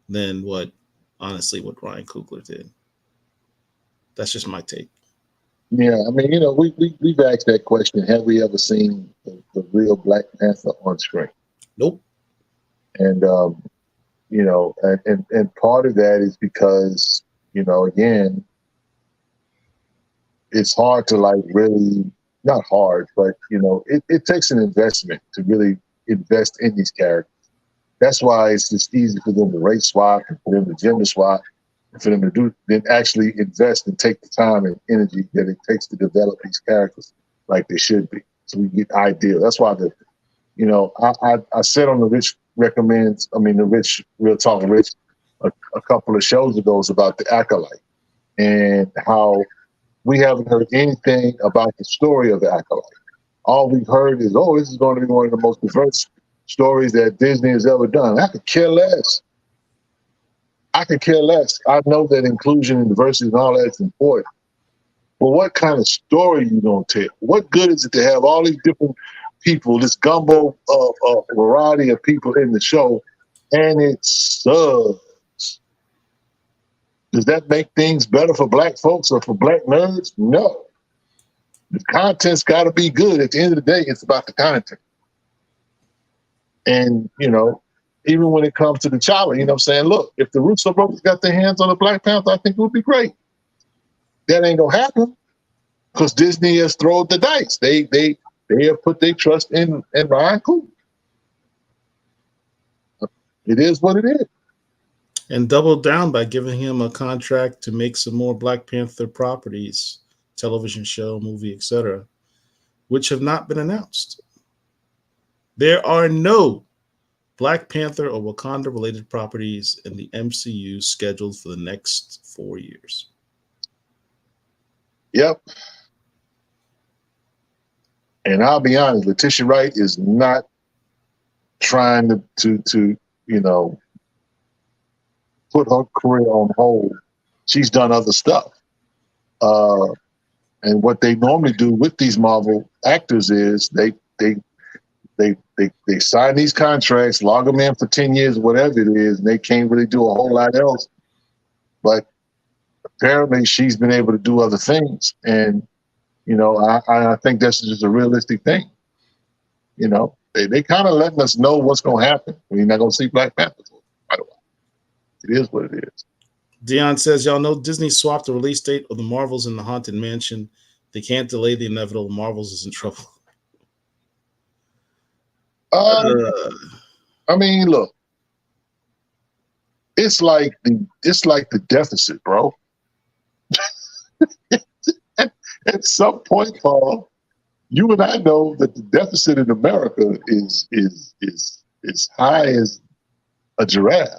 Speaker 2: than what Ryan Coogler did. That's just my take.
Speaker 1: Yeah, I mean, we've asked that question. Have we ever seen the real Black Panther on screen?
Speaker 2: Nope.
Speaker 1: And and part of that is because, again, it's hard to not hard, but it takes an investment to really invest in these characters. That's why it's just easy for them to race swap and for them to gender swap, and for them to then actually invest and take the time and energy that it takes to develop these characters like they should be. So we get ideal. That's why I said on the Rich Real Talk Rich a couple of shows ago about the Acolyte and how we haven't heard anything about the story of the Acolyte. All we've heard is, oh, this is going to be one of the most diverse stories that Disney has ever done. I could care less. I could care less. I know that inclusion and diversity and all that's important. But what kind of story you gonna tell? What good is it to have all these different people, this gumbo variety of people in the show, and it sucks? Does that make things better for black folks or for black nerds? No. The content's got to be good. At the end of the day, it's about the content. And, you know, even when it comes to the T'Challa, you know what I'm saying? Look, if the Russo brothers got their hands on the Black Panther, I think it would be great. That ain't going to happen because Disney has thrown the dice. They have put their trust in Ryan Coogler. It is what it is.
Speaker 2: And doubled down by giving him a contract to make some more Black Panther properties, television show, movie, etc., which have not been announced. There are no Black Panther or Wakanda-related properties in the MCU scheduled for the next 4 years.
Speaker 1: Yep. And I'll be honest, Letitia Wright is not trying to you know, put her career on hold. She's done other stuff. And what they normally do with these Marvel actors is they sign these contracts, log them in for 10 years, whatever it is, and they can't really do a whole lot else. But apparently she's been able to do other things. And, you know, I think that's just a realistic thing. You know, they kind of letting us know what's going to happen. We're not going to see Black Panther for quite a while. It is what it is.
Speaker 2: Dion says, y'all know Disney swapped the release date of the Marvels in the Haunted Mansion. They can't delay the inevitable. Marvels is in trouble.
Speaker 1: I mean, look, it's like the deficit, bro. At some point, Paul, you and I know that the deficit in America is high as a giraffe,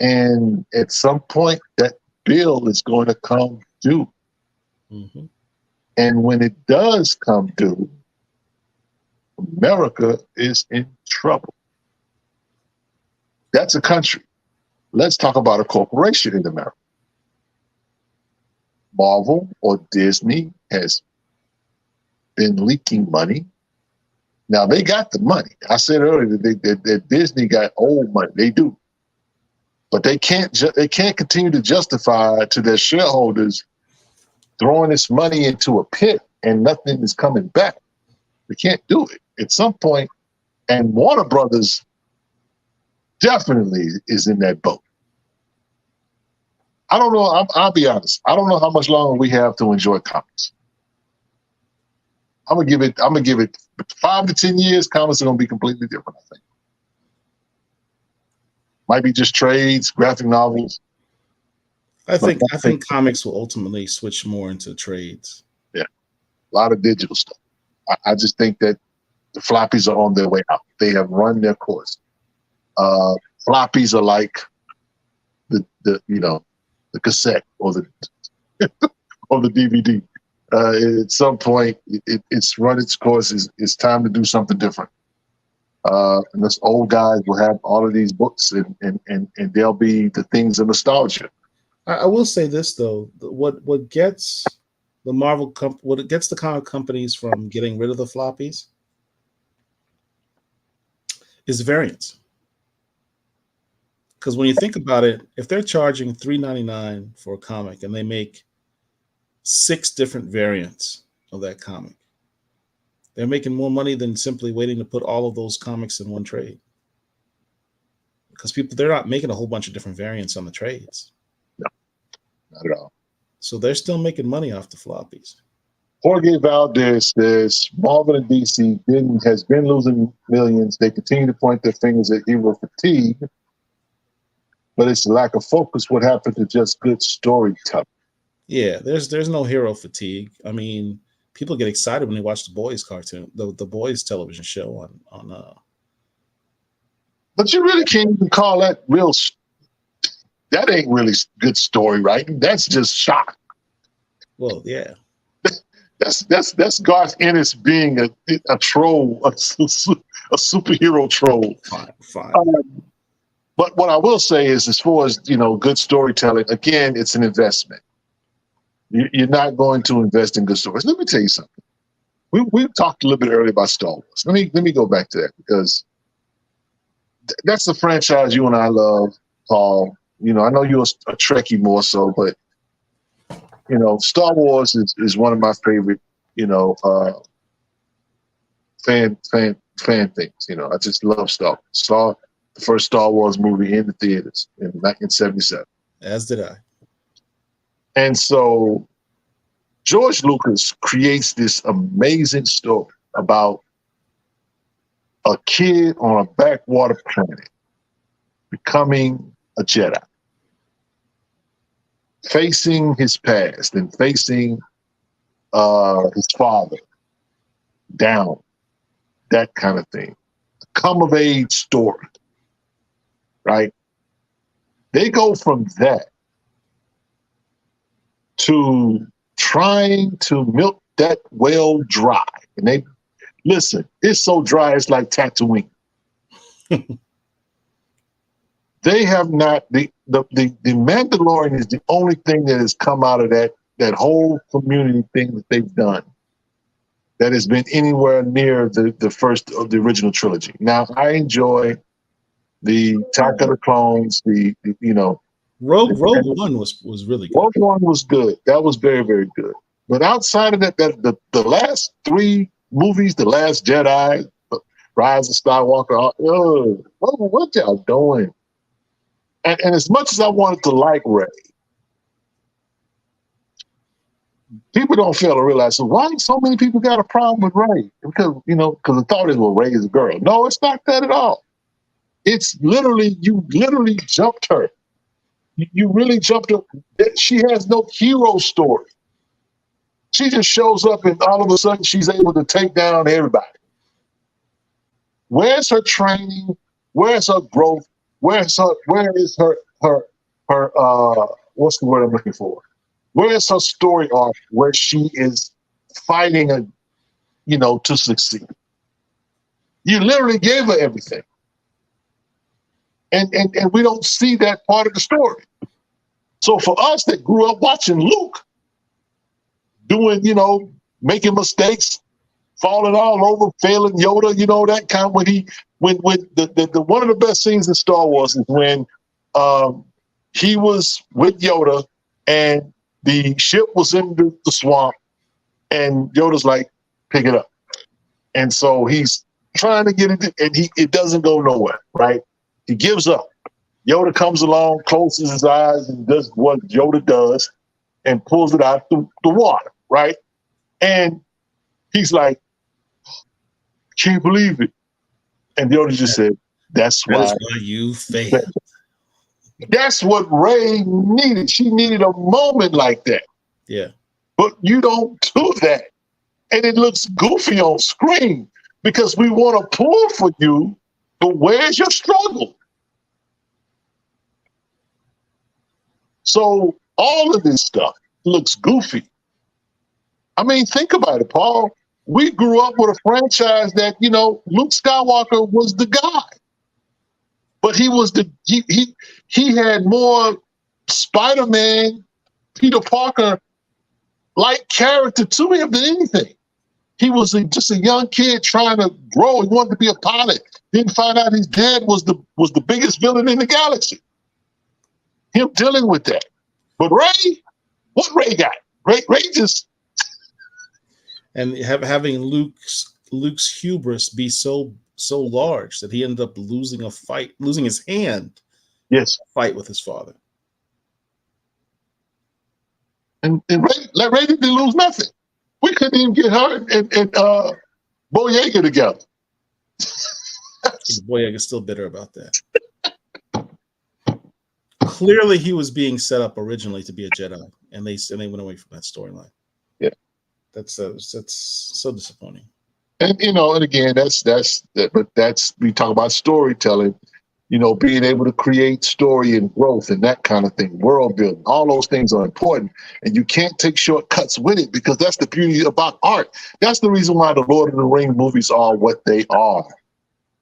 Speaker 1: and at some point, that bill is going to come due.
Speaker 2: Mm-hmm.
Speaker 1: And when it does come due, America is in trouble. That's a country. Let's talk about a corporation in America. Marvel or Disney has been leaking money. Now they got the money. I said earlier that Disney got old money. They do, but they can't continue to justify to their shareholders throwing this money into a pit and nothing is coming back. They can't do it. At some point, and Warner Brothers definitely is in that boat. I don't know. I'll be honest. I don't know how much longer we have to enjoy comics. I'm gonna give it 5 to 10 years. Comics are gonna be completely different. I think. Might be just trades, graphic novels.
Speaker 2: I think comics will ultimately switch more into trades.
Speaker 1: Yeah, a lot of digital stuff. I just think that the floppies are on their way out. They have run their course. Floppies are like the cassette or the or the DVD. At some point, it's run its course. It's time to do something different. And us old guys will have all of these books, and they'll be the things of nostalgia.
Speaker 2: I will say this though: what gets the what gets the comic companies from getting rid of the floppies is variants. Because when you think about it, if they're charging $3.99 for a comic and they make 6 different variants of that comic, they're making more money than simply waiting to put all of those comics in one trade. Because they're not making a whole bunch of different variants on the trades.
Speaker 1: No, not at all.
Speaker 2: So they're still making money off the floppies.
Speaker 1: Jorge Valdez says Marvel and DC has been losing millions. They continue to point their fingers at hero fatigue, but it's the lack of focus. What happened to just good storytelling?
Speaker 2: Yeah, there's no hero fatigue. I mean, people get excited when they watch the Boys cartoon, the Boys television show on.
Speaker 1: But you really can't even call that real. That ain't really good story writing. That's just shock.
Speaker 2: Well, yeah.
Speaker 1: That's Garth Ennis being a troll, a superhero troll.
Speaker 2: Fine.
Speaker 1: But what I will say is, as far as good storytelling, again, it's an investment. You're not going to invest in good stories. Let me tell you something. We talked a little bit earlier about Star Wars. Let me go back to that, because that's the franchise you and I love, Paul. I know you're a Trekkie more so, but Star Wars is one of my favorite, fan things. I just love Star Wars. Saw the first Star Wars movie in the theaters in 1977.
Speaker 2: As did I.
Speaker 1: And so George Lucas creates this amazing story about a kid on a backwater planet becoming a Jedi, facing his past and facing his father down, that kind of thing. Come of age story, right? They go from that to trying to milk that well dry. And listen, it's so dry, it's like Tatooine. They have not, the Mandalorian is the only thing that has come out of that whole community thing that they've done that has been anywhere near the first of the original trilogy. Now, I enjoy the Attack of the Clones,
Speaker 2: Rogue One was really good.
Speaker 1: Rogue One was good. That was very, very good. But outside of that, the last three movies, The Last Jedi, Rise of Skywalker, what y'all doing? And as much as I wanted to like Rey, people don't fail to realize, so why so many people got a problem with Rey? Because the thought is, well, Rey is a girl. No, it's not that at all. It's literally, you literally jumped her. You really jumped her. She has no hero story. She just shows up and all of a sudden she's able to take down everybody. Where's her training? Where's her growth? Where is her what's the word I'm looking for? Where is her story arc where she is fighting to succeed? You literally gave her everything. And we don't see that part of the story. So for us that grew up watching Luke doing, making mistakes, falling all over, failing Yoda, that kind, when the one of the best scenes in Star Wars is when he was with Yoda and the ship was in the swamp and Yoda's like, pick it up. And so he's trying to get it and it doesn't go nowhere, right? He gives up. Yoda comes along, closes his eyes and does what Yoda does and pulls it out the water, right? And he's like, can't believe it. And Yoda just said, that's why
Speaker 2: you failed.
Speaker 1: That's what Rey needed. She needed a moment like that.
Speaker 2: Yeah.
Speaker 1: But you don't do that. And it looks goofy on screen because we want to pull for you, but where's your struggle? So all of this stuff looks goofy. I mean, think about it, Paul. We grew up with a franchise that, Luke Skywalker was the guy. But he was he had more Spider-Man, Peter Parker like character to him than anything. He was just a young kid trying to grow. He wanted to be a pilot. Didn't find out his dad was the biggest villain in the galaxy. Him dealing with that. But Rey, what Rey got? Rey just
Speaker 2: and having Luke's hubris be so large that he ended up losing his hand.
Speaker 1: Yes,
Speaker 2: fight with his father.
Speaker 1: And Rey didn't lose nothing. We couldn't even get her and Boyega together.
Speaker 2: Boyega's still bitter about that. Clearly, he was being set up originally to be a Jedi, and they went away from that storyline.
Speaker 1: Yeah,
Speaker 2: that's so disappointing.
Speaker 1: And and again, that's we talk about storytelling. being able to create story and growth and that kind of thing, world building, all those things are important. And you can't take shortcuts with it because that's the beauty about art. That's the reason why the Lord of the Rings movies are what they are.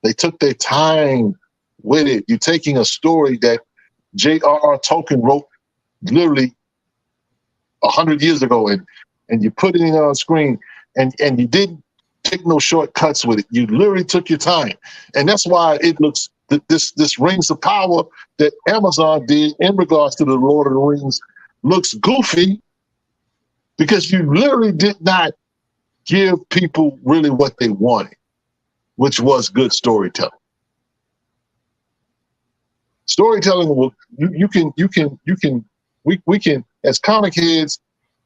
Speaker 1: They took their time with it. You're taking a story that J.R.R. Tolkien wrote literally 100 years ago, and you put it on screen, and you didn't take no shortcuts with it. You literally took your time. And that's why it looks, this Rings of Power that Amazon did in regards to the Lord of the Rings looks goofy because you literally did not give people really what they wanted, which was good storytelling. Storytelling will we can as comic heads,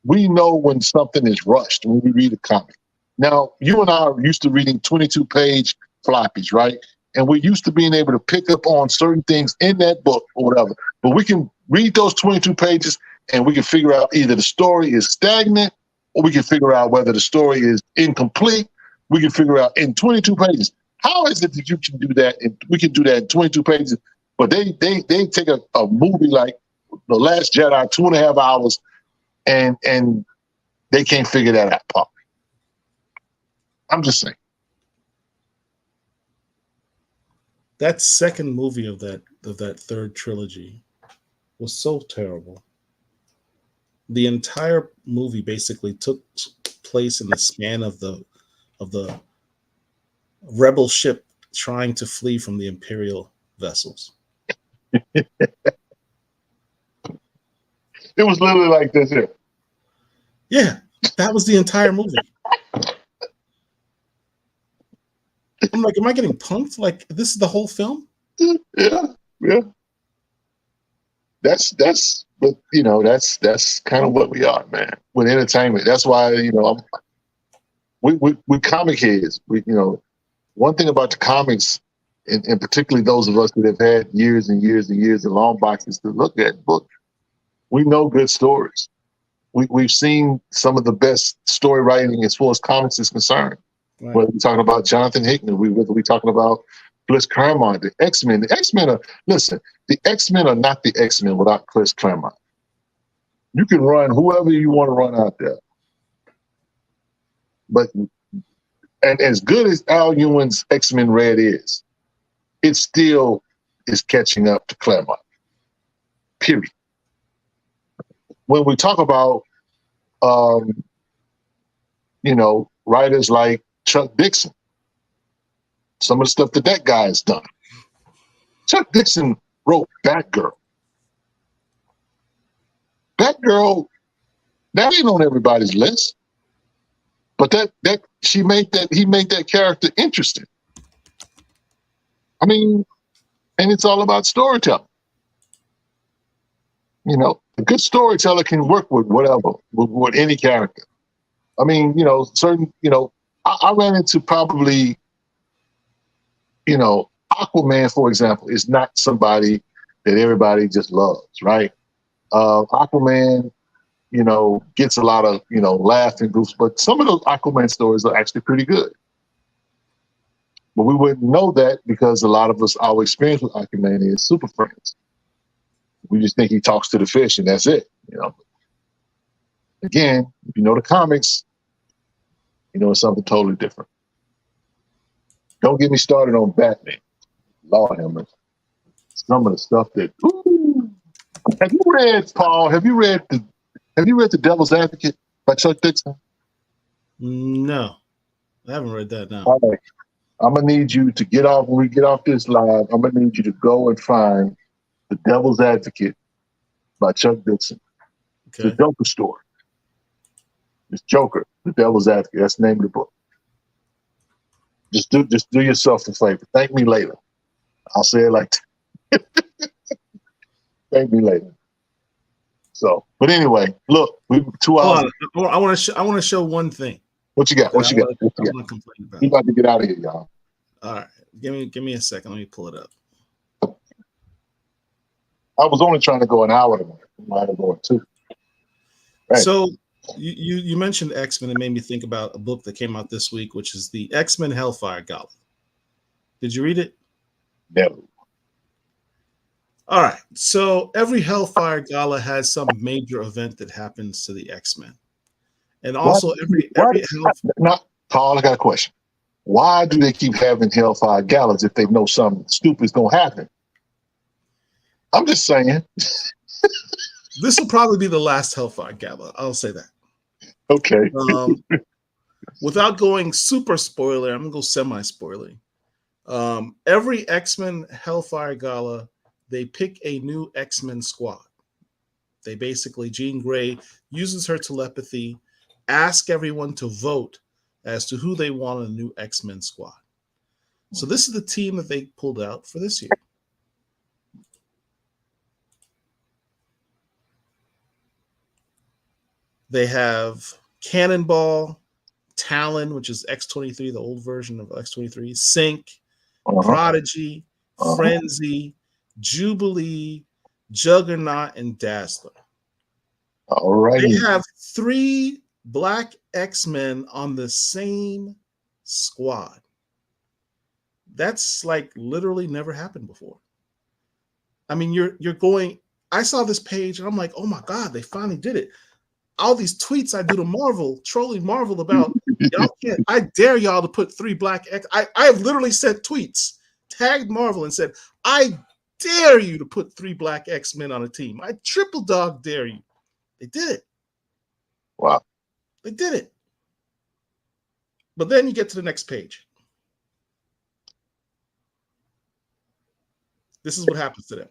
Speaker 1: we know when something is rushed when we read a comic. Now, you and I are used to reading 22-page floppies, right? And we're used to being able to pick up on certain things in that book or whatever. But we can read those 22 pages and we can figure out either the story is stagnant or we can figure out whether the story is incomplete. We can figure out in 22 pages. How is it that you can do that? And we can do that in 22 pages. But they take a movie like The Last Jedi, 2.5 hours, and they can't figure that out, Paul. I'm just saying.
Speaker 2: That second movie of that third trilogy was so terrible. The entire movie basically took place in the span of the rebel ship trying to flee from the Imperial vessels.
Speaker 1: It was literally like this here.
Speaker 2: Yeah, that was the entire movie. I'm like, am I getting punked? Like, this is the whole film?
Speaker 1: Yeah. That's but that's kind of what we are, man. With entertainment. That's why, we comic heads. One thing about the comics, and particularly those of us that have had years and years and years of long boxes to look at books, we know good stories. We've seen some of the best story writing as far as comics is concerned.
Speaker 2: Right.
Speaker 1: Whether we're talking about Jonathan Hickman, whether we're talking about Chris Claremont, the X-Men. The X-Men are not the X-Men without Chris Claremont. You can run whoever you want to run out there. But and as good as Al Ewing's X-Men Red is, it still is catching up to Claremont. Period. When we talk about writers like Chuck Dixon, some of the stuff that guy has done. Chuck Dixon wrote Batgirl. Batgirl, that ain't on everybody's list, but he made that character interesting. I mean, and it's all about storytelling. A good storyteller can work with whatever, with any character. I mean, I ran into probably, Aquaman, for example, is not somebody that everybody just loves, right? Aquaman, gets a lot of, laughs and goofs, but some of those Aquaman stories are actually pretty good. But we wouldn't know that because a lot of us, our experience with Aquaman is Super Friends. We just think he talks to the fish and that's it, Again, if you know the comics, it's something totally different. Don't get me started on Batman. Lord have mercy. Some of the stuff that. Ooh. Have you read The Devil's Advocate by Chuck Dixon?
Speaker 2: No, I haven't read that now.
Speaker 1: All right. I'm gonna need you to get off when we get off this live. I'm gonna need you to go and find The Devil's Advocate by Chuck Dixon.
Speaker 2: Okay.
Speaker 1: It's a Joker story. It's Joker, The Devil's Advocate. That's the name of the book. Just do yourself a favor. Thank me later. I'll say it like that. Thank me later. So, but anyway, look, we 2 hours.
Speaker 2: I want to show one thing.
Speaker 1: What you got? What you got?
Speaker 2: I'm gonna complain about.
Speaker 1: We about to get out of here, y'all.
Speaker 2: All right, give me a second. Let me pull it up.
Speaker 1: I was only trying to go an hour tonight. I might have gone 2. Right.
Speaker 2: So you mentioned X-Men and made me think about a book that came out this week, which is the X-Men Hellfire Gauntlet. Did you read it?
Speaker 1: Never.
Speaker 2: All right. So every Hellfire Gala has some major event that happens to the X-Men. And also every
Speaker 1: not Paul, I got a question. Why do they keep having Hellfire Galas if they know something stupid is gonna happen? I'm just saying.
Speaker 2: This will probably be the last Hellfire Gala. I'll say that.
Speaker 1: Okay.
Speaker 2: Without going super spoiler, I'm gonna go semi-spoiler. Every X-Men Hellfire Gala, they pick a new X-Men squad. They basically, Jean Grey uses her telepathy, ask everyone to vote as to who they want in a new X-Men squad. So this is the team that they pulled out for this year. They have Cannonball, Talon, which is X-23, the old version of X-23, Sync, Prodigy, Frenzy, Jubilee, Juggernaut, and Dazzler.
Speaker 1: All right.
Speaker 2: They have 3 black X-Men on the same squad. That's like literally never happened before. I mean, you're going. I saw this page and I'm like, oh my God, they finally did it. All these tweets I do to Marvel, trolling Marvel about y'all can't. I dare y'all to put 3 black X. I have literally sent tweets, tagged Marvel, and said, I dare you to put 3 black X-Men on a team. I triple dog dare you. They did it.
Speaker 1: Wow.
Speaker 2: They did it. But then you get to the next page. This is what happens to them.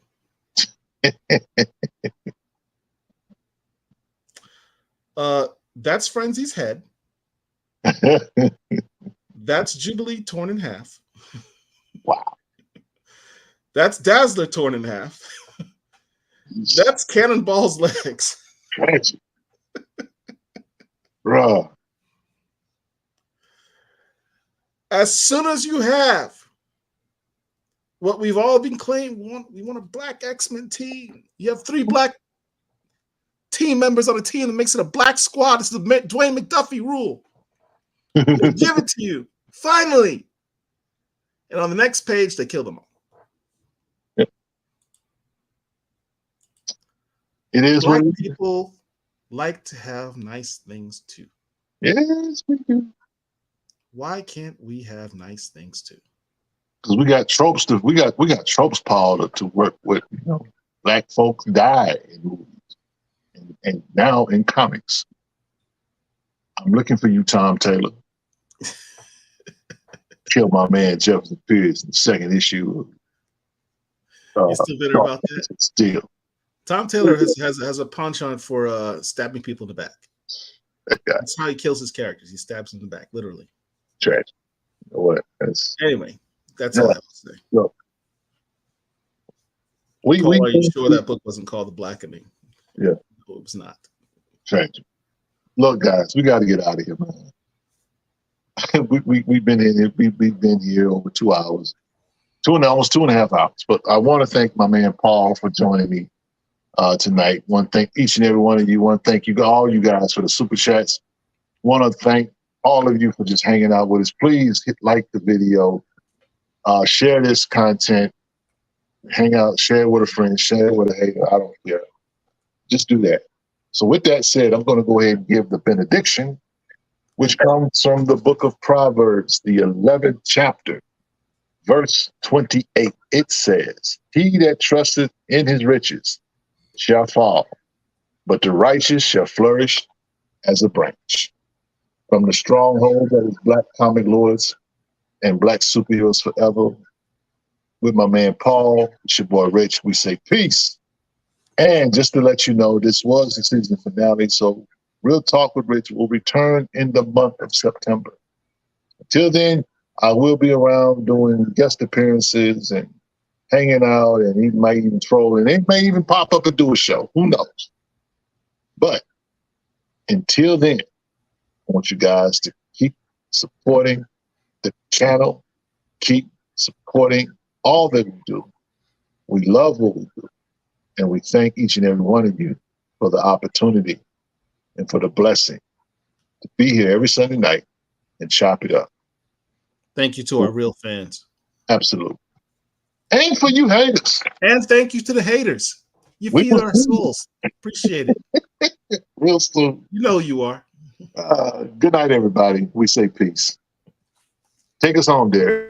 Speaker 2: That's Frenzy's head. That's Jubilee torn in half.
Speaker 1: Wow.
Speaker 2: That's Dazzler torn in half. That's Cannonball's legs.
Speaker 1: Tragic. Bruh.
Speaker 2: As soon as you have what we've all been claiming, we want a black X-Men team. You have 3 black team members on a team that makes it a black squad. This is the Dwayne McDuffie rule. They give it to you. Finally. And on the next page, they kill them all.
Speaker 1: Yep. It is
Speaker 2: black
Speaker 1: what
Speaker 2: people like to have nice things too.
Speaker 1: Yes, we do.
Speaker 2: Why can't we have nice things too?
Speaker 1: Because we got tropes we got tropes, Paul, to work with. You know, black folks die in movies and now in comics. I'm looking for you, Tom Taylor. Kill my man Jefferson Pierce in the 2nd issue.
Speaker 2: You still bitter about that?
Speaker 1: Still.
Speaker 2: Tom Taylor has a penchant for stabbing people in the back. That's how he kills his characters. He stabs them in the back, literally.
Speaker 1: Tragic. You know what?
Speaker 2: Anyway, that's all I have to say.
Speaker 1: Look,
Speaker 2: Cole, are you sure that book wasn't called The Blackening?
Speaker 1: Yeah.
Speaker 2: No, it was not.
Speaker 1: Tragic. Look, guys, we got to get out of here, man. We've been in here. We've been here over 2 hours, almost 2.5 hours. But I want to thank my man Paul for joining me tonight. Want to thank each and every one of you. Want to thank you, all you guys, for the super chats. Want to thank all of you for just hanging out with us. Please like the video, share this content, hang out, share it with a friend, share it with a hater. I don't care. Just do that. So with that said, I'm going to go ahead and give the benediction, which comes from the book of Proverbs, the 11th chapter, verse 28. It says, he that trusteth in his riches shall fall, but the righteous shall flourish as a branch. From the stronghold that is Black Comic Lords and Black Superheroes Forever, with my man Paul, it's your boy Rich, we say peace. And just to let you know, this was the season finale, so Real Talk with Rich will return in the month of September. Until then, I will be around doing guest appearances and hanging out, and he might even troll, and it may even pop up and do a show. Who knows? But until then, I want you guys to keep supporting the channel, keep supporting all that we do. We love what we do, and we thank each and every one of you for the opportunity and for the blessing to be here every Sunday night and chop it up.
Speaker 2: Thank you to our real fans.
Speaker 1: Absolutely. And for you haters.
Speaker 2: And thank you to the haters. You
Speaker 1: We
Speaker 2: feed
Speaker 1: will
Speaker 2: our
Speaker 1: see.
Speaker 2: souls. Appreciate it.
Speaker 1: Real soon.
Speaker 2: You know you are.
Speaker 1: Good night, everybody. We say peace. Take us home, Derek.